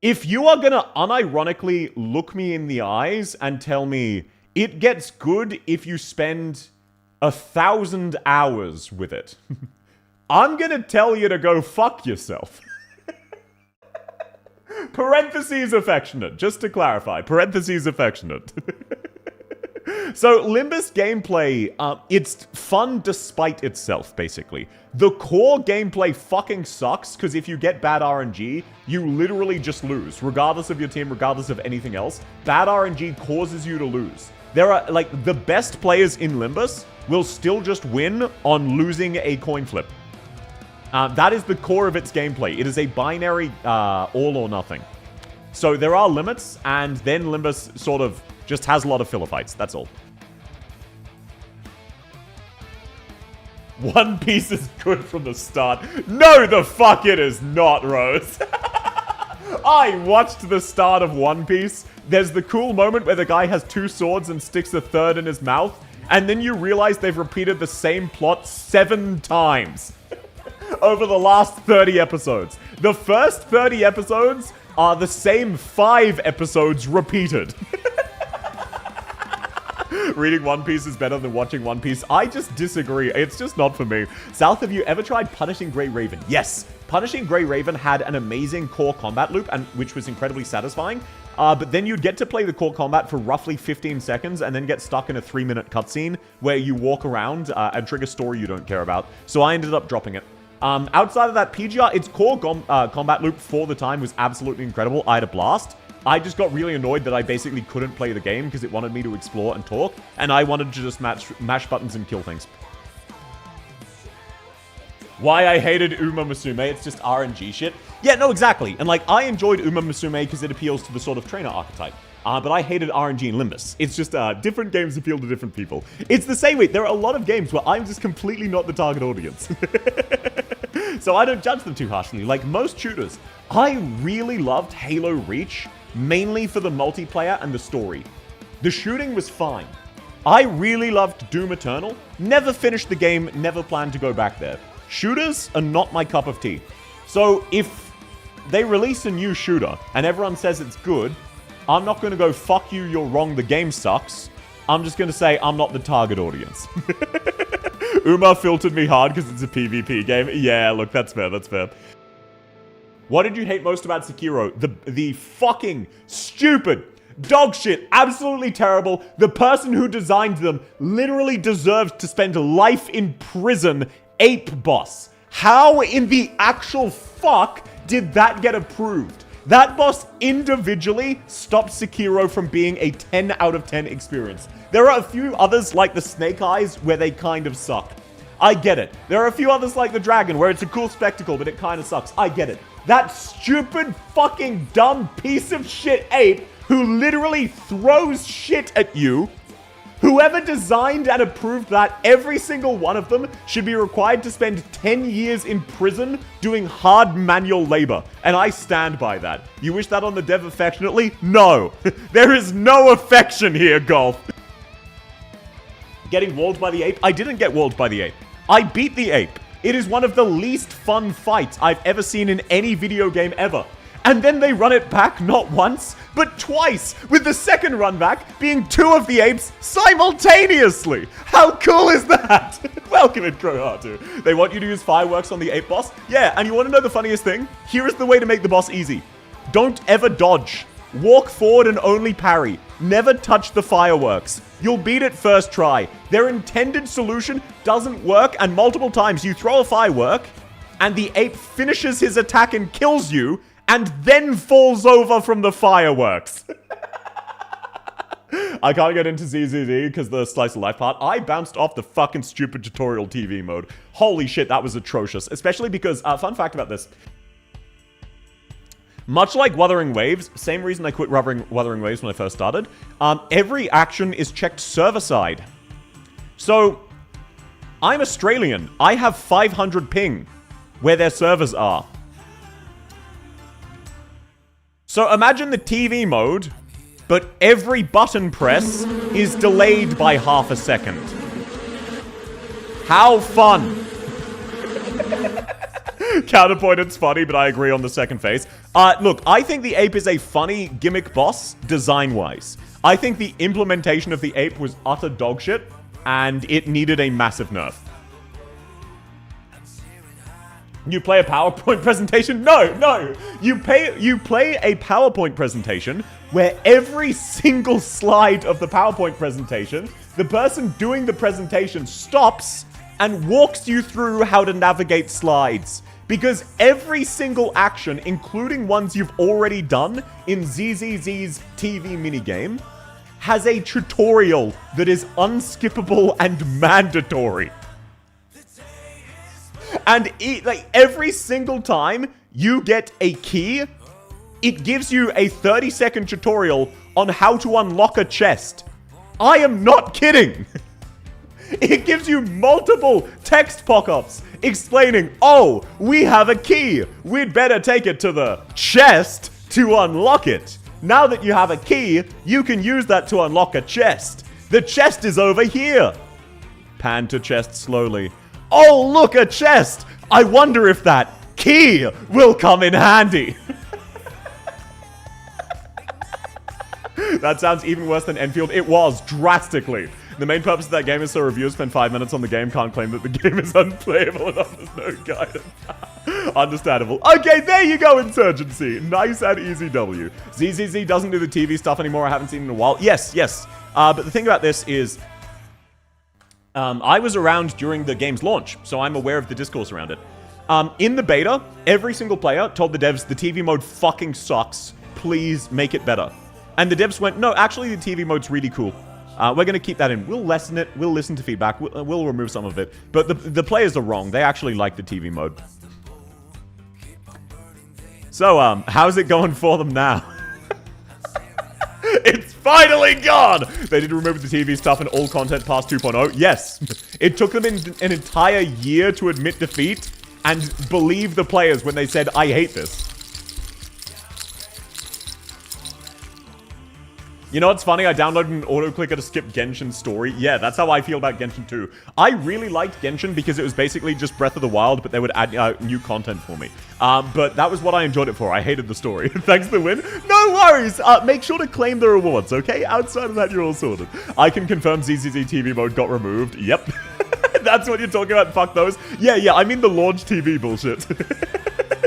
If you are gonna unironically look me in the eyes and tell me it gets good if you spend 1,000 hours with it, I'm gonna tell you to go fuck yourself. Parentheses affectionate, just to clarify. Parentheses affectionate. So, Limbus gameplay, it's fun despite itself, basically. The core gameplay fucking sucks, because if you get bad RNG, you literally just lose, regardless of your team, regardless of anything else. Bad RNG causes you to lose. There are, like, the best players in Limbus will still just win on losing a coin flip. That is the core of its gameplay. It is a binary all or nothing. So there are limits, and then Limbus sort of just has a lot of filler fights. That's all. One Piece is good from the start. No, the fuck it is not, Rose. I watched the start of One Piece. There's the cool moment where the guy has 2 swords and sticks a third in his mouth, and then you realize they've repeated the same plot 7 times over the last 30 episodes. The first 30 episodes are the same 5 episodes repeated. Reading One Piece is better than watching One Piece. I just disagree. It's just not for me. South, have you ever tried Punishing Grey Raven? Yes. Punishing Grey Raven had an amazing core combat loop, and which was incredibly satisfying. But then you'd get to play the core combat for roughly 15 seconds and then get stuck in a 3-minute cutscene where you walk around and trigger story you don't care about. So I ended up dropping it. Outside of that, PGR, its core combat loop for the time was absolutely incredible. I had a blast. I just got really annoyed that I basically couldn't play the game because it wanted me to explore and talk, and I wanted to just mash buttons and kill things. Why I hated Uma Musume, it's just RNG shit. Yeah, no, exactly. And, like, I enjoyed Uma Musume because it appeals to the sort of trainer archetype. But I hated RNG in Limbus. It's just, different games appeal to different people. It's the same way. There are a lot of games where I'm just completely not the target audience. So I don't judge them too harshly. Like most shooters, I really loved Halo Reach, mainly for the multiplayer and the story. The shooting was fine. I really loved Doom Eternal. Never finished the game, never planned to go back there. Shooters are not my cup of tea. So if they release a new shooter and everyone says it's good, I'm not going to go, fuck you, you're wrong, the game sucks. I'm just going to say I'm not the target audience. Uma filtered me hard because it's a PvP game. Yeah, look, that's fair, that's fair. What did you hate most about Sekiro? The fucking stupid, dog shit, absolutely terrible. The person who designed them literally deserves to spend life in prison ape boss. How in the actual fuck did that get approved? That boss individually stopped Sekiro from being a 10 out of 10 experience. There are a few others like the Snake Eyes where they kind of suck. I get it. There are a few others like the Dragon where it's a cool spectacle but it kind of sucks. I get it. That stupid fucking dumb piece of shit ape who literally throws shit at you. Whoever designed and approved that, every single one of them should be required to spend 10 years in prison doing hard manual labor. And I stand by that. You wish that on the dev affectionately? No. There is no affection here, Golf. Getting walled by the ape? I didn't get walled by the ape. I beat the ape. It is one of the least fun fights I've ever seen in any video game ever. And then they run it back not once, but twice, with the second run back being 2 of the apes simultaneously. How cool is that? Welcome in, Crowhatu. They want you to use fireworks on the ape boss? Yeah, and you want to know the funniest thing? Here is the way to make the boss easy. Don't ever dodge. Walk forward and only parry. Never touch the fireworks. You'll beat it first try. Their intended solution doesn't work, and multiple times you throw a firework, and the ape finishes his attack and kills you, and then falls over from the fireworks. I can't get into ZZZ because the slice of life part. I bounced off the fucking stupid tutorial TV mode. Holy shit, that was atrocious. Especially because, fun fact about this. Much like Wuthering Waves, same reason I quit Wuthering Waves when I first started, every action is checked server-side. So, I'm Australian. I have 500 ping where their servers are. So imagine the TV mode, but every button press is delayed by half a second. How fun! Counterpoint, it's funny, but I agree on the second phase. Look, I think the ape is a funny gimmick boss, design-wise. I think the implementation of the ape was utter dogshit, and it needed a massive nerf. You play a PowerPoint presentation? No. You play a PowerPoint presentation where every single slide of the PowerPoint presentation, the person doing the presentation stops and walks you through how to navigate slides. Because every single action, including ones you've already done in ZZZ's TV minigame, has a tutorial that is unskippable and mandatory. And like every single time you get a key, it gives you a 30-second tutorial on how to unlock a chest. I am not kidding. It gives you multiple text pop-ups explaining, oh, we have a key. We'd better take it to the chest to unlock it. Now that you have a key, you can use that to unlock a chest. The chest is over here. Pan to chest slowly. Oh, look, a chest! I wonder if that key will come in handy. That sounds even worse than Enfield. It was, drastically. The main purpose of that game is so reviewers spend 5 minutes on the game can't claim that the game is unplayable enough. There's no guidance. Understandable. Okay, there you go, Insurgency. Nice and easy W. ZZZ doesn't do the TV stuff anymore. I haven't seen it in a while. Yes. But the thing about this is... I was around during the game's launch, so I'm aware of the discourse around it. In the beta, every single player told the devs, the TV mode fucking sucks. Please make it better. And the devs went, no, actually the TV mode's really cool. We're going to keep that in. We'll lessen it. We'll listen to feedback. We'll remove some of it. But the players are wrong. They actually like the TV mode. So, how's it going for them now? It's finally gone! They did remove the TV stuff and all content past 2.0. Yes. It took them an entire year to admit defeat and believe the players when they said, I hate this. You know what's funny? I downloaded an autoclicker to skip Genshin's story. Yeah, that's how I feel about Genshin 2. I really liked Genshin because it was basically just Breath of the Wild, but they would add new content for me. But that was what I enjoyed it for. I hated the story. Thanks for the win. No worries! Make sure to claim the rewards, okay? Outside of that, you're all sorted. I can confirm ZZZ TV mode got removed. Yep. That's what you're talking about? Fuck those. Yeah, I mean the launch TV bullshit.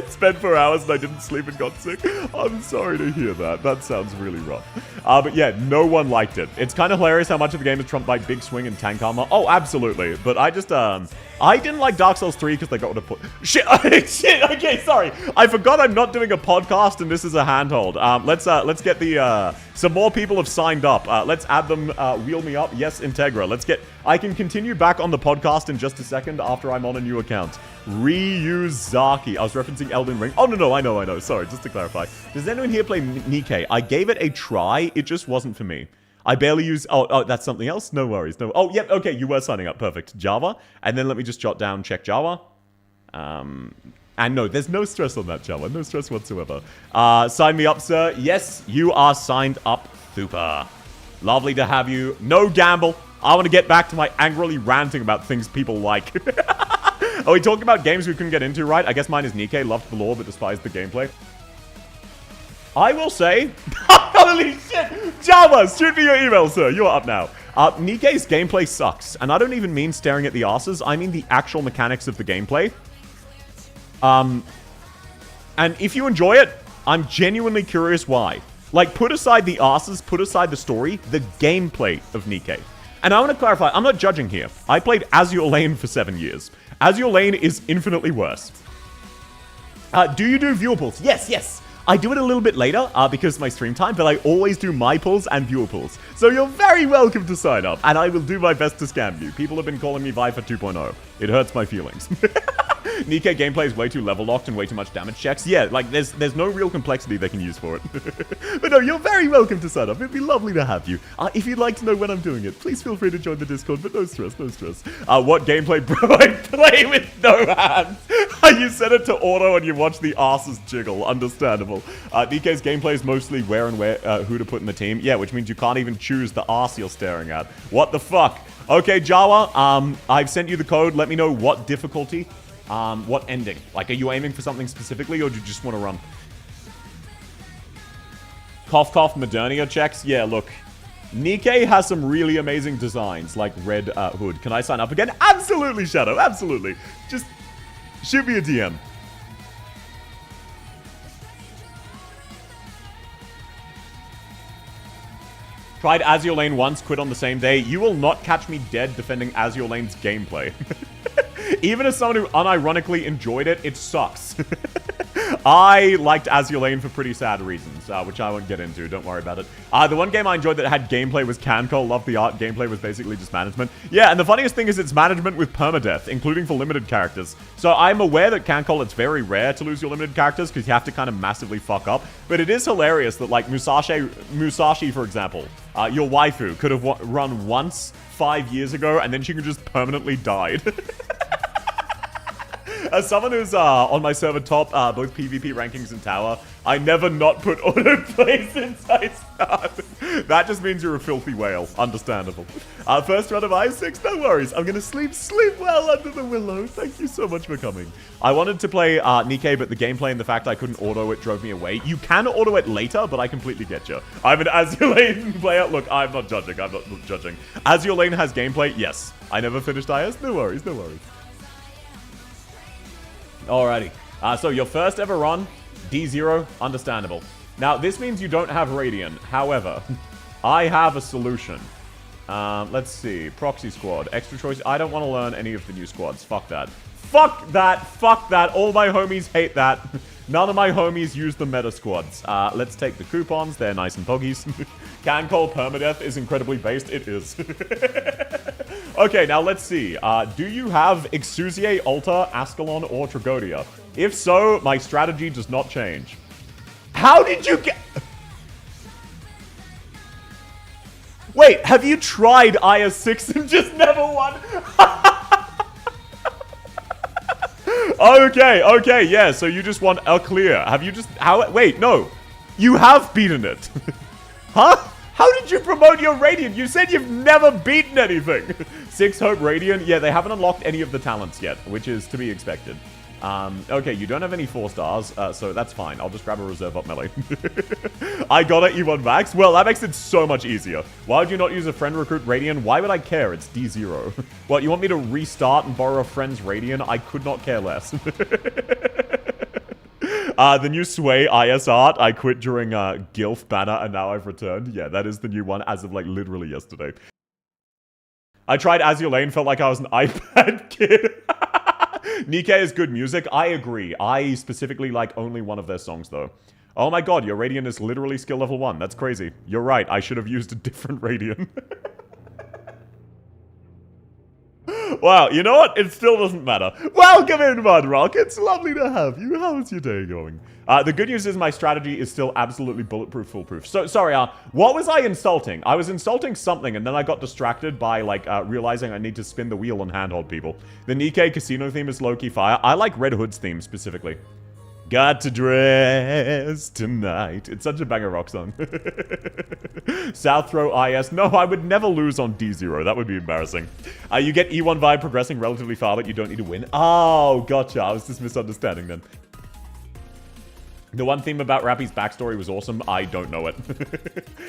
Spent 4 hours and I didn't sleep and got sick. I'm sorry to hear that. That sounds really rough. But yeah, no one liked it. It's kind of hilarious how much of the game is trumped by Big Swing and Tank Armor. Oh, absolutely. But I just, I didn't like Dark Souls 3 because they got rid of Shit, okay, sorry. I forgot I'm not doing a podcast and this is a handhold. Let's get the, some more people have signed up. Let's add them, wheel me up. Yes, Integra. I can continue back on the podcast in just a second after I'm on a new account. Ryuzaki. I was referencing Elden Ring. Oh, no, I know. Sorry, just to clarify. Does anyone here play Nikkei? I gave it a try. It just wasn't for me. I barely use... Oh, that's something else? No worries. No. Oh, yep. Okay, you were signing up. Perfect. Java. And then let me just jot down check Java. And no, there's no stress on that, Java. No stress whatsoever. Sign me up, sir. Yes, you are signed up. Super. Lovely to have you. No gamble. I want to get back to my angrily ranting about things people like. Are we talking about games we couldn't get into, right? I guess mine is Nikkei. Loved the lore, but despised the gameplay. I will say... Holy shit! Java, shoot me your email, sir. You're up now. Nikkei's gameplay sucks. And I don't even mean staring at the asses. I mean the actual mechanics of the gameplay. And if you enjoy it, I'm genuinely curious why. Like, put aside the asses, put aside the story, the gameplay of Nikkei. And I want to clarify, I'm not judging here. I played Azure Lane for 7 years. Azure Lane is infinitely worse. Do you do viewer pulls? Yes. I do it a little bit later because of my stream time, but I always do my pulls and viewer pulls. So you're very welcome to sign up, and I will do my best to scam you. People have been calling me Viper 2.0. It hurts my feelings. Nikkei gameplay is way too level locked and way too much damage checks. Yeah, like there's no real complexity they can use for it. But no, you're very welcome to sign up. It'd be lovely to have you. If you'd like to know when I'm doing it, please feel free to join the Discord, but no stress. What gameplay, bro? I play with no hands. You set it to auto and you watch the asses jiggle. Understandable. Nikkei's gameplay is mostly where who to put in the team. Yeah, which means you can't even choose the ass you're staring at. What the fuck? Okay, Jawa, I've sent you the code. Let me know what difficulty. What ending? Like, are you aiming for something specifically, or do you just want to run? Cough, Modernia checks? Yeah, look. Nikkei has some really amazing designs, like Red Hood. Can I sign up again? Absolutely, Shadow, absolutely. Just Shoot me a DM. Tried Azure Lane once, quit on the same day. You will not catch me dead defending Azure Lane's gameplay. Even as someone who unironically enjoyed it, it sucks. I liked Azure Lane for pretty sad reasons, which I won't get into. Don't worry about it. The one game I enjoyed that had gameplay was Cancol. Loved the art. Gameplay was basically just management. Yeah, and the funniest thing is it's management with permadeath, including for limited characters. So I'm aware that Cancol, it's very rare to lose your limited characters because you have to kind of massively fuck up. But it is hilarious that, like, Musashi, for example, your waifu could have run once 5 years ago, and then she could just permanently died. As someone who's on my server top both PvP rankings and tower, I never not put autoplay since I started. That just means you're a filthy whale. Understandable. First round of I6, no worries. I'm gonna sleep well under the willow. Thank you so much for coming. I wanted to play Nikke, but the gameplay and the fact I couldn't auto it drove me away. You can auto it later, but I completely get you. I'm an Azure Lane player. Look, I'm not judging. I'm not judging. Azure Lane has gameplay, yes. I never finished IS. No worries, no worries. Alrighty. So your first ever run, D0, understandable. Now, this means you don't have Radiant. However, I have a solution. Let's see. Proxy squad. Extra choice. I don't want to learn any of the new squads. Fuck that. Fuck that. Fuck that. All my homies hate that. None of my homies use the meta squads. Let's take the coupons. They're nice and poggies. Cancol permadeath is incredibly based. It is. Okay, now let's see. Do you have Exusier, Alta, Ascalon, or Tragodia? If so, my strategy does not change. How did you get... Wait, have you tried IS6 and just never won? Okay, yeah, so you just want a clear. Have you just... How? Wait, no. You have beaten it. Huh? How did you promote your Radiant? You said you've never beaten anything. 6 Hope Radiant. Yeah, they haven't unlocked any of the talents yet, which is to be expected. Okay, you don't have any 4 stars, so that's fine. I'll just grab a reserve up melee. I got it, E1 max. Well, that makes it so much easier. Why would you not use a friend recruit Radiant? Why would I care? It's D0. What, you want me to restart and borrow a friend's Radiant? I could not care less. The new Sway IS art, I quit during Gilf banner and now I've returned. Yeah, that is the new one as of like literally yesterday. I tried Azure Lane, felt like I was an iPad kid. Nikke is good music. I agree. I specifically like only one of their songs though. Oh my god, your Radiant is literally skill level 1. That's crazy. You're right, I should have used a different Radiant. Wow, you know what? It still doesn't matter. Welcome in, Mudrock. It's lovely to have you. How's your day going? The good news is my strategy is still absolutely bulletproof, foolproof. So, sorry, what was I insulting? I was insulting something, and then I got distracted by, like, realizing I need to spin the wheel and handhold people. The Nikke casino theme is low-key fire. I like Red Hood's theme, specifically. Got to dress tonight. It's such a banger rock song. South Throw IS. No, I would never lose on D0. That would be embarrassing. You get E1 vibe progressing relatively far, but you don't need to win. Oh, gotcha. I was just misunderstanding then. The one theme about Rappy's backstory was awesome. I don't know it.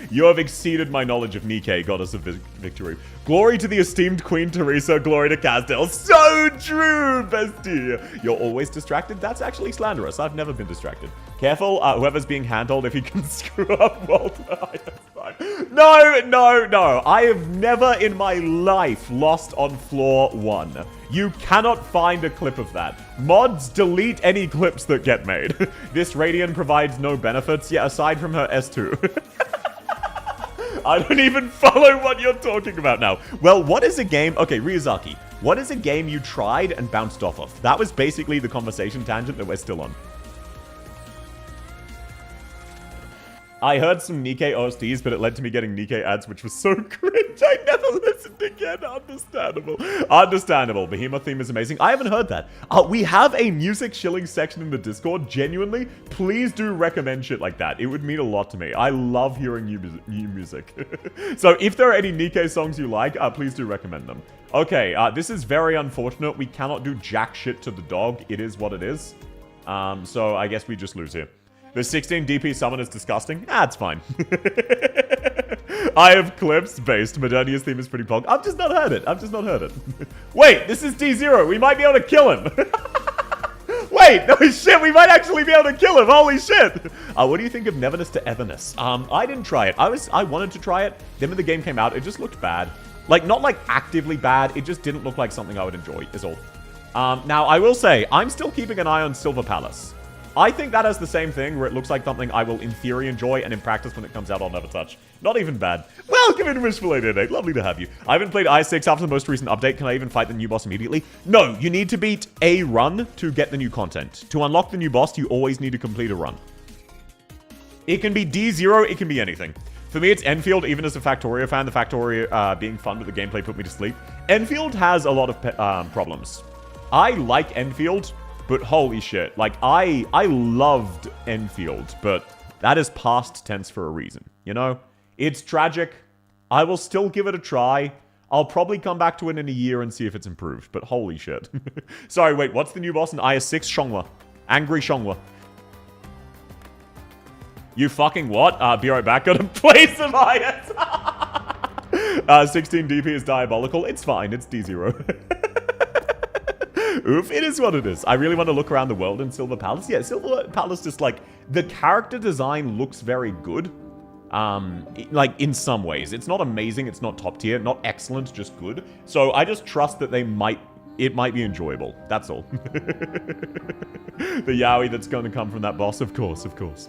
You have exceeded my knowledge of Nikke, goddess of victory. Glory to the esteemed Queen Teresa. Glory to Castel. So true, bestie. You're always distracted? That's actually slanderous. I've never been distracted. Careful, whoever's being handled if he can screw up Walter. No. I have never in my life lost on floor 1. You cannot find a clip of that. Mods delete any clips that get made. This Radiant provides no benefits, yet aside from her S2. I don't even follow what you're talking about now. Well, what is a game... Okay, Ryuzaki. What is a game you tried and bounced off of? That was basically the conversation tangent that we're still on. I heard some Nikke OSTs, but it led to me getting Nikke ads, which was so cringe. I never listened again. Understandable. Understandable. Behemoth theme is amazing. I haven't heard that. We have a music shilling section in the Discord. Genuinely, please do recommend shit like that. It would mean a lot to me. I love hearing new music. So if there are any Nikke songs you like, please do recommend them. Okay, this is very unfortunate. We cannot do jack shit to the dog. It is what it is. So I guess we just lose here. The 16 DP summon is disgusting. It's fine. I have clips based. Modernia's theme is pretty pog. I've just not heard it. Wait, this is D0. We might be able to kill him. wait! No shit, we might actually be able to kill him. Holy shit! What do you think of Neverness to Everness? I didn't try it. I wanted to try it. Then when the game came out, it just looked bad. Like, not like actively bad. It just didn't look like something I would enjoy, is all. Now, I will say, I'm still keeping an eye on Silver Palace. I think that has the same thing, where it looks like something I will, in theory, enjoy, and in practice, when it comes out, I'll never touch. Not even bad. Welcome in, Wishful88. Lovely to have you. I haven't played I6 after the most recent update. Can I even fight the new boss immediately? No, you need to beat a run to get the new content. To unlock the new boss, you always need to complete a run. It can be D0, it can be anything. For me, it's Enfield. Even as a Factorio fan, the Factorio being fun with the gameplay put me to sleep. Enfield has a lot of problems. I like Enfield, but holy shit. Like, I loved Enfield, but that is past tense for a reason, you know? It's tragic. I will still give it a try. I'll probably come back to it in a year and see if it's improved, but holy shit. Sorry, wait, what's the new boss in IS6? Shongwa. Angry Shongwa. You fucking what? Be right back. Gotta play some IS. 16 DP is diabolical. It's fine. It's D0. Oof, it is what it is. I really want to look around the world in Silver Palace. Yeah, Silver Palace just, like, the character design looks very good. Like, in some ways. It's not amazing, it's not top tier, not excellent, just good. So I just trust that it might be enjoyable. That's all. The yaoi that's going to come from that boss, of course, of course.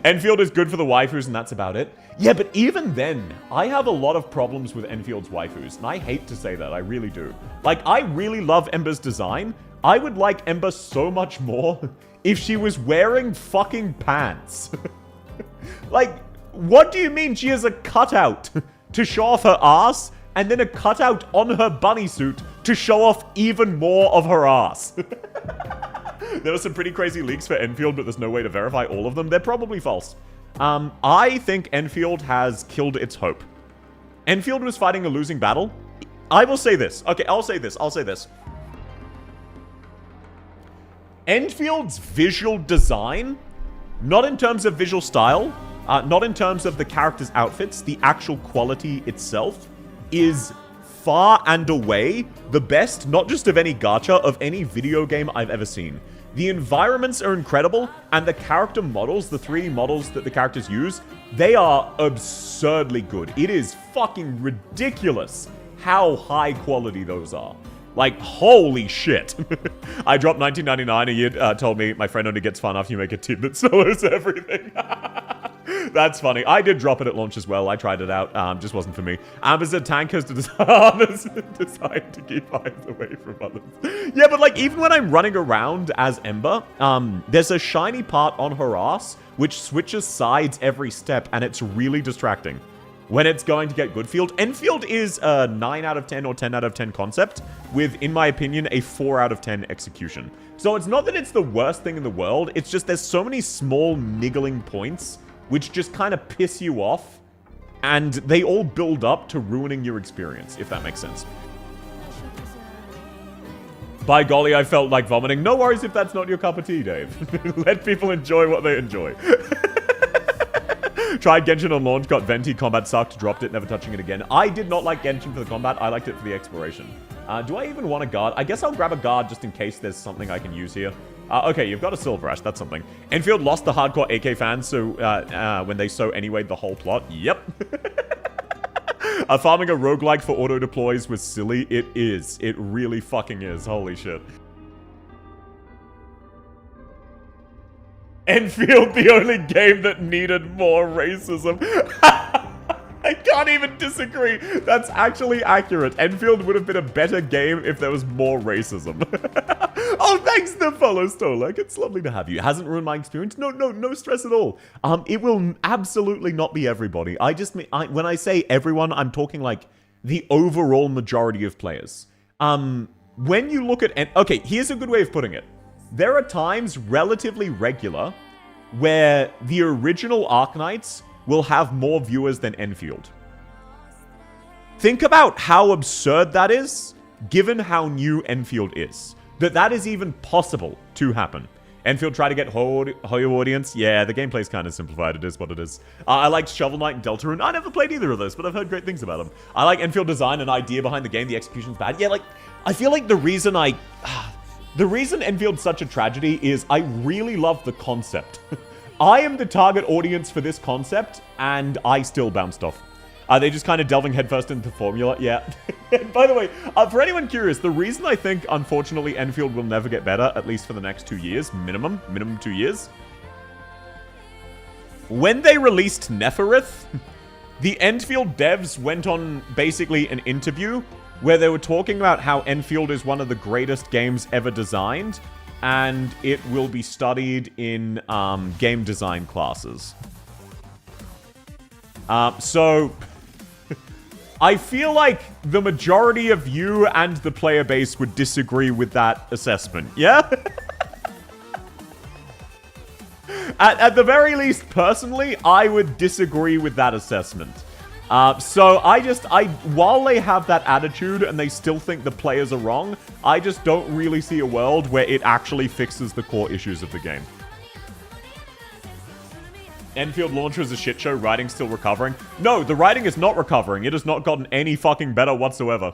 Enfield is good for the waifus, and that's about it. Yeah, but even then, I have a lot of problems with Enfield's waifus, and I hate to say that, I really do. Like, I really love Ember's design. I would like Ember so much more if she was wearing fucking pants. Like, what do you mean she has a cutout to show off her ass, and then a cutout on her bunny suit to show off even more of her ass? There were some pretty crazy leaks for Enfield, but there's no way to verify all of them. They're probably false. I think Enfield has killed its hope. Enfield was fighting a losing battle. I will say this. Okay, I'll say this. Enfield's visual design, not in terms of visual style, not in terms of the character's outfits, the actual quality itself, is far and away the best, not just of any gacha, of any video game I've ever seen. The environments are incredible, and the character models, the 3D models that the characters use, they are absurdly good. It is fucking ridiculous how high quality those are. Like, holy shit. I dropped $19.99 a year, told me my friend only gets fun after you make a team that solos everything. That's funny. I did drop it at launch as well. I tried it out. Just wasn't for me. Amber's a tank has designed to keep eyes away from others. Yeah, but like, even when I'm running around as Ember, there's a shiny part on her ass which switches sides every step, and it's really distracting when it's going to get good field. Enfield is a 9 out of 10 or 10 out of 10 concept with, in my opinion, a 4 out of 10 execution. So it's not that it's the worst thing in the world. It's just there's so many small niggling points which just kind of piss you off, and they all build up to ruining your experience, if that makes sense. By golly, I felt like vomiting. No worries if that's not your cup of tea, Dave. Let people enjoy what they enjoy. Tried Genshin on launch, got Venti, combat sucked, dropped it, never touching it again. I did not like Genshin for the combat, I liked it for the exploration. Do I even want a guard? I guess I'll grab a guard just in case there's something I can use here. Okay, you've got a Silver Ash, that's something. Enfield lost the hardcore AK fans, so when they so anyway the whole plot. Yep. Farming a roguelike for auto deploys was silly. It is. It really fucking is. Holy shit. Enfield, the only game that needed more racism. I can't even disagree. That's actually accurate. Enfield would have been a better game if there was more racism. Oh, thanks for the follow, Stolek. It's lovely to have you. It hasn't ruined my experience. No stress at all. It will absolutely not be everybody. When I say everyone, I'm talking like the overall majority of players. When you look at... Okay, here's a good way of putting it. There are times, relatively regular, where the original Arknights will have more viewers than Enfield. Think about how absurd that is, given how new Enfield is. That is even possible to happen. Enfield tried to get Hoyo audience. Yeah, the gameplay's kind of simplified. It is what it is. I liked Shovel Knight and Deltarune. I never played either of those, but I've heard great things about them. I like Enfield design and idea behind the game. The execution's bad. Yeah, like, I feel like the reason The reason Enfield's such a tragedy is I really love the concept. I am the target audience for this concept, and I still bounced off. Are they just kind of delving headfirst into the formula? Yeah. By the way, for anyone curious, the reason I think, unfortunately, Enfield will never get better, at least for the next 2 years, minimum 2 years. When they released Neferith, the Enfield devs went on basically an interview where they were talking about how Enfield is one of the greatest games ever designed, and it will be studied in game design classes. So, I feel like the majority of you and the player base would disagree with that assessment, yeah? At the very least, personally, I would disagree with that assessment. So while they have that attitude and they still think the players are wrong, I just don't really see a world where it actually fixes the core issues of the game. Enfield launcher is a shit show, writing still recovering. No, the writing is not recovering. It has not gotten any fucking better whatsoever.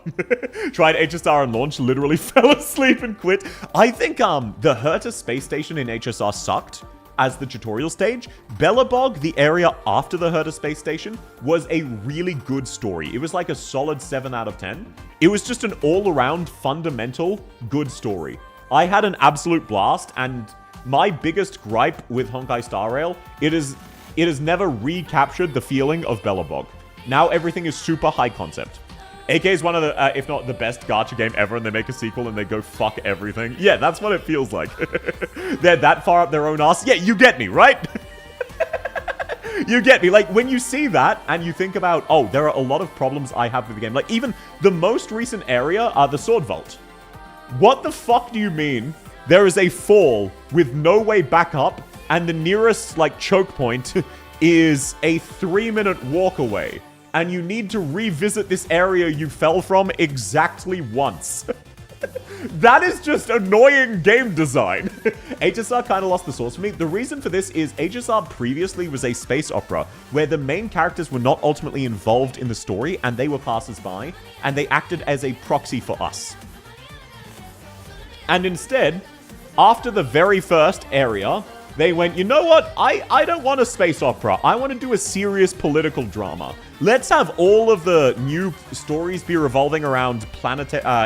Tried HSR on launch, literally fell asleep and quit. I think the Herta space station in HSR sucked as the tutorial stage. Belobog, the area after the Herta space station, was a really good story. It was like a solid 7 out of 10. It was just an all-around, fundamental, good story. I had an absolute blast, and my biggest gripe with Honkai Star Rail, it has never recaptured the feeling of Belobog. Now everything is super high concept. AK is one of the, if not the best gacha game ever, and they make a sequel and they go fuck everything. Yeah, that's what it feels like. They're that far up their own ass. Yeah, you get me, right? You get me. Like, when you see that and you think about, oh, there are a lot of problems I have with the game. Like, even the most recent area, the Sword Vault. What the fuck do you mean there is a fall with no way back up, and the nearest, like, choke point is a 3-minute walk away? And you need to revisit this area you fell from exactly once. That is just annoying game design. HSR kind of lost the source for me. The reason for this is HSR previously was a space opera where the main characters were not ultimately involved in the story and they were passers-by, and they acted as a proxy for us. And instead, after the very first area, they went, you know what? I don't want a space opera. I want to do a serious political drama. Let's have all of the new stories be revolving around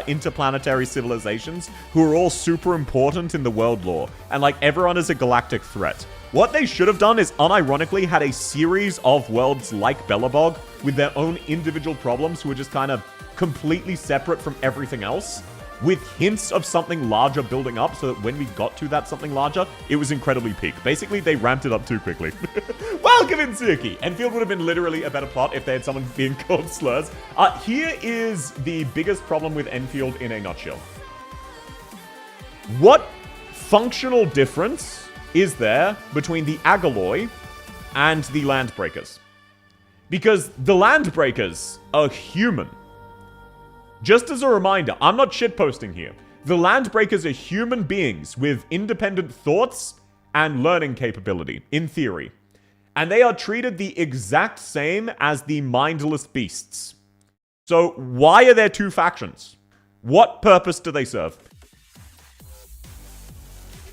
interplanetary civilizations who are all super important in the world lore. And like everyone is a galactic threat. What they should have done is unironically had a series of worlds like Belobog with their own individual problems who are just kind of completely separate from everything else, with hints of something larger building up, so that when we got to that something larger, it was incredibly peak. Basically, they ramped it up too quickly. Welcome in, Suki! Enfield would have been literally a better plot if they had someone being called slurs. Here is the biggest problem with Enfield in a nutshell. What functional difference is there between the Agaloy and the Landbreakers? Because the Landbreakers are human. Just as a reminder, I'm not shitposting here. The Landbreakers are human beings with independent thoughts and learning capability, in theory. And they are treated the exact same as the mindless beasts. So why are there two factions? What purpose do they serve?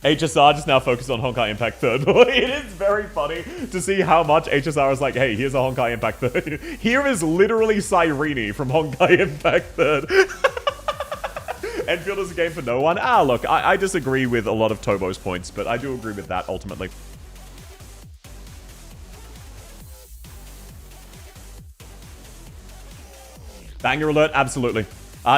HSR just now focused on Honkai Impact 3rd. It is very funny to see how much HSR is like, hey, here's a Honkai Impact 3rd. Here is literally Cyrene from Honkai Impact 3rd. Enfield is a game for no one. Look, I disagree with a lot of Tobo's points, but I do agree with that ultimately. Banger alert, absolutely.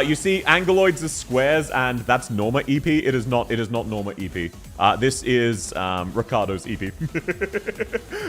You see Angoloids as squares, and that's Norma EP. It is not Norma EP. This is Ricardo's EP.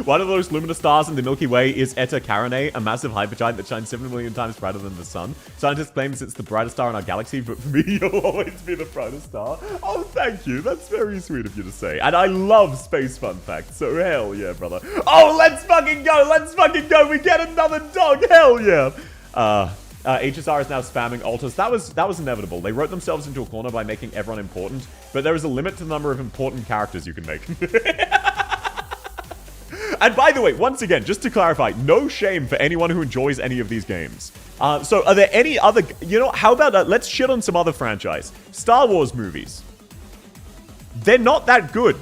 One of those luminous stars in the Milky Way is Eta Carinae, a massive hypergiant that shines 7 million times brighter than the sun. Scientists claim it's the brightest star in our galaxy, but for me, you'll always be the brightest star. Oh, thank you. That's very sweet of you to say. And I love space fun facts, so hell yeah, brother. Oh, let's fucking go! Let's fucking go! We get another dog! Hell yeah! HSR is now spamming alters. That was inevitable. They wrote themselves into a corner by making everyone important, but there is a limit to the number of important characters you can make. And by the way, once again, just to clarify, no shame for anyone who enjoys any of these games. So are there any other... You know, how about... let's shit on some other franchise. Star Wars movies. they're not that good.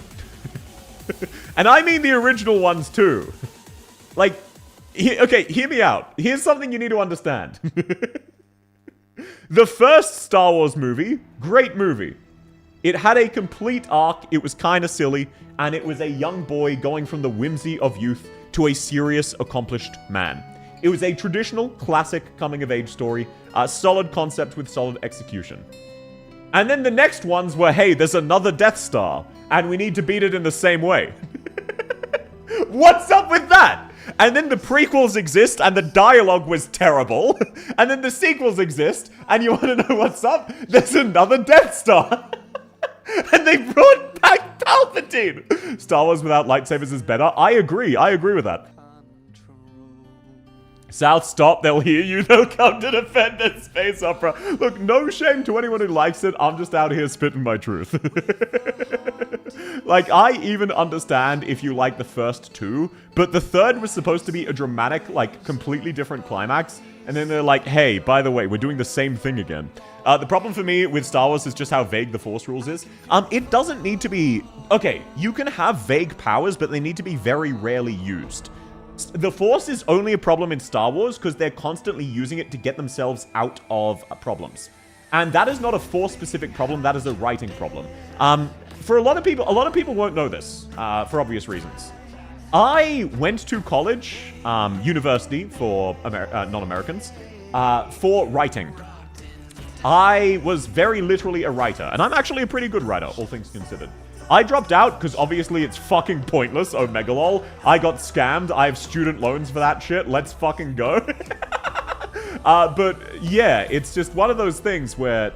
And I mean the original ones too. Like, okay, hear me out. Here's something you need to understand. The first Star Wars movie, great movie. It had a complete arc, it was kind of silly, and it was a young boy going from the whimsy of youth to a serious, accomplished man. It was a traditional, classic coming-of-age story, a solid concept with solid execution. And then the next ones were, hey, there's another Death Star, and we need to beat it in the same way. What's up with that? And then the prequels exist, and the dialogue was terrible. And then the sequels exist, and you want to know what's up? There's another Death Star. And they brought back Palpatine. Star Wars without lightsabers is better. I agree with that. South, stop. They'll hear you. They'll come to defend their space opera. Look, no shame to anyone who likes it. I'm just out here spitting my truth. Like, I even understand if you like the first two, but the third was supposed to be a dramatic, like, completely different climax. And then they're like, hey, by the way, we're doing the same thing again. The problem for me with Star Wars is just how vague the Force rules is. It doesn't need to be... Okay, you can have vague powers, but they need to be very rarely used. The Force is only a problem in Star Wars because they're constantly using it to get themselves out of problems. And that is not a Force-specific problem, that is a writing problem. For a lot of people won't know this, for obvious reasons. I went to college, university for non-Americans, for writing. I was very literally a writer, and I'm actually a pretty good writer, all things considered. I dropped out because obviously it's fucking pointless, oh megalol. I got scammed, I have student loans for that shit, let's fucking go. But yeah, it's just one of those things where...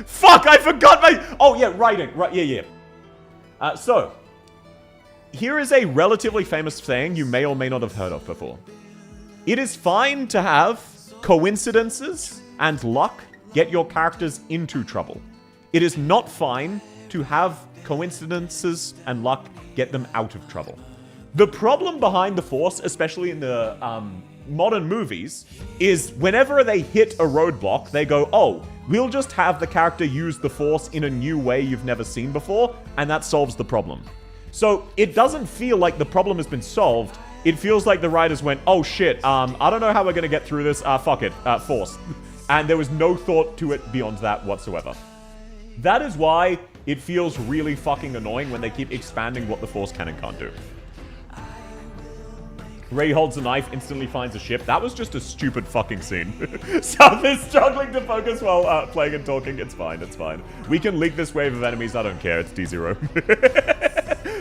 Fuck, I forgot my... Oh yeah, writing, right, yeah. So, here is a relatively famous saying you may or may not have heard of before. It is fine to have coincidences and luck get your characters into trouble. It is not fine to have coincidences and luck get them out of trouble. The problem behind the Force, especially in the modern movies, is whenever they hit a roadblock, they go, oh, we'll just have the character use the Force in a new way you've never seen before, and that solves the problem. So it doesn't feel like the problem has been solved. It feels like the writers went, oh shit, I don't know how we're gonna get through this, fuck it, Force. And there was no thought to it beyond that whatsoever. That is why it feels really fucking annoying when they keep expanding what the Force can and can't do. Rey holds a knife, instantly finds a ship. That was just a stupid fucking scene. South is struggling to focus while playing and talking. It's fine, it's fine. We can leak this wave of enemies, I don't care, it's D0.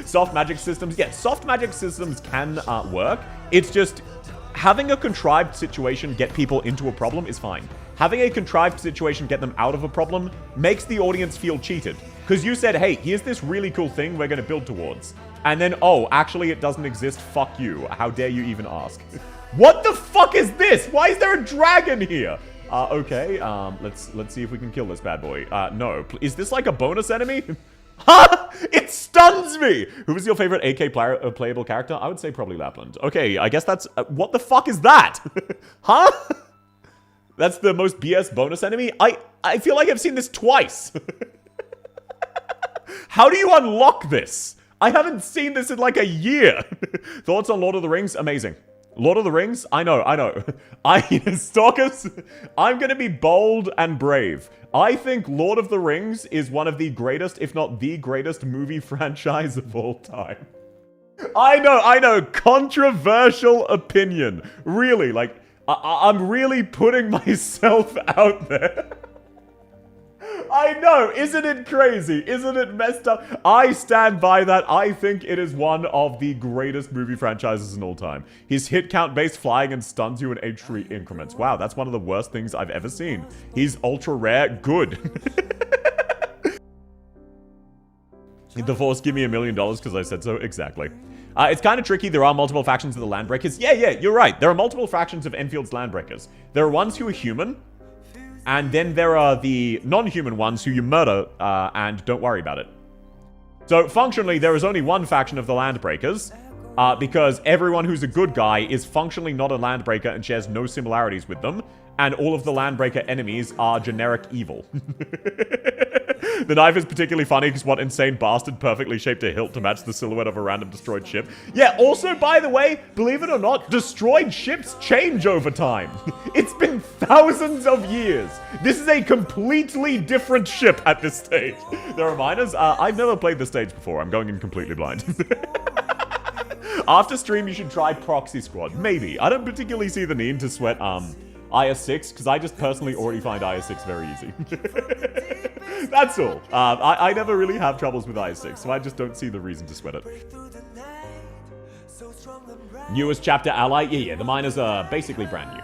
Soft magic systems, yeah, soft magic systems can work. It's just, having a contrived situation get people into a problem is fine. Having a contrived situation get them out of a problem makes the audience feel cheated. Because you said, hey, here's this really cool thing we're going to build towards. And then, oh, actually it doesn't exist, fuck you. How dare you even ask? What the fuck is this? Why is there a dragon here? Okay, let's see if we can kill this bad boy. No. Is this like a bonus enemy? Huh? It stuns me! Who was your favorite AK playable character? I would say probably Lapland. Okay, I guess that's... what the fuck is that? Huh? That's the most BS bonus enemy? I feel like I've seen this twice. How do you unlock this? I haven't seen this in like a year. Thoughts on Lord of the Rings? Amazing. Lord of the Rings? I know. Stalkers, I'm gonna be bold and brave. I think Lord of the Rings is one of the greatest, if not the greatest movie franchise of all time. I know, controversial opinion. Really, like, I'm really putting myself out there. I know, isn't it crazy? Isn't it messed up? I stand by that. I think it is one of the greatest movie franchises in all time. His hit count based flying and stuns you in H3 increments. Wow, that's one of the worst things I've ever seen. He's ultra rare, good. The Force, give me $1 million because I said so. Exactly. It's kind of tricky. There are multiple factions of the Landbreakers. Yeah, you're right. There are multiple factions of Enfield's Landbreakers. There are ones who are human, and then there are the non-human ones who you murder and don't worry about it. So functionally, there is only one faction of the Landbreakers, because everyone who's a good guy is functionally not a Landbreaker and shares no similarities with them, and all of the Landbreaker enemies are generic evil. The knife is particularly funny because what insane bastard perfectly shaped a hilt to match the silhouette of a random destroyed ship. Yeah, also, by the way, believe it or not, destroyed ships change over time. It's been thousands of years. This is a completely different ship at this stage. There are minors. I've never played this stage before. I'm going in completely blind. After stream, you should try Proxy Squad. Maybe. I don't particularly see the need to sweat IS6, because I just personally already find IS6 very easy. That's all. I never really have troubles with IS6, so I just don't see the reason to sweat it. Newest chapter ally? Yeah, the miners are basically brand new.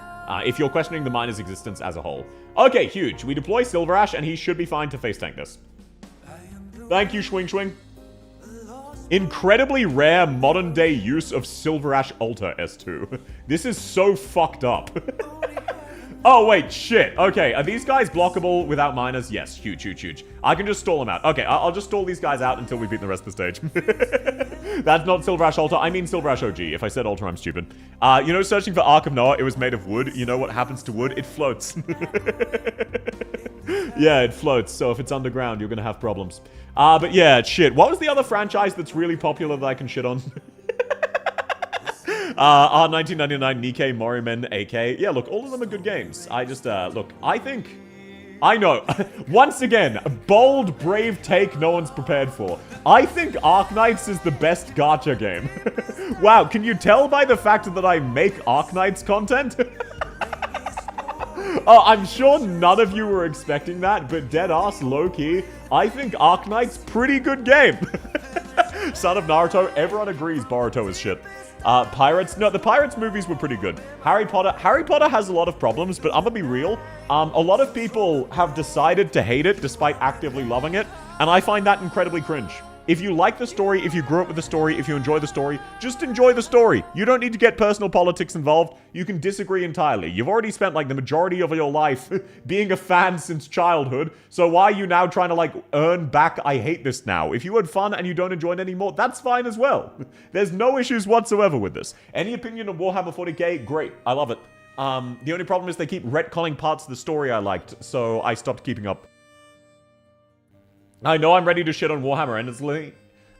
If you're questioning the miner's existence as a whole. Okay, huge. We deploy Silver Ash, and he should be fine to face tank this. Thank you, Schwing Schwing. Incredibly rare modern-day use of Silver Ash Alter S2. This is so fucked up. Oh, wait, shit. Okay, are these guys blockable without miners? Yes, huge, huge, huge. I can just stall them out. Okay, I'll just stall these guys out until we beat the rest of the stage. That's not Silver Ash Alter. I mean Silver Ash OG. If I said Alter, I'm stupid. You know, searching for Ark of Noah, it was made of wood. You know what happens to wood? It floats. Yeah, it floats. So if it's underground, you're gonna have problems. But yeah, shit. What was the other franchise that's really popular that I can shit on? R1999, Nikkei, Morimen, AK. Yeah, look, all of them are good games. I just, look, I think... I know. Once again, a bold, brave take no one's prepared for. I think Arknights is the best gacha game. Wow, can you tell by the fact that I make Arknights content? Oh, I'm sure none of you were expecting that, but deadass, low-key, I think Arknight's pretty good game. Son of Naruto, everyone agrees Boruto is shit. Pirates, no, the Pirates movies were pretty good. Harry Potter has a lot of problems, but I'm gonna be real. A lot of people have decided to hate it despite actively loving it, and I find that incredibly cringe. If you like the story, if you grew up with the story, if you enjoy the story, just enjoy the story. You don't need to get personal politics involved. You can disagree entirely. You've already spent, like, the majority of your life being a fan since childhood, so why are you now trying to, like, earn back I hate this now? If you had fun and you don't enjoy it anymore, that's fine as well. There's no issues whatsoever with this. Any opinion of Warhammer 40k? Great. I love it. The only problem is they keep retconning parts of the story I liked, so I stopped keeping up. I know I'm ready to shit on Warhammer endlessly.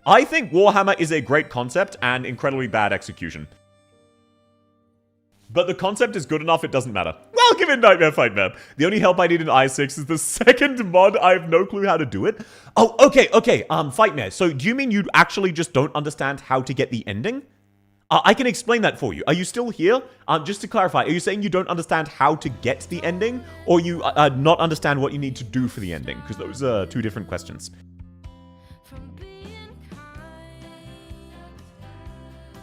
I think Warhammer is a great concept and incredibly bad execution. But the concept is good enough, it doesn't matter. Welcome in Nightmare Fight Map. The only help I need in i6 is the second mod. I have no clue how to do it. Oh, okay, Fightmare. So do you mean you actually just don't understand how to get the ending? I can explain that for you. Are you still here? Just to clarify, are you saying you don't understand how to get the ending? Or you not understand what you need to do for the ending? Because those are two different questions.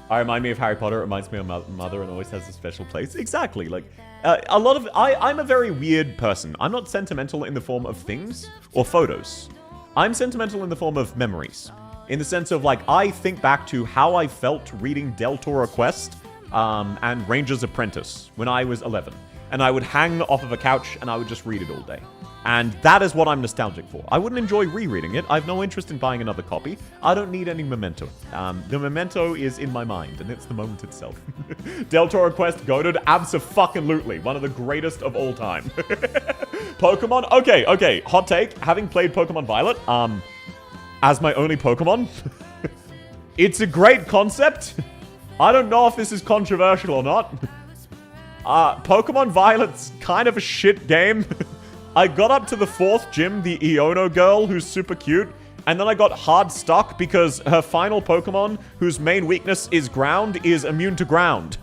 I remind me of Harry Potter. It reminds me of my mother and always has a special place. Exactly. Like, I'm a very weird person. I'm not sentimental in the form of things or photos. I'm sentimental in the form of memories. In the sense of, like, I think back to how I felt reading Del Toro Quest and Ranger's Apprentice when I was 11. And I would hang off of a couch and I would just read it all day. And that is what I'm nostalgic for. I wouldn't enjoy rereading it. I have no interest in buying another copy. I don't need any memento. The memento is in my mind, and it's the moment itself. Del Toro Quest, goated, abso-fucking-lutely. One of the greatest of all time. Pokemon? Okay. Hot take. Having played Pokemon Violet, as my only Pokemon, it's a great concept. I don't know if this is controversial or not. Pokemon Violet's kind of a shit game. I got up to the 4th gym, the Iono girl, who's super cute, and then I got hard stuck because her final Pokemon, whose main weakness is ground, is immune to ground.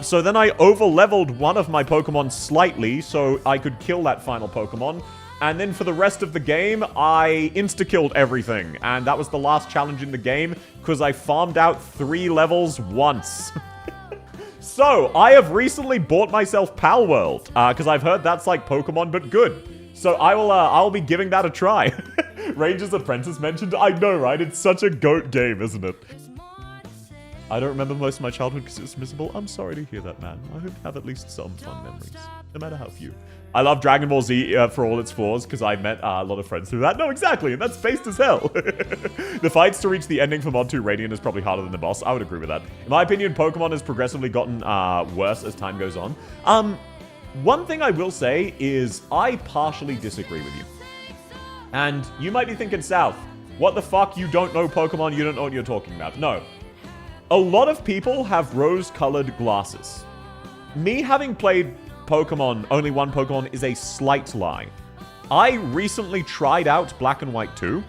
So then I over-leveled one of my Pokemon slightly so I could kill that final Pokemon. And then for the rest of the game, I insta-killed everything. And that was the last challenge in the game, because I farmed out 3 levels once. So, I have recently bought myself Pal World, because I've heard that's like Pokemon, but good. So I'll be giving that a try. Ranger's Apprentice mentioned, I know, right? It's such a goat game, isn't it? I don't remember most of my childhood because it's miserable. I'm sorry to hear that, man. I hope you have at least some fun memories, no matter how few. I love Dragon Ball Z for all its flaws because I met a lot of friends through that. No, exactly, and that's based as hell. The fights to reach the ending for Mod 2 Radiant is probably harder than the boss. I would agree with that. In my opinion, Pokemon has progressively gotten worse as time goes on. One thing I will say is I partially disagree with you. And you might be thinking, South, what the fuck? You don't know Pokemon, you don't know what you're talking about. No. A lot of people have rose-colored glasses. Me having played Pokemon, only one Pokemon, is a slight lie. I recently tried out Black and White 2.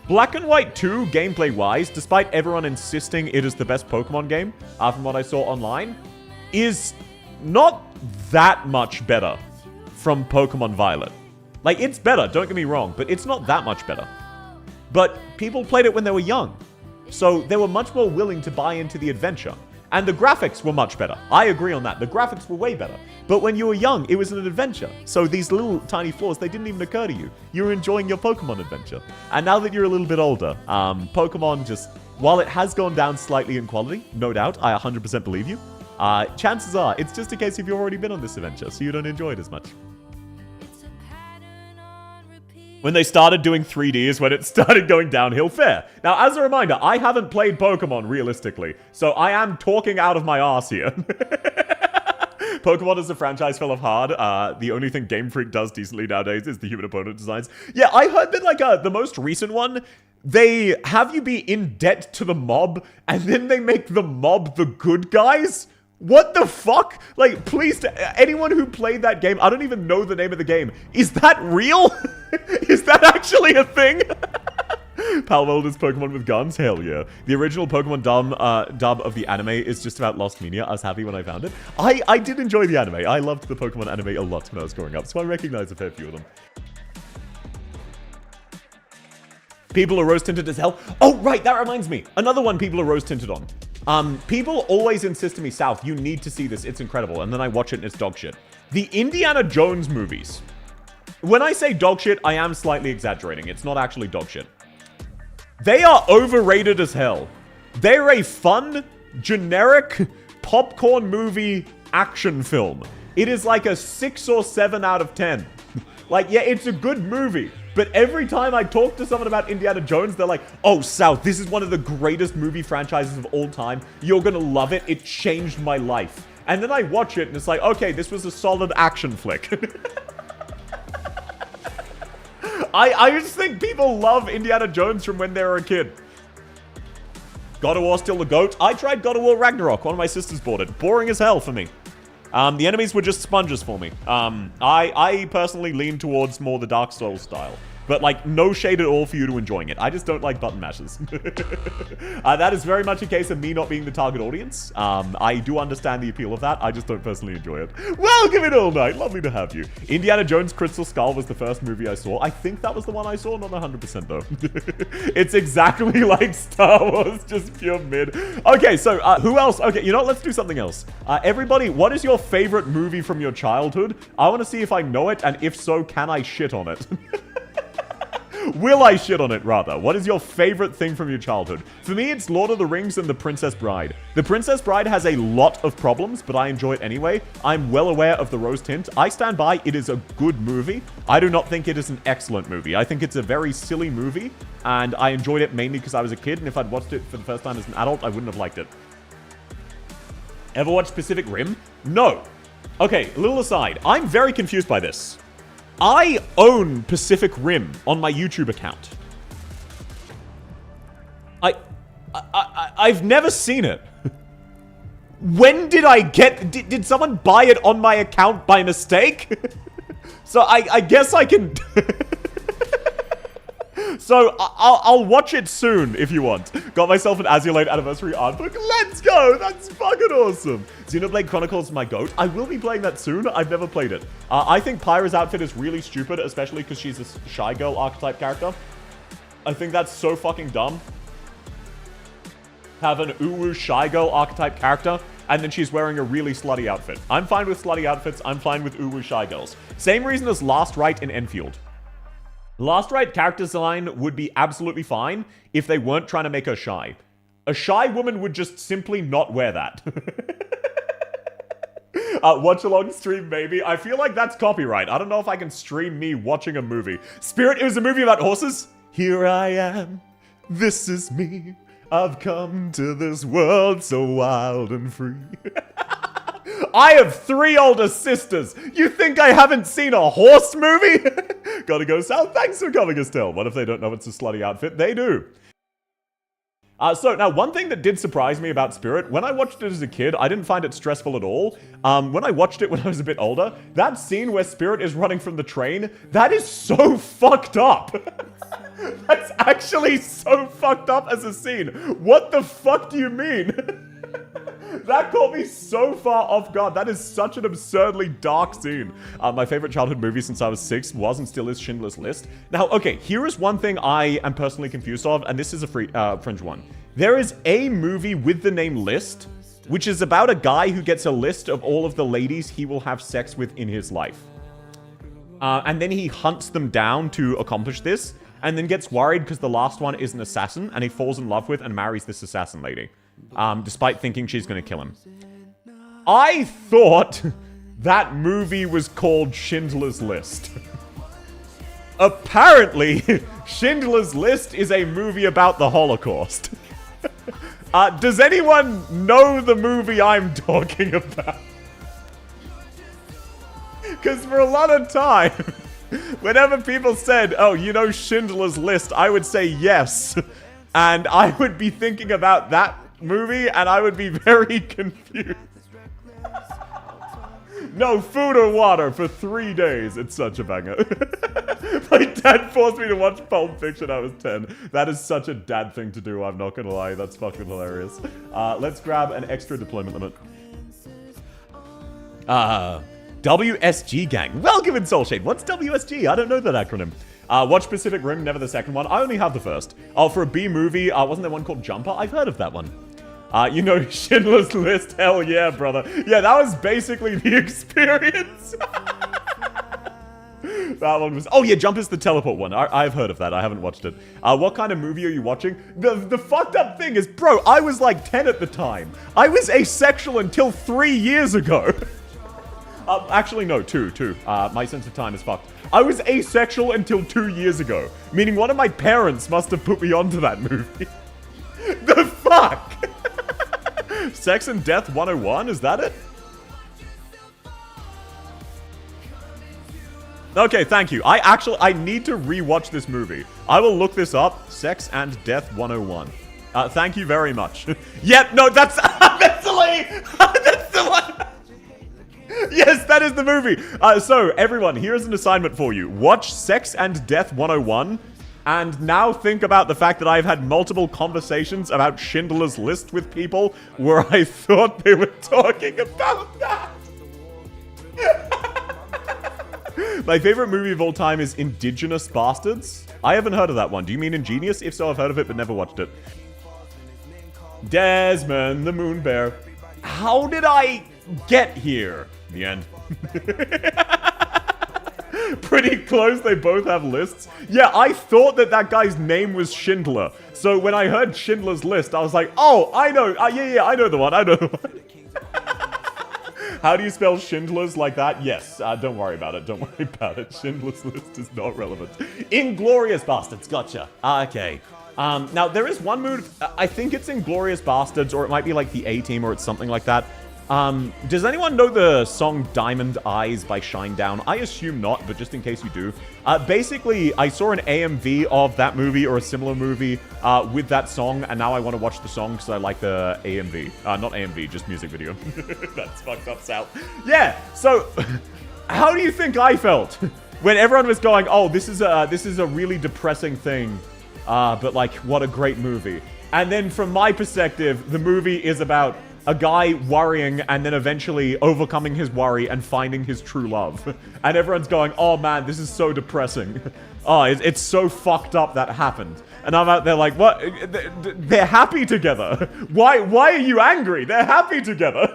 Black and White 2, gameplay-wise, despite everyone insisting it is the best Pokemon game, from what I saw online, is not that much better from Pokemon Violet. Like, it's better, don't get me wrong, but it's not that much better. But people played it when they were young, so they were much more willing to buy into the adventure. And the graphics were much better. I agree on that. The graphics were way better. But when you were young, it was an adventure. So these little tiny flaws, they didn't even occur to you. You were enjoying your Pokemon adventure. And now that you're a little bit older, Pokemon just, while it has gone down slightly in quality, no doubt, I 100% believe you, chances are it's just a case of you've already been on this adventure, so you don't enjoy it as much. When they started doing 3D is when it started going downhill. Fair. Now, as a reminder, I haven't played Pokemon realistically, so I am talking out of my arse here. Pokemon as a franchise fell off hard. The only thing Game Freak does decently nowadays is the human opponent designs. Yeah, I heard that, like, the most recent one, they have you be in debt to the mob, and then they make the mob the good guys? What the fuck? Like, please, anyone who played that game, I don't even know the name of the game. Is that real? Is that actually a thing? Palworld is Pokemon with guns? Hell yeah. The original Pokemon dub of the anime is just about lost media. I was happy when I found it. I did enjoy the anime. I loved the Pokemon anime a lot when I was growing up, so I recognize a fair few of them. People are rose-tinted as hell. Oh, right, that reminds me. Another one people are rose-tinted on. People always insist to me, South, you need to see this, it's incredible. And then I watch it and it's dog shit. The Indiana Jones movies. When I say dog shit, I am slightly exaggerating. It's not actually dog shit. They are overrated as hell. They're a fun, generic, popcorn movie action film. It is like a 6 or 7 out of 10. Like, yeah, it's a good movie. But every time I talk to someone about Indiana Jones, they're like, oh, South, this is one of the greatest movie franchises of all time. You're gonna love it. It changed my life. And then I watch it and it's like, okay, this was a solid action flick. I just think people love Indiana Jones from when they were a kid. God of War still the GOAT? I tried God of War Ragnarok. One of my sisters bought it. Boring as hell for me. The enemies were just sponges for me. I personally lean towards more the Dark Souls style. But, like, no shade at all for you to enjoying it. I just don't like button mashes. That is very much a case of me not being the target audience. I do understand the appeal of that. I just don't personally enjoy it. Welcome in all night. Lovely to have you. Indiana Jones Crystal Skull was the first movie I saw. I think that was the one I saw. Not 100% though. It's exactly like Star Wars. Just pure mid. Okay, so who else? Okay, you know what? Let's do something else. Everybody, what is your favorite movie from your childhood? I want to see if I know it, and if so, can I shit on it? Will I shit on it, rather? What is your favorite thing from your childhood? For me, it's Lord of the Rings and The Princess Bride. The Princess Bride has a lot of problems, but I enjoy it anyway. I'm well aware of the rose tint. I stand by, it is a good movie. I do not think it is an excellent movie. I think it's a very silly movie, and I enjoyed it mainly because I was a kid, and if I'd watched it for the first time as an adult, I wouldn't have liked it. Ever watched Pacific Rim? No. Okay, a little aside. I'm very confused by this. I own Pacific Rim on my YouTube account. I've never seen it. When did I get... Did someone buy it on my account by mistake? So I guess I can... So, I'll watch it soon, if you want. Got myself an Azulate Anniversary art book. Let's go! That's fucking awesome! Xenoblade Chronicles is my GOAT. I will be playing that soon. I've never played it. I think Pyra's outfit is really stupid, especially because she's a shy girl archetype character. I think that's so fucking dumb. Have an uwu shy girl archetype character, and then she's wearing a really slutty outfit. I'm fine with slutty outfits. I'm fine with uwu shy girls. Same reason as Last Rite in Enfield. Last Rite character design would be absolutely fine if they weren't trying to make her shy. A shy woman would just simply not wear that. Watch along stream, maybe. I feel like that's copyright. I don't know if I can stream me watching a movie. Spirit, it was a movie about horses. Here I am. This is me. I've come to this world so wild and free. I have 3 older sisters. You think I haven't seen a horse movie? Gotta go south. Thanks for coming, Estelle. What if they don't know it's a slutty outfit? They do. So, now, one thing that did surprise me about Spirit, when I watched it as a kid, I didn't find it stressful at all. When I watched it when I was a bit older, that scene where Spirit is running from the train, that is so fucked up. That's actually so fucked up as a scene. What the fuck do you mean? That caught me so far off guard. That is such an absurdly dark scene. My favorite childhood movie since I was 6 was and still is Schindler's List. Now, okay, here is one thing I am personally confused of, and this is a fringe one. There is a movie with the name List, which is about a guy who gets a list of all of the ladies he will have sex with in his life. And then he hunts them down to accomplish this, and then gets worried because the last one is an assassin, and he falls in love with and marries this assassin lady. Despite thinking she's going to kill him. I thought that movie was called Schindler's List. Apparently, Schindler's List is a movie about the Holocaust. Does anyone know the movie I'm talking about? Because for a lot of time, whenever people said, oh, you know Schindler's List, I would say yes. And I would be thinking about that movie, and I would be very confused. No food or water for 3 days. It's such a banger. My dad forced me to watch Pulp Fiction when I was 10. That is such a dad thing to do, I'm not gonna lie. That's fucking hilarious. Let's grab an extra deployment limit. WSG gang. Welcome in Soulshade. What's WSG? I don't know that acronym. Watch Pacific Rim, never the second one. I only have the first. Oh, for a B movie, wasn't there one called Jumper? I've heard of that one. You know Schindler's List? Hell yeah, brother. Yeah, that was basically the experience. That one was... Oh, yeah, Jumper's the teleport one. I've heard of that. I haven't watched it. What kind of movie are you watching? The fucked up thing is, bro, I was like 10 at the time. I was asexual until 3 years ago. Actually, no, two. My sense of time is fucked. I was asexual until 2 years ago, meaning one of my parents must have put me onto that movie. The fuck? Sex and Death 101, is that it? Okay, thank you. I need to rewatch this movie. I will look this up. Sex and Death 101. Thank you very much. Yep, no, that's the lady. That's the one. Yes, that is the movie. So, everyone, here's an assignment for you. Watch Sex and Death 101, and now think about the fact that I've had multiple conversations about Schindler's List with people where I thought they were talking about that. My favorite movie of all time is Indigenous Bastards. I haven't heard of that one. Do you mean Ingenious? If so, I've heard of it, but never watched it. Desmond, the Moon Bear. How did I get here? The end. Pretty close, they both have lists. Yeah, I thought that guy's name was Schindler. So when I heard Schindler's List, I was like, oh, I know. Yeah, I know the one. How do you spell Schindler's like that? Yes, don't worry about it. Don't worry about it. Schindler's List is not relevant. Inglourious Bastards, gotcha. Okay. Now, there is one mood, I think it's Inglourious Bastards, or it might be like the A-Team, or it's something like that. Does anyone know the song Diamond Eyes by Shinedown? I assume not, but just in case you do. Basically, I saw an AMV of that movie or a similar movie with that song, and now I want to watch the song because I like the AMV. Not AMV, just music video. That's fucked up, Sal. Yeah, so how do you think I felt when everyone was going, oh, this is a really depressing thing, but like, what a great movie. And then from my perspective, the movie is about a guy worrying and then eventually overcoming his worry and finding his true love. And everyone's going, oh man, this is so depressing. Oh, it's so fucked up that happened. And I'm out there like, what? They're happy together. Why are you angry? They're happy together.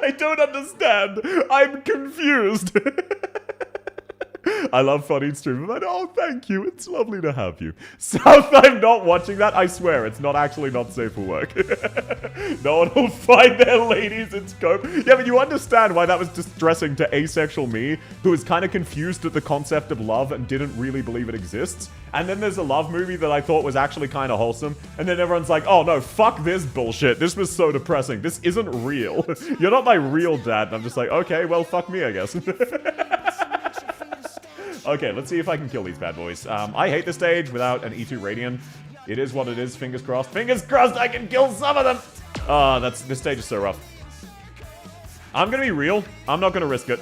I don't understand. I'm confused. I love funny stream. But oh, thank you. It's lovely to have you. South, I'm not watching that. I swear, it's not actually not safe for work. No one will find their ladies in scope. Yeah, but you understand why that was distressing to asexual me, who was kind of confused at the concept of love and didn't really believe it exists. And then there's a love movie that I thought was actually kind of wholesome. And then everyone's like, oh no, fuck this bullshit. This was so depressing. This isn't real. You're not my real dad. And I'm just like, okay, well, fuck me, I guess. Okay, let's see if I can kill these bad boys. I hate this stage without an E2 Radiant. It is what it is, fingers crossed. Fingers crossed I can kill some of them! This stage is so rough. I'm gonna be real. I'm not gonna risk it.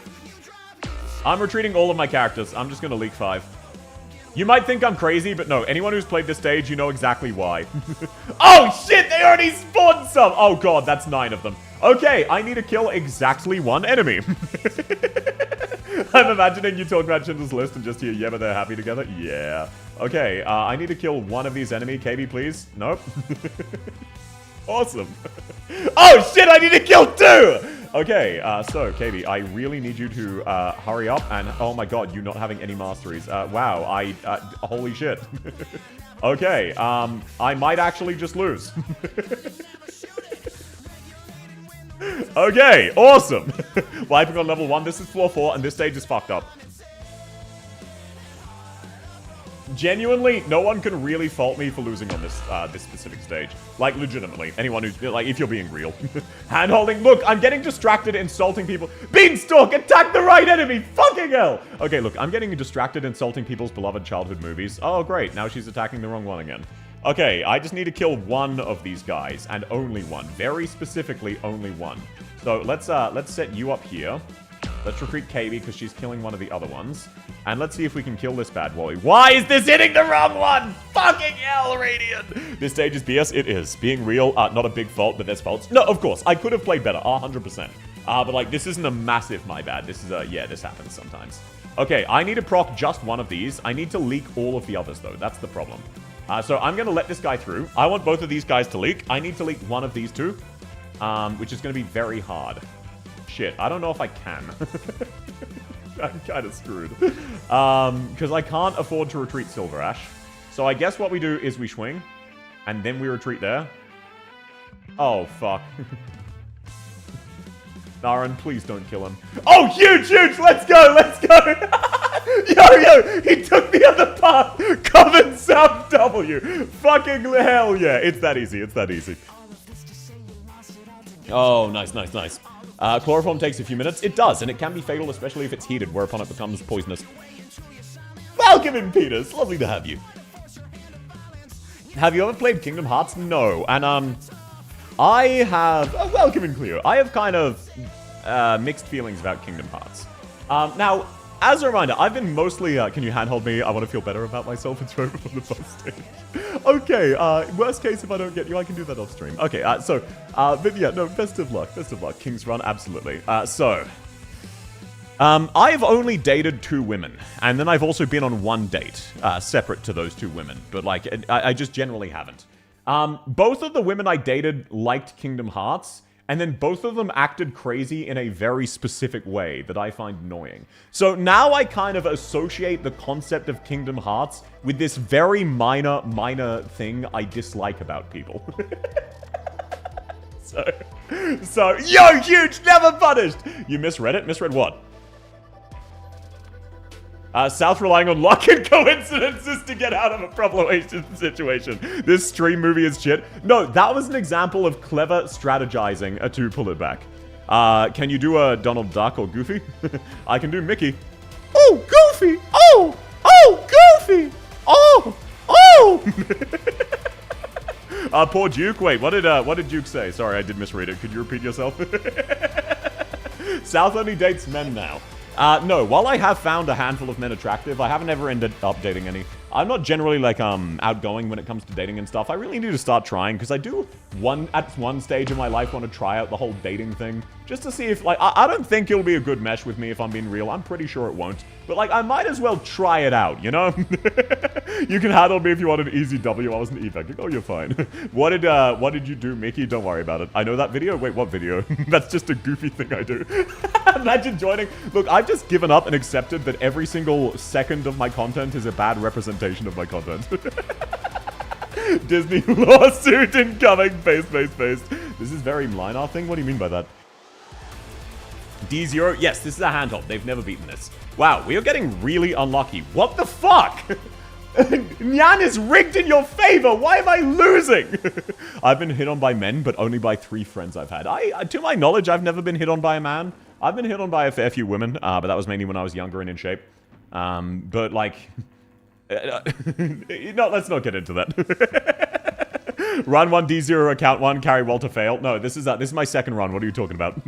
I'm retreating all of my characters. I'm just gonna leak 5. You might think I'm crazy, but no. Anyone who's played this stage, you know exactly why. Oh, shit! They already spawned some! Oh, God, that's 9 of them. Okay, I need to kill exactly 1 enemy. I'm imagining you talk about Schindler's List and just hear, yeah, but they're happy together? Yeah. Okay, I need to kill 1 of these enemy. KB, please. Nope. Awesome. Oh, shit, I need to kill 2! Okay, so, KB, I really need you to hurry up, and oh my god, you not having any masteries. Wow, holy shit. Okay, I might actually just lose. Okay, awesome. Wiping on level 1, this is floor 4, and this stage is fucked up. Genuinely, no one can really fault me for losing on this this specific stage. Like, legitimately. Anyone who's, like, if you're being real. Hand-holding. Look, I'm getting distracted insulting people. Beanstalk, attack the right enemy! Fucking hell! Okay, look, I'm getting distracted insulting people's beloved childhood movies. Oh, great. Now she's attacking the wrong one again. Okay, I just need to kill 1 of these guys, and only 1. Very specifically, only 1. So, let's set you up here. Let's recruit KB because she's killing one of the other ones. And let's see if we can kill this bad boy. Why is this hitting the wrong one? Fucking hell, Radiant! This stage is BS. It is. Being real, not a big fault, but there's faults. No, of course. I could have played better. 100%. But, like, this isn't a massive my bad. This is a, yeah, this happens sometimes. Okay, I need to proc just 1 of these. I need to leak all of the others, though. That's the problem. So I'm going to let this guy through. I want both of these guys to leak. I need to leak 1 of these 2, which is going to be very hard. Shit, I don't know if I can. I'm kind of screwed. Because I can't afford to retreat Silver Ash. So I guess what we do is we swing, and then we retreat there. Oh, fuck. Naren, please don't kill him. Oh, huge, huge! Let's go, let's go! Yo, he took the other path! Common South W! Fucking hell yeah! It's that easy, it's that easy. Oh, nice, nice, nice. Chloroform takes a few minutes. It does, and it can be fatal, especially if it's heated, whereupon it becomes poisonous. Welcome in, Peters. Lovely to have you. Have you ever played Kingdom Hearts? No. And, I have... welcome in, Cleo. I have kind of mixed feelings about Kingdom Hearts. Now, as a reminder, I've been mostly... can you handhold me? I want to feel better about myself. It's right before the boss stage. Okay, worst case, if I don't get you, I can do that off stream. Okay, but yeah, no, best of luck. Best of luck. King's Run, absolutely. I've only dated 2 women, and then I've also been on 1 date, separate to those 2 women, but, like, I just generally haven't. Both of the women I dated liked Kingdom Hearts, and then both of them acted crazy in a very specific way that I find annoying. So now I kind of associate the concept of Kingdom Hearts with this very minor thing I dislike about people. So, yo, huge, never punished! You misread it? Misread what? South relying on luck and coincidences to get out of a problem situation. This stream movie is shit. No, that was an example of clever strategizing to pull it back. Can you do a Donald Duck or Goofy? I can do Mickey. Oh, Goofy! Oh! Oh, Goofy! Oh! Oh! Poor Duke. Wait, what did Duke say? Sorry, I did misread it. Could you repeat yourself? South only dates men now. No, while I have found a handful of men attractive, I haven't ever ended up dating any. I'm not generally, like, outgoing when it comes to dating and stuff. I really need to start trying, because I do, at one stage in my life, want to try out the whole dating thing. Just to see if, like, I don't think it'll be a good mesh with me if I'm being real. I'm pretty sure it won't. But, like, I might as well try it out, you know? You can handle me if you want an easy W. I wasn't evecting. Oh, you're fine. What did you do, Mickey? Don't worry about it. I know that video? Wait, what video? That's just a goofy thing I do. Imagine joining. Look, I've just given up and accepted that every single second of my content is a bad representation of my content. Disney lawsuit incoming. Face. This is very Linar thing? What do you mean by that? D0? Yes, this is a handhold. They've never beaten this. Wow, we are getting really unlucky. What the fuck? Nyan is rigged in your favor. Why am I losing? I've been hit on by men, but only by 3 friends I've had. To my knowledge, I've never been hit on by a man. I've been hit on by a fair few women, but that was mainly when I was younger and in shape. But, like... no, let's not get into that. Run 1, D0, account 1, carry Walter fail. No, this is my second run. What are you talking about?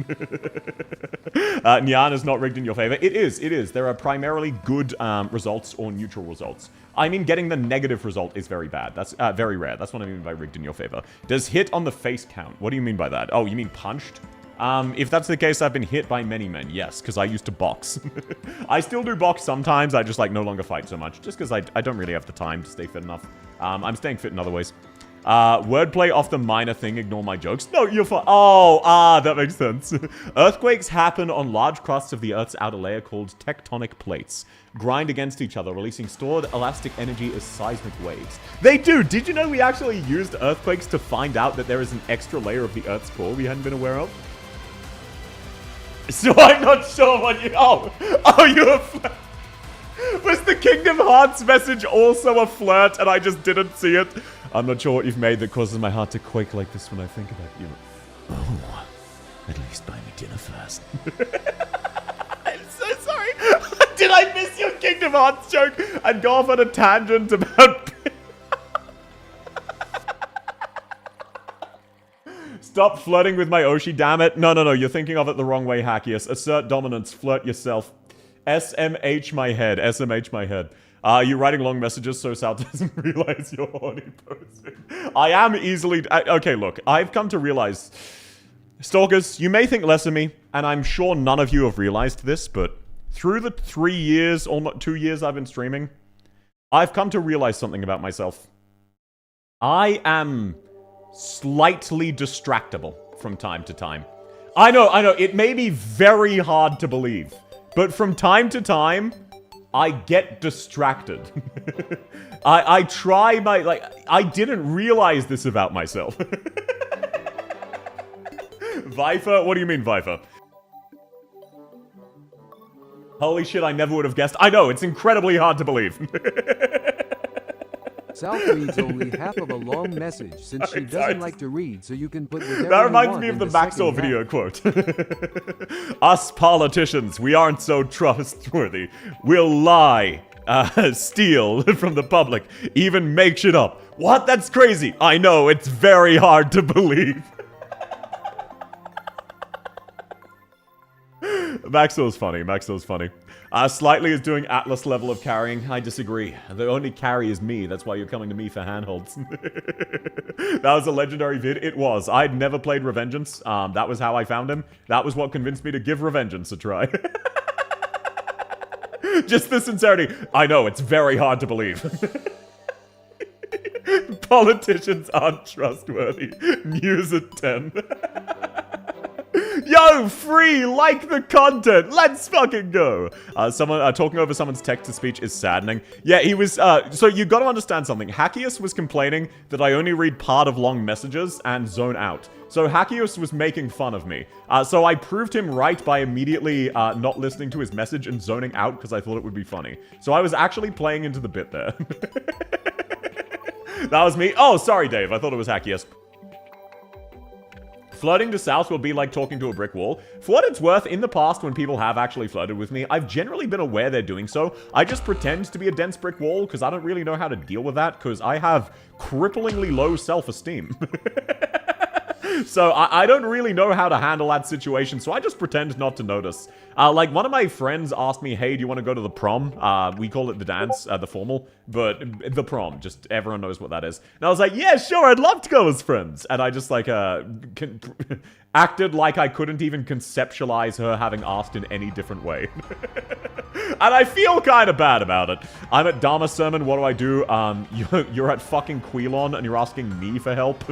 Nyan is not rigged in your favor. It is. There are primarily good results or neutral results. I mean, getting the negative result is very bad. That's very rare. That's what I mean by rigged in your favor. Does hit on the face count? What do you mean by that? Oh, you mean punched? If that's the case, I've been hit by many men, yes, because I used to box. I still do box sometimes, I just, like, no longer fight so much, just because I don't really have the time to stay fit enough. I'm staying fit in other ways. Wordplay off the minor thing, ignore my jokes. No, you're fine. Oh, that makes sense. Earthquakes happen on large crusts of the Earth's outer layer called tectonic plates. Grind against each other, releasing stored elastic energy as seismic waves. They do! Did you know we actually used earthquakes to find out that there is an extra layer of the Earth's core we hadn't been aware of? So I'm not sure what you... Oh, you're a... Was the Kingdom Hearts message also a flirt and I just didn't see it? I'm not sure what you've made that causes my heart to quake like this when I think about you. Oh, at least buy me dinner first. I'm so sorry. Did I miss your Kingdom Hearts joke and go off on a tangent about... Stop flirting with my Oshi, damn it. No, you're thinking of it the wrong way, Hackius. Assert dominance, flirt yourself. SMH my head, SMH my head. You're writing long messages so Sal doesn't realize you're horny posting. I am easily... okay, look, I've come to realize... Stalkers, you may think less of me, and I'm sure none of you have realized this, but through the 3 years, almost 2 years I've been streaming, I've come to realize something about myself. I am slightly distractible from time to time. I know, it may be very hard to believe, but from time to time, I get distracted. I try my, like, I didn't realize this about myself. Viper? What do you mean, Viper? Holy shit, I never would have guessed. I know, it's incredibly hard to believe. South reads only half of a long message since she doesn't like to read, so you can put whatever that you reminds want me of in the the Maxwell second video half. quote. Us politicians, we aren't so trustworthy. We'll lie, steal from the public, even make shit up. What? That's crazy. I know, it's very hard to believe. Maxwell's funny. Slightly is doing Atlas level of carrying. I disagree. The only carry is me. That's why you're coming to me for handholds. That was a legendary vid. It was. I'd never played Revengeance. That was how I found him. That was what convinced me to give Revengeance a try. Just the sincerity. I know, it's very hard to believe. Politicians aren't trustworthy. News at 10. Yo, free, like the content. Let's fucking go. Someone talking over someone's text-to-speech is saddening. Yeah, he was, so you gotta understand something. Hackius was complaining that I only read part of long messages and zone out. So Hackius was making fun of me. So I proved him right by immediately not listening to his message and zoning out because I thought it would be funny. So I was actually playing into the bit there. That was me. Oh, sorry, Dave. I thought it was Hackius. Flirting to South will be like talking to a brick wall. For what it's worth, in the past, when people have actually flirted with me, I've generally been aware they're doing so. I just pretend to be a dense brick wall, because I don't really know how to deal with that, because I have cripplingly low self-esteem. So I don't really know how to handle that situation, so I just pretend not to notice. Like, one of my friends asked me, hey, do you want to go to the prom? We call it the dance, the formal, but the prom, just everyone knows what that is. And I was like, yeah, sure, I'd love to go as friends. And I just, like, acted like I couldn't even conceptualize her having asked in any different way. And I feel kind of bad about it. I'm at Dharma Sermon, what do? You're at fucking Quilon and you're asking me for help?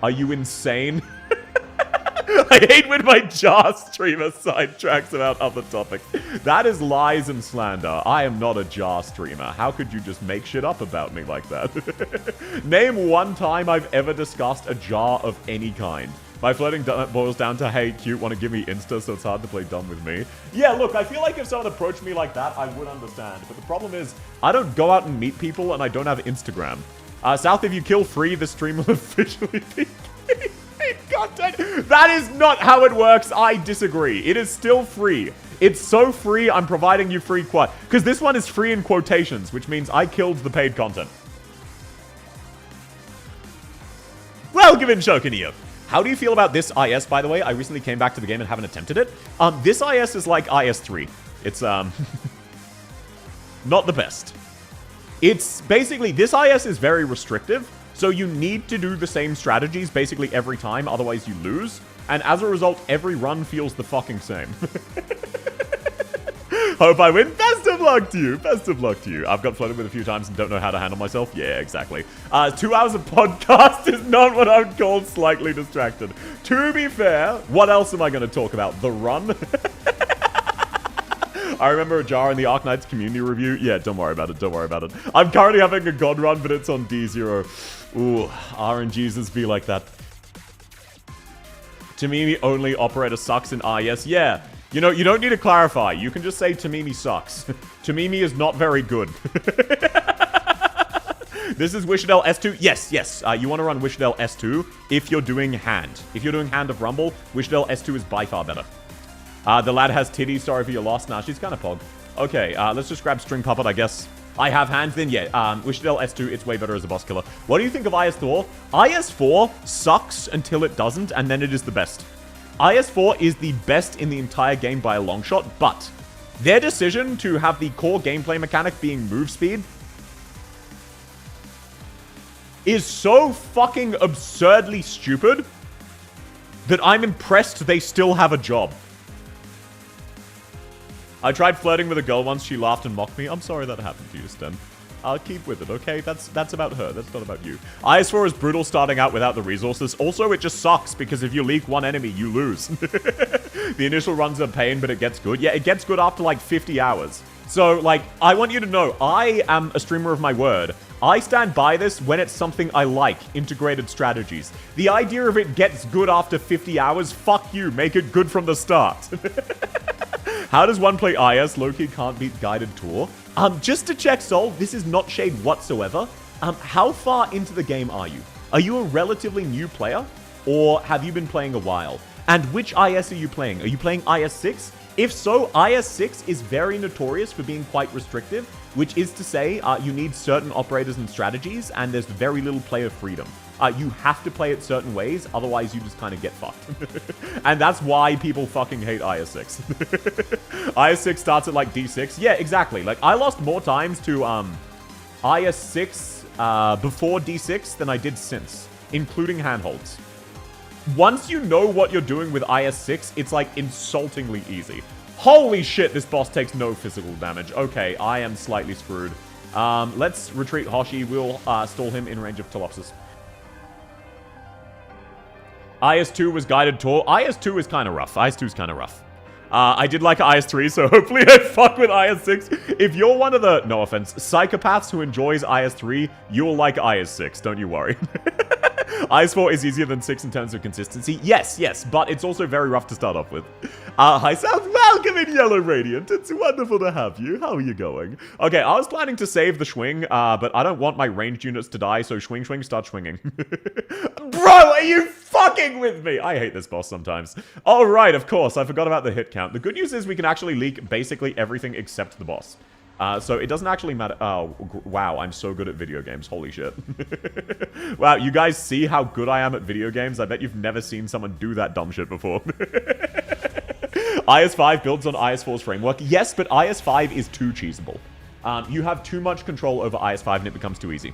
Are you insane? I hate when my Jar streamer sidetracks about other topics. That is lies and slander. I am not a Jar streamer. How could you just make shit up about me like that? Name one time I've ever discussed a Jar of any kind. My flirting boils down to, hey, cute, want to give me Insta so it's hard to play dumb with me? Yeah, look, I feel like if someone approached me like that, I would understand. But the problem is, I don't go out and meet people and I don't have Instagram. South, if you kill free, the stream will officially be content. That is not how it works. I disagree. It is still free. It's so free, I'm providing you free quad. Because this one is free in quotations, which means I killed the paid content. Welcome in, Shokunio. How do you feel about this IS, by the way? I recently came back to the game and haven't attempted it. This IS is like IS3. It's, not the best. It's basically, this IS is very restrictive, so you need to do the same strategies basically every time, otherwise you lose. And as a result, every run feels the fucking same. Hope I win. Best of luck to you. Best of luck to you. I've got flooded with a few times and don't know how to handle myself. Yeah, exactly. 2 hours of podcast is not what I would call slightly distracted. To be fair, what else am I going to talk about? The run? I remember a jar in the Arknights community review. Yeah, don't worry about it. Don't worry about it. I'm currently having a god run, but it's on D0. Ooh, RNGs be like that. Tamimi only operator sucks in RES. Yeah. You know, you don't need to clarify. You can just say Tamimi sucks. Tamimi is not very good. This is Wishadel S2. Yes, yes. You want to run Wishadel S2 if you're doing Hand. If you're doing Hand of Rumble, Wishadel S2 is by far better. The lad has titties. Sorry for your loss. Nah, she's kind of pog. Okay, let's just grab String Puppet, I guess. I have Hands, then yeah. Wishadel S2, it's way better as a boss killer. What do you think of IS4? IS4 sucks until it doesn't, and then it is the best. IS4 is the best in the entire game by a long shot, but their decision to have the core gameplay mechanic being move speed is so fucking absurdly stupid that I'm impressed they still have a job. I tried flirting with a girl once, she laughed and mocked me. I'm sorry that happened to you, Sten. I'll keep with it, okay? That's about her. That's not about you. IS4 is brutal starting out without the resources. Also, it just sucks, because if you leak one enemy, you lose. The initial run's a pain, but it gets good. Yeah, it gets good after, like, 50 hours. So, like, I want you to know, I am a streamer of my word. I stand by this when it's something I like, integrated strategies. The idea of it gets good after 50 hours, fuck you, make it good from the start. How does one play IS? Loki can't beat Guided Tour. Just to check, Sol, this is not shade whatsoever. How far into the game are you? Are you a relatively new player? Or have you been playing a while? And which IS are you playing? Are you playing IS6? If so, IS6 is very notorious for being quite restrictive, which is to say, you need certain operators and strategies, and there's very little player freedom. You have to play it certain ways, otherwise you just kind of get fucked. And that's why people fucking hate IS6. IS6 starts at like D6. Yeah, exactly. Like, I lost more times to IS6 before D6 than I did since, including handholds. Once you know what you're doing with IS6, it's like insultingly easy. Holy shit, this boss takes no physical damage. Okay, I am slightly screwed. Let's retreat Hoshi. We'll stall him in range of Telopsis. IS2 was Guided Tour. IS2 is kind of rough. IS2 is kind of rough. I did like IS3, so hopefully I fuck with IS6. If you're one of the, no offense, psychopaths who enjoys IS3, you'll like IS6, don't you worry. IS4 is easier than 6 in terms of consistency. Yes, yes, but it's also very rough to start off with. Hi, South. Welcome in, Yellow Radiant. It's wonderful to have you. How are you going? Okay, I was planning to save the Schwing, but I don't want my ranged units to die, so Schwing, Schwing, start swinging. Bro, are you fucking with me? I hate this boss sometimes. All right, of course, I forgot about the hit count. The good news is we can actually leak basically everything except the boss. So it doesn't actually matter. Oh, wow, I'm so good at video games. Holy shit. Wow, you guys see how good I am at video games? I bet you've never seen someone do that dumb shit before. IS5 builds on IS4's framework. Yes, but IS5 is too cheesable. You have too much control over IS5 and it becomes too easy.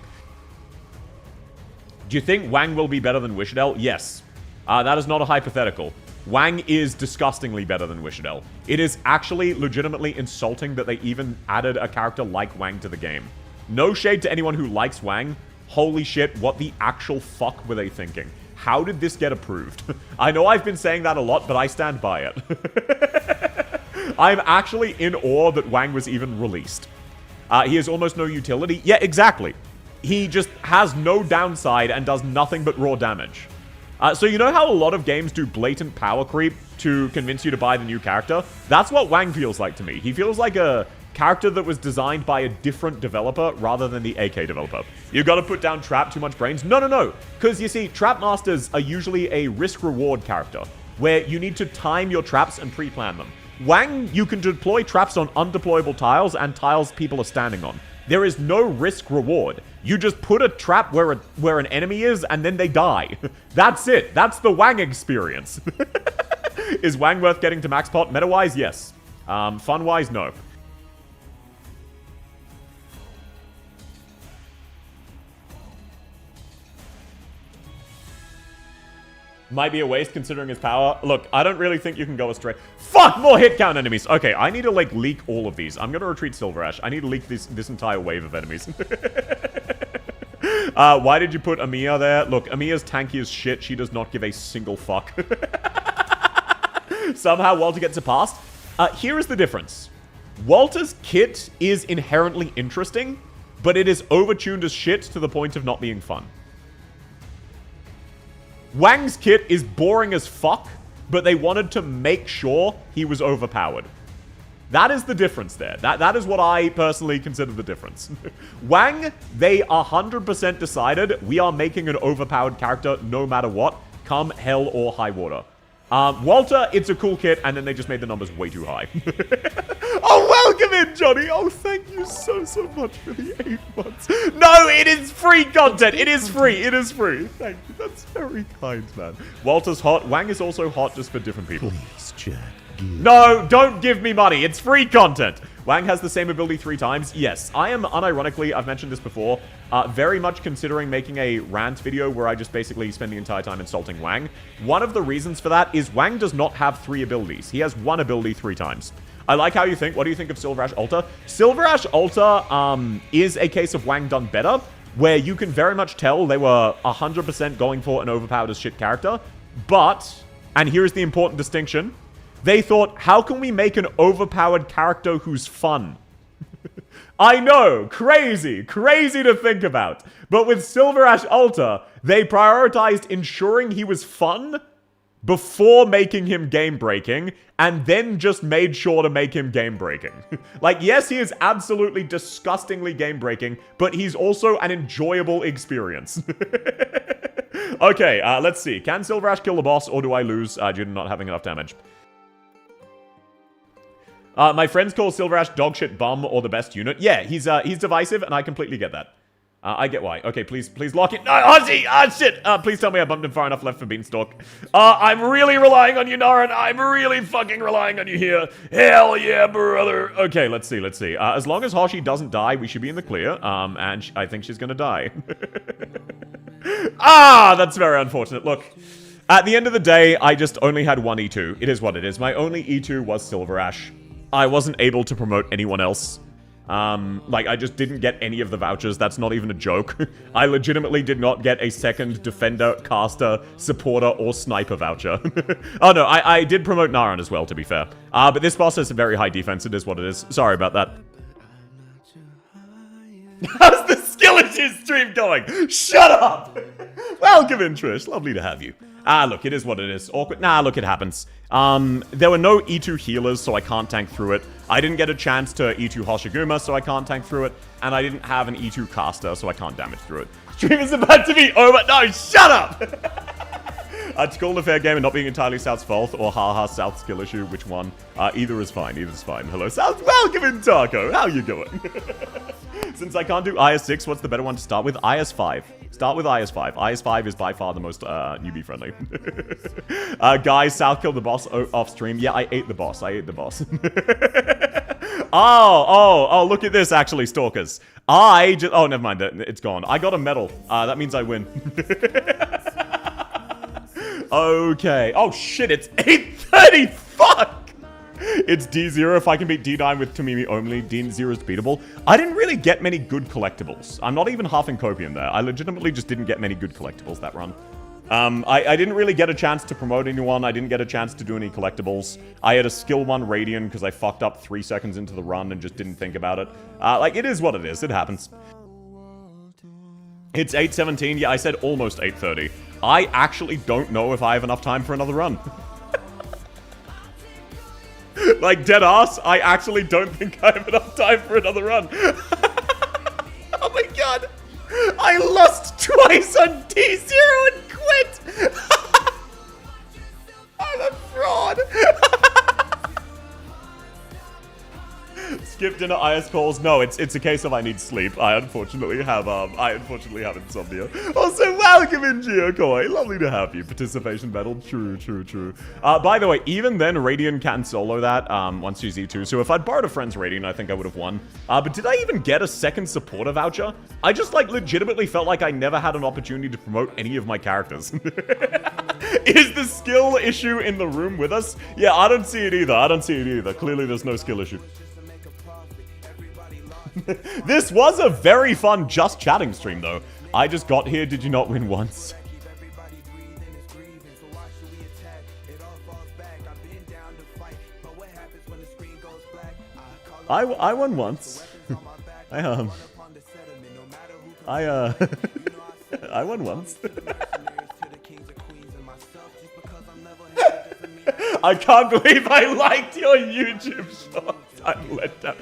Do you think Wang will be better than Wishadel? Yes. That is not a hypothetical. Wang is disgustingly better than Wishadel. It is actually legitimately insulting that they even added a character like Wang to the game. No shade to anyone who likes Wang. Holy shit, what the actual fuck were they thinking? How did this get approved? I know I've been saying that a lot, but I stand by it. I'm actually in awe that Wang was even released. He has almost no utility. Yeah, exactly. He just has no downside and does nothing but raw damage. So you know how a lot of games do blatant power creep to convince you to buy the new character? That's what Wang feels like to me. He feels like a character that was designed by a different developer rather than the AK developer. You gotta put down Trap, too much brains? No, no, no. Because you see, Trap Masters are usually a risk-reward character, where you need to time your traps and pre-plan them. Wang, you can deploy traps on undeployable tiles and tiles people are standing on. There is no risk reward. You just put a trap where an enemy is and then they die. That's it. That's the Wang experience. Is Wang worth getting to max pot? Meta-wise, yes. Fun-wise, no. Might be a waste considering his power. Look, I don't really think you can go astray. Fuck, more hit count enemies. Okay, I need to, like, leak all of these. I'm gonna retreat Silver Ash. I need to leak this entire wave of enemies. Why did you put Amiya there? Look, Amiya's tanky as shit. She does not give a single fuck. Somehow Walter gets a pass. Here is the difference. Walter's kit is inherently interesting, but it is overtuned as shit to the point of not being fun. Wang's kit is boring as fuck, but they wanted to make sure he was overpowered. That is the difference there. That is what I personally consider the difference. Wang, they 100% decided we are making an overpowered character no matter what, come hell or high water. Walter, it's a cool kit, and then they just made the numbers way too high. Oh, welcome in, Johnny. Oh, thank you so much for the 8 months. No, it is free content. It is free. It is free. Thank you. That's very kind, man. Walter's hot. Wang is also hot, just for different people. Please, Jack. No, don't give me money. It's free content. Wang has the same ability 3 times. Yes, I am unironically, I've mentioned this before, very much considering making a rant video where I just basically spend the entire time insulting Wang. One of the reasons for that is Wang does not have 3 abilities. He has 1 ability 3 times. I like how you think. What do you think of Silver Ash Alta? Silver Ash Alta is a case of Wang done better, where you can very much tell they were 100% going for an overpowered as shit character, but, and here's the important distinction, they thought, how can we make an overpowered character who's fun? I know, crazy to think about. But with Silver Ash Alta, they prioritized ensuring he was fun before making him game-breaking, and then just made sure to make him game-breaking. Like, yes, he is absolutely disgustingly game-breaking, but he's also an enjoyable experience. Okay, let's see. Can Silver Ash kill the boss, or do I lose due to not having enough damage? My friends call Silver Ash dogshit bum or the best unit. Yeah, he's divisive, and I completely get that. I get why. Okay, please lock it. No, Ozzy! Ah, shit! Please tell me I bumped him far enough left for Beanstalk. I'm really relying on you, Naren. I'm really fucking relying on you here. Hell yeah, brother. Okay, let's see. As long as Hoshi doesn't die, we should be in the clear. And I think she's gonna die. That's very unfortunate. Look, at the end of the day, I just only had 1 E2. It is what it is. My only E2 was Silver Ash. I wasn't able to promote anyone else. Like, I just didn't get any of the vouchers. That's not even a joke. I legitimately did not get a second defender, caster, supporter, or sniper voucher. Oh, no, I did promote Naren as well, to be fair. But this boss has a very high defense. It is what it is. Sorry about that. How's the Skillitude stream going? Shut up! Welcome in, Trish. Lovely to have you. Look, it is what it is. Awkward. Nah, look, it happens. There were no E2 healers, so I can't tank through it. I didn't get a chance to E2 Hoshiguma, so I can't tank through it. And I didn't have an E2 caster, so I can't damage through it. Stream is about to be over. No, shut up! To call it a fair game and not being entirely South's fault, or haha, South skill issue, which one? Either is fine, Hello, South, welcome in, Taco. How you going? Since I can't do IS-6, what's the better one to start with? IS-5. Start with IS-5. IS-5 is by far the most newbie-friendly. Guys, South killed the boss off-stream. Yeah, I ate the boss. Oh, look at this, actually, Stalkers. Oh, never mind. It's gone. I got a medal. That means I win. Okay. Oh, shit, it's 8:30. Fuck! It's D0 if I can beat D9 with Tamimi only. D0 is beatable. I didn't really get many good collectibles. I'm not even half in Copium there. I legitimately just didn't get many good collectibles that run. I didn't really get a chance to promote anyone. I didn't get a chance to do any collectibles. I had a skill 1 Radiant because I fucked up 3 seconds into the run and just didn't think about it. Like, it is what it is. It happens. It's 8:17. Yeah, I said almost 8:30. I actually don't know if I have enough time for another run. Like, dead ass, I actually don't think I have enough time for another run. Oh my god. I lost twice on D0 and quit. I'm a fraud. skip dinner IS calls. No, it's a case of I need sleep. I unfortunately have insomnia. Also, welcome in, Geokoi. Lovely to have you. Participation medal. True. By the way, even then, Radiant can solo that once you Z2. So if I'd borrowed a friend's Radiant, I think I would have won. But did I even get a second supporter voucher? I just, like, legitimately felt like I never had an opportunity to promote any of my characters. Is the skill issue in the room with us? Yeah, I don't see it either. Clearly, there's no skill issue. This was a very fun just chatting stream, though. I just got here. Did you not win once? I won once. I won once. I can't believe I liked your YouTube shot. I'm let down.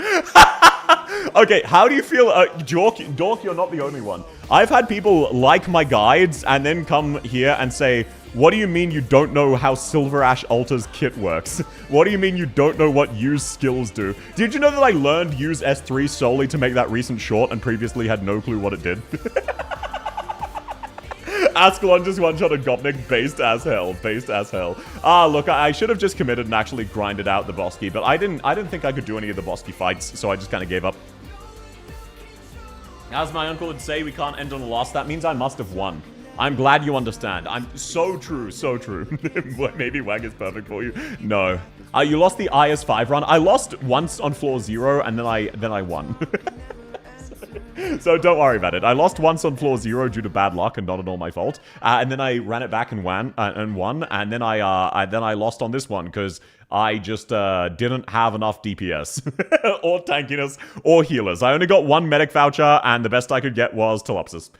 Okay, how do you feel? Dork, you're not the only one. I've had people like my guides and then come here and say, what do you mean you don't know how Silver Ash Altar's kit works? What do you mean you don't know what use skills do? Did you know that I learned use S3 solely to make that recent short and previously had no clue what it did? Ascalon just one-shot a Gopnik, based as hell. Look, I should have just committed and actually grinded out the Bosky, but I didn't think I could do any of the Bosky fights, so I just kind of gave up. As my uncle would say, we can't end on a loss. That means I must have won. I'm glad you understand. I'm so true. Maybe Wag is perfect for you. No. You lost the IS5 run. I lost once on floor 0, and then I won. So don't worry about it. I lost once on floor 0 due to bad luck and not at all my fault. And then I ran it back and won. And then I lost on this one because I just didn't have enough DPS or tankiness or healers. I only got one medic voucher, and the best I could get was Telopsis.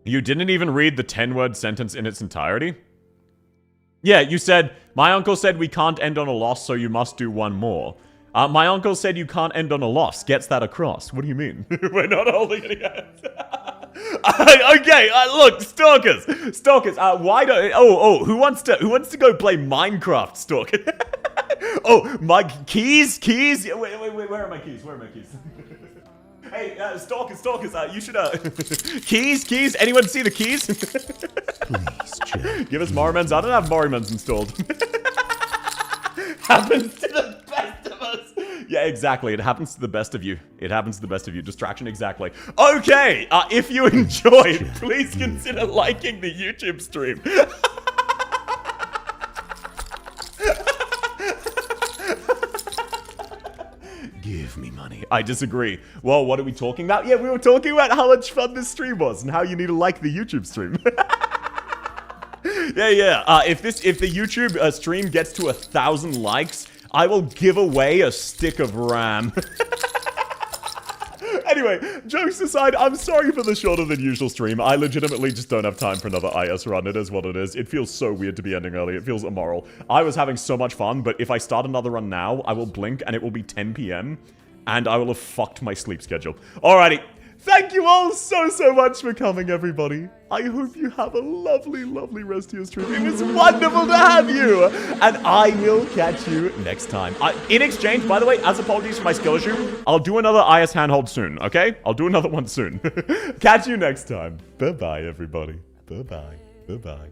You didn't even read the 10-word sentence in its entirety? Yeah, you said, my uncle said we can't end on a loss, so you must do one more. My uncle said you can't end on a loss. Gets that across. What do you mean? We're not holding any hands. Okay, look, stalkers. Why don't... who wants to go play Minecraft, stalker? Oh, my keys? Wait, where are my keys? Hey, stalkers, you should, keys? Anyone see the keys? Please, Joe. Give us Morrimans. I don't have Morrimans installed. Happens to the best of us. Yeah, exactly. It happens to the best of you. Distraction, exactly. Okay, if you enjoyed, please consider liking the YouTube stream. Give me money. I disagree. Well, what are we talking about? Yeah, we were talking about how much fun this stream was and how you need to like the YouTube stream. Yeah. If the YouTube stream gets to 1,000 likes, I will give away a stick of RAM. Anyway, jokes aside, I'm sorry for the shorter than usual stream. I legitimately just don't have time for another IS run. It is what it is. It feels so weird to be ending early. It feels immoral. I was having so much fun, but if I start another run now, I will blink and it will be 10 p.m. and I will have fucked my sleep schedule. Alrighty. Thank you all so much for coming, everybody. I hope you have a lovely rest of your stream. It was wonderful to have you. And I will catch you next time. In exchange, by the way, as apologies for my skill issue, I'll do another IS handhold soon, okay? I'll do another one soon. Catch you next time. Bye-bye, everybody. Bye-bye.